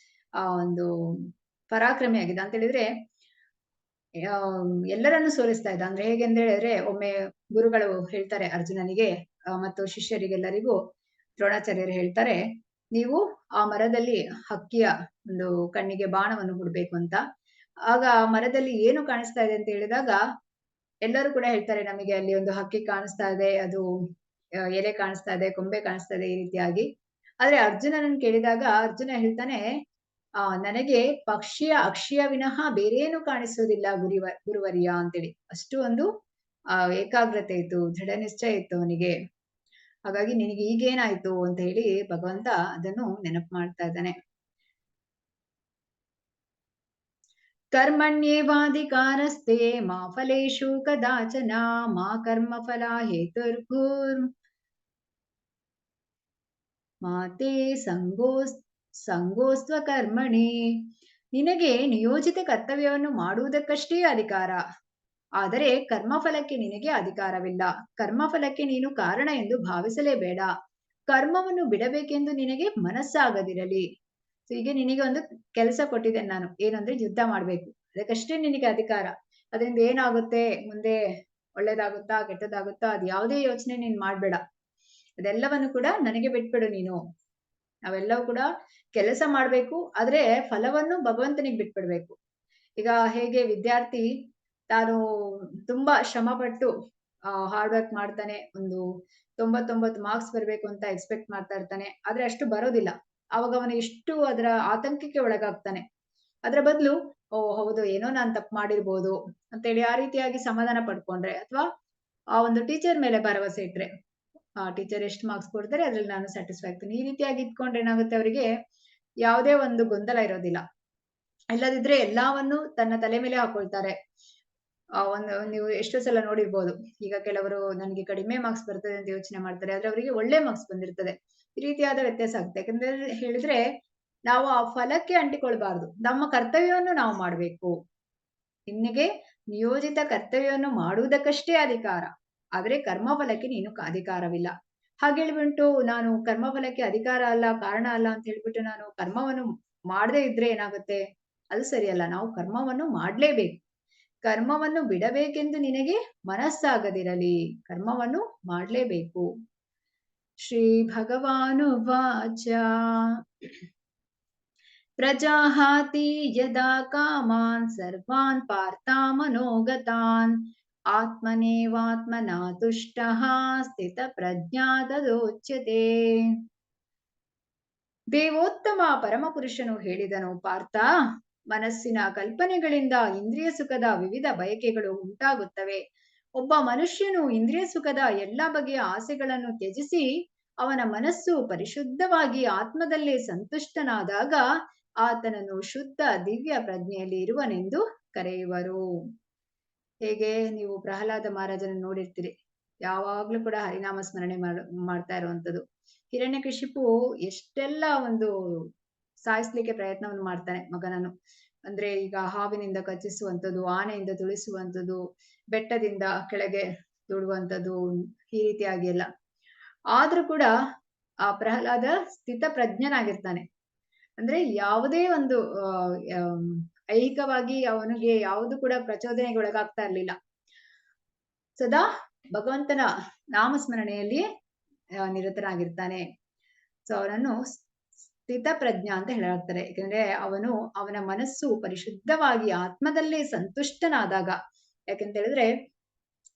ಒಂದು ಪರಾಕ್ರಮಿ ಆಗಿದೆ ಅಂತ ಹೇಳಿದ್ರೆ ಎಲ್ಲರನ್ನು ಸೋಲಿಸ್ತಾ ಇದ್ದ. ಅಂದ್ರೆ ಹೇಗೆ ಅಂತ ಹೇಳಿದ್ರೆ, ಒಮ್ಮೆ ಗುರುಗಳು ಹೇಳ್ತಾರೆ ಅರ್ಜುನನಿಗೆ ಮತ್ತು ಶಿಷ್ಯರಿಗೆಲ್ಲರಿಗೂ, ದ್ರೋಣಾಚಾರ್ಯರು ಹೇಳ್ತಾರೆ, ನೀವು ಆ ಮರದಲ್ಲಿ ಹಕ್ಕಿಯ ಒಂದು ಕಣ್ಣಿಗೆ ಬಾಣವನ್ನು ಹುಡ್ಬೇಕು ಅಂತ. ಆಗ ಆ ಮರದಲ್ಲಿ ಏನು ಕಾಣಿಸ್ತಾ ಇದೆ ಅಂತ ಹೇಳಿದಾಗ ಎಲ್ಲರೂ ಕೂಡ ಹೇಳ್ತಾರೆ, ನಮಗೆ ಅಲ್ಲಿ ಒಂದು ಹಕ್ಕಿ ಕಾಣಿಸ್ತಾ ಇದೆ, ಅದು ಎಲೆ ಕಾಣಿಸ್ತಾ ಇದೆ, ಕೊಂಬೆ ಕಾಣಿಸ್ತಾ ಇದೆ, ಈ ರೀತಿಯಾಗಿ. ಆದ್ರೆ ಅರ್ಜುನನನ್ನು ಕೇಳಿದಾಗ ಅರ್ಜುನ ಹೇಳ್ತಾನೆ, ನನಗೆ ಪಕ್ಷಿಯ ಅಕ್ಷಿಯ ವಿನಃ ಬೇರೇನು ಕಾಣಿಸೋದಿಲ್ಲ ಗುರುವರ್ಯ ಅಂತೇಳಿ. ಅಷ್ಟು ಒಂದು ಏಕಾಗ್ರತೆ ಇತ್ತು, ದೃಢ ನಿಶ್ಚಯ ಇತ್ತು ಅವನಿಗೆ. ಹಾಗಾಗಿ ನಿನಗೆ ಈಗೇನಾಯ್ತು ಅಂತ ಹೇಳಿ ಭಗವಂತ ಅದನ್ನು ನೆನಪು ಮಾಡ್ತಾ ಇದ್ದಾನೆ. ಕರ್ಮಣ್ಯೇವಾಧಿಕಾರಸ್ತೆ ಮಾ ಫಲೇಷು ಕದಾಚನ ಮಾ ಕರ್ಮ ಫಲ ಹೇತುರ್ಭೂರ್ ಮಾತೆ ಸಂಗೋಸ್ತ್ವ ಕರ್ಮಣಿ. ನಿನಗೆ ನಿಯೋಜಿತ ಕರ್ತವ್ಯವನ್ನು ಮಾಡುವುದಕ್ಕಷ್ಟೇ ಅಧಿಕಾರ, ಆದರೆ ಕರ್ಮಫಲಕ್ಕೆ ನಿನಗೆ ಅಧಿಕಾರವಿಲ್ಲ. ಕರ್ಮಫಲಕ್ಕೆ ನೀನು ಕಾರಣ ಎಂದು ಭಾವಿಸಲೇಬೇಡ. ಕರ್ಮವನ್ನು ಬಿಡಬೇಕೆಂದು ನಿನಗೆ ಮನಸ್ಸಾಗದಿರಲಿ. ಹೀಗೆ ನಿನಗೆ ಒಂದು ಕೆಲಸ ಕೊಟ್ಟಿದ್ದೇನೆ ನಾನು, ಏನಂದ್ರೆ ಯುದ್ಧ ಮಾಡ್ಬೇಕು, ಅದಕ್ಕಷ್ಟೇ ನಿನಗೆ ಅಧಿಕಾರ. ಅದರಿಂದ ಏನಾಗುತ್ತೆ, ಮುಂದೆ ಒಳ್ಳೇದಾಗುತ್ತಾ ಕೆಟ್ಟದಾಗುತ್ತಾ ಅದು ಯಾವುದೇ ಯೋಚನೆ ನೀನ್ ಮಾಡ್ಬೇಡ. ಅದೆಲ್ಲವನ್ನು ಕೂಡ ನನಗೆ ಬಿಟ್ಬಿಡು ನೀನು. ನಾವೆಲ್ಲವೂ ಕೂಡ ಕೆಲಸ ಮಾಡ್ಬೇಕು, ಆದ್ರೆ ಫಲವನ್ನು ಭಗವಂತನಿಗೆ ಬಿಟ್ಬಿಡ್ಬೇಕು. ಈಗ ಹೇಗೆ ವಿದ್ಯಾರ್ಥಿ ತಾನು ತುಂಬಾ ಶ್ರಮ ಪಟ್ಟು ಹಾರ್ಡ್ ವರ್ಕ್ ಮಾಡ್ತಾನೆ, ಒಂದು 99 ಮಾರ್ಕ್ಸ್ ಬರ್ಬೇಕು ಅಂತ ಎಕ್ಸ್ಪೆಕ್ಟ್ ಮಾಡ್ತಾ ಇರ್ತಾನೆ, ಆದ್ರೆ ಅಷ್ಟು ಬರೋದಿಲ್ಲ. ಅವಾಗ ಅವನು ಎಷ್ಟು ಅದರ ಆತಂಕಕ್ಕೆ ಒಳಗಾಗ್ತಾನೆ. ಅದ್ರ ಬದಲು ಹೌದು, ಏನೋ ನಾನು ತಪ್ಪು ಮಾಡಿರ್ಬೋದು ಅಂತೇಳಿ ಆ ರೀತಿಯಾಗಿ ಸಮಾಧಾನ ಪಡ್ಕೊಂಡ್ರೆ, ಅಥವಾ ಆ ಒಂದು ಟೀಚರ್ ಮೇಲೆ ಭರವಸೆ ಇಟ್ರೆ, ಟೀಚರ್ ಎಷ್ಟು ಮಾರ್ಕ್ಸ್ ಕೊಡ್ತಾರೆ ಅದ್ರಲ್ಲಿ ನಾನು ಸ್ಯಾಟಿಸ್ಫೈ ಆಗ್ತೀನಿ, ಈ ರೀತಿಯಾಗಿ ಇಟ್ಕೊಂಡ್ರೆ ಏನಾಗುತ್ತೆ, ಅವರಿಗೆ ಯಾವುದೇ ಒಂದು ಗೊಂದಲ ಇರೋದಿಲ್ಲ. ಇಲ್ಲದಿದ್ರೆ ಎಲ್ಲವನ್ನು ತನ್ನ ತಲೆ ಮೇಲೆ ಹಾಕೊಳ್ತಾರೆ. ನೀವು ಎಷ್ಟೋ ಸಲ ನೋಡಿರ್ಬೋದು, ಈಗ ಕೆಲವರು ನನಗೆ ಕಡಿಮೆ ಮಾರ್ಕ್ಸ್ ಬರ್ತದೆ ಅಂತ ಯೋಚನೆ ಮಾಡ್ತಾರೆ, ಆದ್ರೆ ಅವರಿಗೆ ಒಳ್ಳೆ ಮಾರ್ಕ್ಸ್ ಬಂದಿರ್ತದೆ. ಈ ರೀತಿಯಾದ ವ್ಯತ್ಯಾಸ ಆಗುತ್ತೆ. ಯಾಕಂದ್ರೆ ಹೇಳಿದ್ರೆ ನಾವು ಆ ಫಲಕ್ಕೆ ಅಂಟಿಕೊಳ್ಬಾರ್ದು, ನಮ್ಮ ಕರ್ತವ್ಯವನ್ನು ನಾವು ಮಾಡ್ಬೇಕು. ನಿನಗೆ ನಿಯೋಜಿತ ಕರ್ತವ್ಯವನ್ನು ಮಾಡುವುದಕ್ಕಷ್ಟೇ ಅಧಿಕಾರ, ಆದ್ರೆ ಕರ್ಮಫಲಕ್ಕೆ ನೀನು ಅಧಿಕಾರವಿಲ್ಲ. ಹಾಗೆ ಹೇಳ್ಬಿಟ್ಟು ನಾನು ಕರ್ಮಫಲಕ್ಕೆ ಅಧಿಕಾರ ಅಲ್ಲ, ಕಾರಣ ಅಲ್ಲ ಅಂತ ಹೇಳ್ಬಿಟ್ಟು ನಾನು ಕರ್ಮವನ್ನು ಮಾಡದೇ ಇದ್ರೆ ಏನಾಗುತ್ತೆ, ಅದು ಸರಿಯಲ್ಲ. ನಾವು ಕರ್ಮವನ್ನು ಮಾಡ್ಲೇಬೇಕು. ಕರ್ಮವನ್ನು ಬಿಡಬೇಕೆಂದು ನಿನಗೆ ಮನಸ್ಸಾಗದಿರಲಿ, ಕರ್ಮವನ್ನು ಮಾಡ್ಲೇಬೇಕು. ಶ್ರೀ ಭಗವಾನುವಾಚ ಪ್ರಜಾಹಾತಿ ಯದಾ ಕಾಮಾನ್ ಸರ್ವಾನ್ ಪಾರ್ಥ ಮನೋಗತಾನ್ ಆತ್ಮನೇವಾತ್ಮನಾ ತುಷ್ಟಃ ಸ್ಥಿತ ಪ್ರಜ್ಞಾ ತದೋಚ್ಯತೆ. ದೇವೋತ್ತಮ ಪರಮಪುರುಷನು ಹೇಳಿದನು, ಪಾರ್ಥ, ಮನಸ್ಸಿನ ಕಲ್ಪನೆಗಳಿಂದ ಇಂದ್ರಿಯ ಸುಖದ ವಿವಿಧ ಬಯಕೆಗಳು ಉಂಟಾಗುತ್ತವೆ. ಒಬ್ಬ ಮನುಷ್ಯನು ಇಂದ್ರಿಯ ಸುಖದ ಎಲ್ಲ ಬಗೆಯ ಆಸೆಗಳನ್ನು ತ್ಯಜಿಸಿ ಅವನ ಮನಸ್ಸು ಪರಿಶುದ್ಧವಾಗಿ ಆತ್ಮದಲ್ಲೇ ಸಂತುಷ್ಟನಾದಾಗ ಆತನನ್ನು ಶುದ್ಧ ದಿವ್ಯ ಪ್ರಜ್ಞೆಯಲ್ಲಿ ಇರುವನೆಂದು ಕರೆಯುವರು. ಹೇಗೆ ನೀವು ಪ್ರಹ್ಲಾದ ಮಹಾರಾಜನ ನೋಡಿರ್ತೀರಿ, ಯಾವಾಗ್ಲೂ ಕೂಡ ಹರಿನಾಮ ಸ್ಮರಣೆ ಮಾಡ್ತಾ ಇರುವಂತದ್ದು. ಹಿರಣ್ಯಕಶಿಪು ಎಷ್ಟೆಲ್ಲ ಒಂದು ಸಾಯಿಸ್ಲಿಕ್ಕೆ ಪ್ರಯತ್ನವನ್ನು ಮಾಡ್ತಾನೆ ಮಗನನ್ನು. ಅಂದ್ರೆ ಈಗ ಹಾವಿನಿಂದ ಕಚ್ಚಿಸುವಂಥದ್ದು, ಆನೆಯಿಂದ ತುಳಿಸುವಂಥದ್ದು, ಬೆಟ್ಟದಿಂದ ಕೆಳಗೆ ತುಳುವಂಥದ್ದು, ಈ ರೀತಿಯಾಗಿ ಎಲ್ಲ. ಆದ್ರೂ ಕೂಡ ಆ ಪ್ರಹ್ಲಾದ ಸ್ಥಿತಪ್ರಜ್ಞನಾಗಿರ್ತಾನೆ. ಅಂದ್ರೆ ಯಾವುದೇ ಒಂದು ಐಹಿಕವಾಗಿ ಅವನಿಗೆ ಯಾವುದು ಕೂಡ ಪ್ರಚೋದನೆಗೆ ಒಳಗಾಗ್ತಾ ಇರ್ಲಿಲ್ಲ. ಸದಾ ಭಗವಂತನ ನಾಮಸ್ಮರಣೆಯಲ್ಲಿ ನಿರತನಾಗಿರ್ತಾನೆ. ಸೊ ಅವನನ್ನು ಸ್ಥಿತಪ್ರಜ್ಞ ಅಂತ ಹೇಳಲಾಗ್ತಾರೆ. ಯಾಕಂದ್ರೆ ಅವನ ಮನಸ್ಸು ಪರಿಶುದ್ಧವಾಗಿ ಆತ್ಮದಲ್ಲೇ ಸಂತುಷ್ಟನಾದಾಗ, ಯಾಕಂತ ಹೇಳಿದ್ರೆ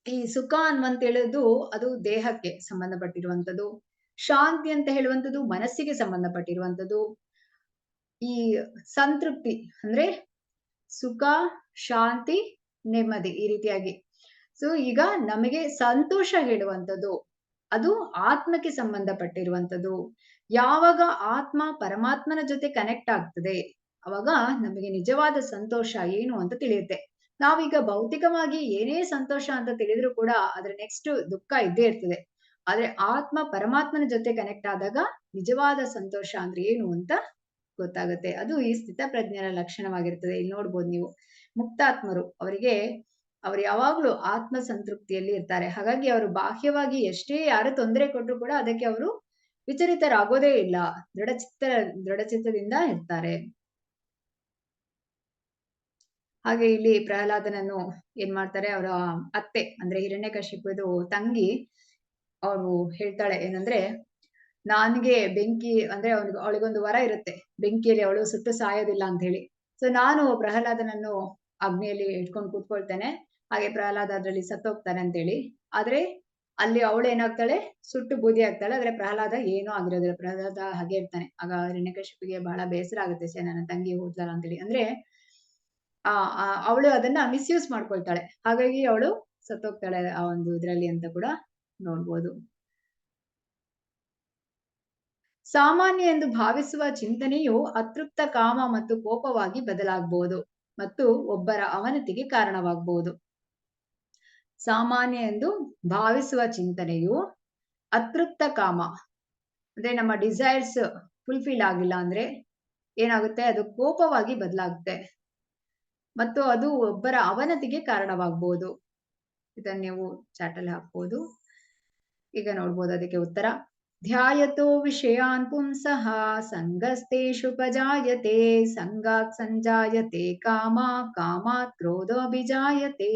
ಈ ಸುಖ ಅನ್ನುವಂತ ಹೇಳುದು ಅದು ದೇಹಕ್ಕೆ ಸಂಬಂಧಪಟ್ಟಿರುವಂಥದ್ದು, ಶಾಂತಿ ಅಂತ ಹೇಳುವಂಥದ್ದು ಮನಸ್ಸಿಗೆ ಸಂಬಂಧಪಟ್ಟಿರುವಂಥದ್ದು, ಈ ಸಂತೃಪ್ತಿ ಅಂದ್ರೆ ಸುಖ, ಶಾಂತಿ, ನೆಮ್ಮದಿ, ಈ ರೀತಿಯಾಗಿ. ಸೊ ಈಗ ನಮಗೆ ಸಂತೋಷ ಹೇಳುವಂಥದ್ದು ಅದು ಆತ್ಮಕ್ಕೆ ಸಂಬಂಧಪಟ್ಟಿರುವಂಥದ್ದು. ಯಾವಾಗ ಆತ್ಮ ಪರಮಾತ್ಮನ ಜೊತೆ ಕನೆಕ್ಟ್ ಆಗ್ತದೆ ಅವಾಗ ನಮಗೆ ನಿಜವಾದ ಸಂತೋಷ ಏನು ಅಂತ ತಿಳಿಯುತ್ತೆ. ನಾವೀಗ ಭೌತಿಕವಾಗಿ ಏನೇ ಸಂತೋಷ ಅಂತ ತಿಳಿದ್ರು ಕೂಡ ಅದ್ರ ನೆಕ್ಸ್ಟ್ ದುಃಖ ಇದ್ದೇ ಇರ್ತದೆ. ಆದ್ರೆ ಆತ್ಮ ಪರಮಾತ್ಮನ ಜೊತೆ ಕನೆಕ್ಟ್ ಆದಾಗ ನಿಜವಾದ ಸಂತೋಷ ಅಂದ್ರೆ ಏನು ಅಂತ ಗೊತ್ತಾಗುತ್ತೆ. ಅದು ಈ ಸ್ಥಿತಪ್ರಜ್ಞರ ಲಕ್ಷಣವಾಗಿರ್ತದೆ. ಇಲ್ಲಿ ನೋಡ್ಬೋದು ನೀವು, ಮುಕ್ತಾತ್ಮರು ಅವರು ಯಾವಾಗ್ಲೂ ಆತ್ಮ ಸಂತೃಪ್ತಿಯಲ್ಲಿ ಇರ್ತಾರೆ. ಹಾಗಾಗಿ ಅವರು ಬಾಹ್ಯವಾಗಿ ಎಷ್ಟೇ ಯಾರು ತೊಂದರೆ ಕೊಟ್ಟರು ಕೂಡ ಅದಕ್ಕೆ ಅವರು ವಿಚಲಿತರಾಗೋದೇ ಇಲ್ಲ, ದೃಢಚಿತ್ತದಿಂದ ಇರ್ತಾರೆ. ಹಾಗೆ ಇಲ್ಲಿ ಪ್ರಹ್ಲಾದನನ್ನು ಏನ್ ಮಾಡ್ತಾರೆ, ಅವರ ಅತ್ತೆ ಅಂದ್ರೆ ಹಿರಣ್ಯಕಶಿಪುದು ತಂಗಿ ಅವಳು ಹೇಳ್ತಾಳೆ ಏನಂದ್ರೆ, ನನ್ಗೆ ಬೆಂಕಿ ಅಂದ್ರೆ ಅವಳಿಗೊಂದು ವರ ಇರುತ್ತೆ, ಬೆಂಕಿಯಲ್ಲಿ ಅವಳು ಸುಟ್ಟು ಸಾಯೋದಿಲ್ಲ ಅಂತ ಹೇಳಿ. ಸೊ ನಾನು ಪ್ರಹ್ಲಾದನನ್ನು ಅಗ್ನಿಯಲ್ಲಿ ಇಟ್ಕೊಂಡು ಕೂತ್ಕೊಳ್ತೇನೆ, ಹಾಗೆ ಪ್ರಹ್ಲಾದ ಅದ್ರಲ್ಲಿ ಸತ್ತೋಗ್ತಾನೆ ಅಂತ ಹೇಳಿ. ಆದ್ರೆ ಅಲ್ಲಿ ಅವಳು ಏನಾಗ್ತಾಳೆ, ಸುಟ್ಟು ಬೂದಿ ಆಗ್ತಾಳೆ. ಆದ್ರೆ ಪ್ರಹ್ಲಾದ ಏನೂ ಆಗಿರೋದಿಲ್ಲ, ಪ್ರಹ್ಲಾದ ಹಾಗೆ ಇರ್ತಾನೆ. ಆಗ ಹಿರಣ್ಯಕಶಿಪಿಗೆ ಬಹಳ ಬೇಸರ ಆಗುತ್ತೆ, ನನ್ನ ತಂಗಿ ಹೋದ್ಲಲ್ಲ ಅಂತೇಳಿ. ಅಂದ್ರೆ ಅವಳು ಅದನ್ನ ಮಿಸ್ಯೂಸ್ ಮಾಡ್ಕೊಳ್ತಾಳೆ, ಹಾಗಾಗಿ ಅವಳು ಸತ್ತೋಗ್ತಾಳೆ ಆ ಒಂದು ಇದ್ರಲ್ಲಿ ಅಂತ ಕೂಡ ನೋಡ್ಬೋದು. ಸಾಮಾನ್ಯ ಎಂದು ಭಾವಿಸುವ ಚಿಂತನೆಯು ಅತೃಪ್ತ ಕಾಮ ಮತ್ತು ಕೋಪವಾಗಿ ಬದಲಾಗಬಹುದು ಮತ್ತು ಒಬ್ಬರ ಅವನತಿಗೆ ಕಾರಣವಾಗಬಹುದು. ಸಾಮಾನ್ಯ ಎಂದು ಭಾವಿಸುವ ಚಿಂತನೆಯು ಅತೃಪ್ತ ಕಾಮ ಅಂದ್ರೆ ನಮ್ಮ ಡಿಸೈರ್ಸ್ ಫುಲ್ಫಿಲ್ ಆಗಿಲ್ಲ ಅಂದ್ರೆ ಏನಾಗುತ್ತೆ, ಅದು ಕೋಪವಾಗಿ ಬದಲಾಗುತ್ತೆ ಮತ್ತು ಅದು ಒಬ್ಬರ ಅವನತಿಗೆ ಕಾರಣವಾಗಬಹುದು. ಇದನ್ನ ನೀವು ಚಾಟಲ್ಲಿ ಹಾಕ್ಬೋದು. ಈಗ ನೋಡ್ಬೋದು ಅದಕ್ಕೆ ಉತ್ತರ. ಧ್ಯಾಯತೋ ವಿಷಯಾನ್ ಪುಂಸಃ ಸಂಗಸ್ತೇಷುಪಜಾಯತೆ ಸಂಗಾತ್ ಸಂಜಾಯತೆ ಕಾಮ ಕಾಮಾತ್ ಕ್ರೋಧೋಭಿಜಾಯತೆ.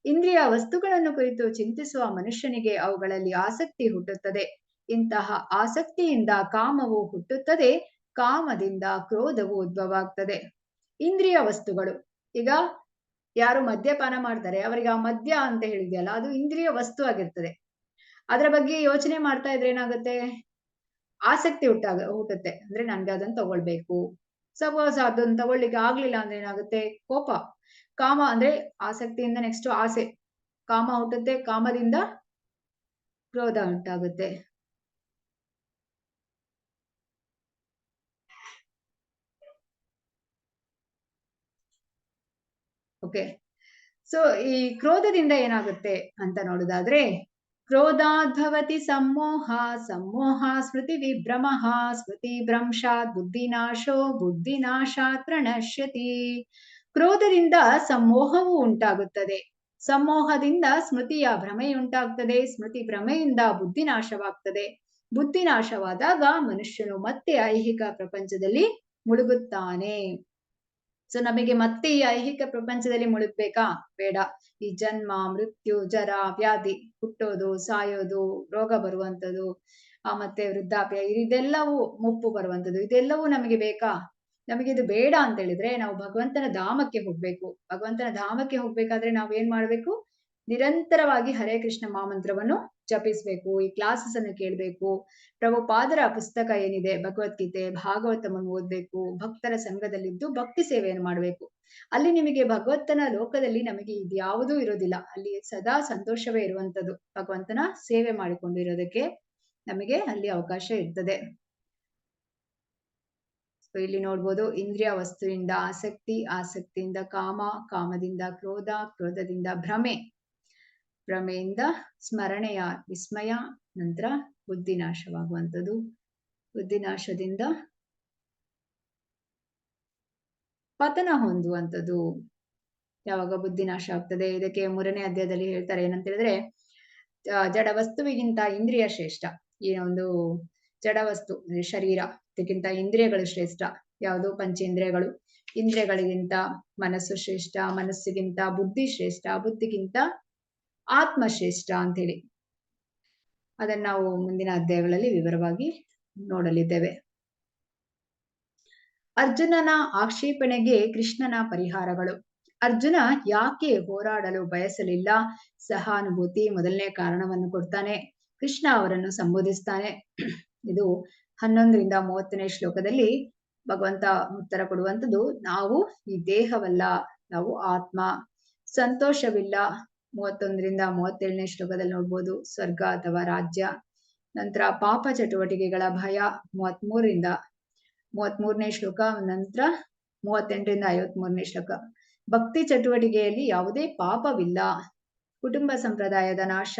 ಇಂದ್ರಿಯ ವಸ್ತುಗಳನ್ನು ಕುರಿತು ಚಿಂತಿಸುವ ಮನುಷ್ಯನಿಗೆ ಅವುಗಳಲ್ಲಿ ಆಸಕ್ತಿ ಹುಟ್ಟುತ್ತದೆ. ಇಂತಹ ಆಸಕ್ತಿಯಿಂದ ಕಾಮವು ಹುಟ್ಟುತ್ತದೆ, ಕಾಮದಿಂದ ಕ್ರೋಧವು ಉದ್ಭವಾಗ್ತದೆ. ಇಂದ್ರಿಯ ವಸ್ತುಗಳು, ಈಗ ಯಾರು ಮದ್ಯಪಾನ ಮಾಡ್ತಾರೆ ಅವರಿಗೆ ಆ ಮದ್ಯ ಅಂತ ಹೇಳಿದ್ಯಲ್ಲ ಅದು ಇಂದ್ರಿಯ ವಸ್ತು ಆಗಿರ್ತದೆ. ಅದರ ಬಗ್ಗೆ ಯೋಚನೆ ಮಾಡ್ತಾ ಇದ್ರೆ ಏನಾಗುತ್ತೆ, ಆಸಕ್ತಿ ಹುಟ್ಟುತ್ತೆ. ಅಂದ್ರೆ ನನ್ಗೆ ಅದನ್ನ ತಗೊಳ್ಬೇಕು. ಸಪೋಸ್ ಅದನ್ನ ತಗೊಳ್ಳಿಕ್ಕೆ ಆಗ್ಲಿಲ್ಲ ಅಂದ್ರೆ ಏನಾಗುತ್ತೆ, ಕೋಪ. ಕಾಮ ಅಂದ್ರೆ ಆಸಕ್ತಿಯಿಂದ ನೆಕ್ಸ್ಟ್ ಆಸೆ, ಕಾಮ ಹುಟ್ಟುತ್ತೆ, ಕಾಮದಿಂದ ಕ್ರೋಧ ಉಂಟಾಗುತ್ತೆ. ಓಕೆ, ಸೊ ಈ ಕ್ರೋಧದಿಂದ ಏನಾಗುತ್ತೆ ಅಂತ ನೋಡುದಾದ್ರೆ, ಕ್ರೋಧಾದ್ಭವತಿ ಸಮೋಹ, ಸಮೋಹ ಸ್ಮೃತಿ ವಿಭ್ರಮಃ, ಸ್ಮೃತಿ ಭ್ರಂಶಾತ್ ಬುದ್ಧಿನಾಶೋ, ಬುದ್ಧಿನಾಶಾತ್ ಪ್ರಣಶ್ಯತಿ. ಕ್ರೋಧದಿಂದ ಸಮೋಹವು ಉಂಟಾಗುತ್ತದೆ, ಸಮೋಹದಿಂದ ಸ್ಮೃತಿಯ ಭ್ರಮೆಯುಂಟಾಗ್ತದೆ, ಸ್ಮೃತಿ ಭ್ರಮೆಯಿಂದ ಬುದ್ಧಿನಾಶವಾಗ್ತದೆ. ಬುದ್ಧಿನಾಶವಾದಾಗ ಮನುಷ್ಯನು ಮತ್ತೆ ಐಹಿಕ ಪ್ರಪಂಚದಲ್ಲಿ ಮುಳುಗುತ್ತಾನೆ. ಸೊ ನಮಗೆ ಮತ್ತೆ ಈ ಐಹಿಕ ಪ್ರಪಂಚದಲ್ಲಿ ಮುಳುಗ್ಬೇಕಾ? ಬೇಡ. ಈ ಜನ್ಮ, ಮೃತ್ಯು, ಜರ, ವ್ಯಾಧಿ, ಹುಟ್ಟೋದು, ಸಾಯೋದು, ರೋಗ ಬರುವಂಥದ್ದು, ಮತ್ತೆ ವೃದ್ಧಾಪ್ಯ, ಇದೆಲ್ಲವೂ ಮುಪ್ಪು ಬರುವಂಥದ್ದು, ಇದೆಲ್ಲವೂ ನಮಗೆ ಬೇಕಾ? ನಮಗೆ ಇದು ಬೇಡ ಅಂತ ಹೇಳಿದ್ರೆ ನಾವು ಭಗವಂತನ ಧಾಮಕ್ಕೆ ಹೋಗ್ಬೇಕು. ಭಗವಂತನ ಧಾಮಕ್ಕೆ ಹೋಗ್ಬೇಕಾದ್ರೆ ನಾವ್ ಏನ್ ಮಾಡ್ಬೇಕು, ನಿರಂತರವಾಗಿ ಹರೇ ಕೃಷ್ಣ ಮಹಾಮಂತ್ರವನ್ನು ಜಪಿಸ್ಬೇಕು, ಈ ಕ್ಲಾಸಸ್ ಅನ್ನು ಕೇಳ್ಬೇಕು, ಪ್ರಭುಪಾದರ ಪುಸ್ತಕ ಏನಿದೆ ಭಗವದ್ಗೀತೆ, ಭಾಗವತವನ್ನು ಓದ್ಬೇಕು, ಭಕ್ತರ ಸಂಘದಲ್ಲಿದ್ದು ಭಕ್ತಿ ಸೇವೆಯನ್ನು ಮಾಡ್ಬೇಕು. ಅಲ್ಲಿ ನಿಮಗೆ ಭಗವಂತನ ಲೋಕದಲ್ಲಿ ನಮಗೆ ಇದ್ಯಾವುದೂ ಇರೋದಿಲ್ಲ, ಅಲ್ಲಿ ಸದಾ ಸಂತೋಷವೇ ಇರುವಂತದ್ದು. ಭಗವಂತನ ಸೇವೆ ಮಾಡಿಕೊಂಡಿರೋದಕ್ಕೆ ನಮಗೆ ಅಲ್ಲಿ ಅವಕಾಶ ಇರ್ತದೆ. ಇಲ್ಲಿ ನೋಡ್ಬೋದು, ಇಂದ್ರಿಯ ವಸ್ತುವಿಂದ ಆಸಕ್ತಿ, ಆಸಕ್ತಿಯಿಂದ ಕಾಮ, ಕಾಮದಿಂದ ಕ್ರೋಧ, ಕ್ರೋಧದಿಂದ ಭ್ರಮೆ, ಭ್ರಮೆಯಿಂದ ಸ್ಮರಣೆಯ ವಿಸ್ಮಯ, ನಂತರ ಬುದ್ಧಿನಾಶವಾಗುವಂಥದ್ದು, ಬುದ್ಧಿನಾಶದಿಂದ ಪತನ ಹೊಂದುವಂಥದ್ದು. ಯಾವಾಗ ಬುದ್ಧಿ ನಾಶ ಆಗ್ತದೆ. ಇದಕ್ಕೆ 3ನೇ ಅಧ್ಯಾಯದಲ್ಲಿ ಹೇಳ್ತಾರೆ ಏನಂತ ಹೇಳಿದ್ರೆ, ಜಡ ವಸ್ತುವಿಗಿಂತ ಇಂದ್ರಿಯ ಶ್ರೇಷ್ಠ. ಈ ಒಂದು ಜಡ ವಸ್ತು ಶರೀರ, ಇದಕ್ಕಿಂತ ಇಂದ್ರಿಯಗಳು ಶ್ರೇಷ್ಠ. ಯಾವುದು? ಪಂಚೇಂದ್ರಿಯಗಳು. ಇಂದ್ರಿಯಗಳಿಗಿಂತ ಮನಸ್ಸು ಶ್ರೇಷ್ಠ, ಮನಸ್ಸಿಗಿಂತ ಬುದ್ಧಿ ಶ್ರೇಷ್ಠ, ಬುದ್ಧಿಗಿಂತ ಆತ್ಮ ಶ್ರೇಷ್ಠ ಅಂತೇಳಿ ಅದನ್ನ ನಾವು ಮುಂದಿನ ಅಧ್ಯಾಯಗಳಲ್ಲಿ ವಿವರವಾಗಿ ನೋಡಲಿದ್ದೇವೆ. ಅರ್ಜುನನ ಆಕ್ಷೇಪಣೆಗೆ ಕೃಷ್ಣನ ಪರಿಹಾರಗಳು. ಅರ್ಜುನ ಯಾಕೆ ಹೋರಾಡಲು ಬಯಸಲಿಲ್ಲ? ಸಹಾನುಭೂತಿ ಮೊದಲನೇ ಕಾರಣವನ್ನು ಕೊಡ್ತಾನೆ. ಕೃಷ್ಣ ಅವರನ್ನು ಸಂಬೋಧಿಸ್ತಾನೆ. ಇದು 11ರಿಂದ 30ನೇ ಶ್ಲೋಕದಲ್ಲಿ ಭಗವಂತ ಉತ್ತರ ಕೊಡುವಂಥದ್ದು. ನಾವು ಈ ದೇಹವಲ್ಲ, ನಾವು ಆತ್ಮ. ಸಂತೋಷವಿಲ್ಲ 31ರಿಂದ 37ನೇ ಶ್ಲೋಕದಲ್ಲಿ ನೋಡ್ಬೋದು. ಸ್ವರ್ಗ ಅಥವಾ ರಾಜ್ಯ. ನಂತರ ಪಾಪ ಚಟುವಟಿಕೆಗಳ ಭಯ 33ರಿಂದ 33ನೇ ಶ್ಲೋಕ. ನಂತರ 38ರಿಂದ 53ನೇ ಶ್ಲೋಕ. ಭಕ್ತಿ ಚಟುವಟಿಕೆಯಲ್ಲಿ ಯಾವುದೇ ಪಾಪವಿಲ್ಲ. ಕುಟುಂಬ ಸಂಪ್ರದಾಯದ ನಾಶ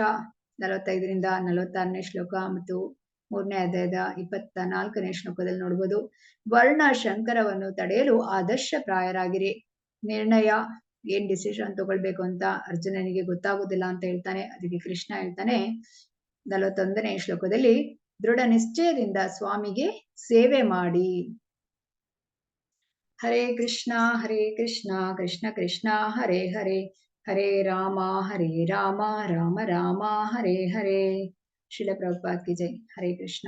45ರಿಂದ 46ನೇ ಶ್ಲೋಕ ಮತ್ತು 3ನೇ ಅಧ್ಯಾಯದ 24ನೇ ಶ್ಲೋಕದಲ್ಲಿ ನೋಡ್ಬೋದು. ವರ್ಣ ಶಂಕರವನ್ನು ತಡೆಯಲು ಆದರ್ಶಪ್ರಾಯರಾಗಿರಿ. ನಿರ್ಣಯ, ಏನ್ ಡಿಸಿಷನ್ ತಗೊಳ್ಬೇಕು ಅಂತ ಅರ್ಜುನನಿಗೆ ಗೊತ್ತಾಗುದಿಲ್ಲ ಅಂತ ಹೇಳ್ತಾನೆ. ಅದಕ್ಕೆ ಕೃಷ್ಣ ಹೇಳ್ತಾನೆ 41ನೇ ಶ್ಲೋಕದಲ್ಲಿ, ದೃಢ ನಿಶ್ಚಯದಿಂದ ಸ್ವಾಮಿಗೆ ಸೇವೆ ಮಾಡಿ. ಹರೇ ಕೃಷ್ಣ ಕೃಷ್ಣ ಕೃಷ್ಣ ಹರೇ ಹರೇ, ಹರೇ ರಾಮ ರಾಮ ರಾಮ ಹರೇ ಹರೇ. ಶ್ರೀಲ ಪ್ರಭುಪಾದ್ ಕಿ ಜೈ. ಹರೇ ಕೃಷ್ಣ.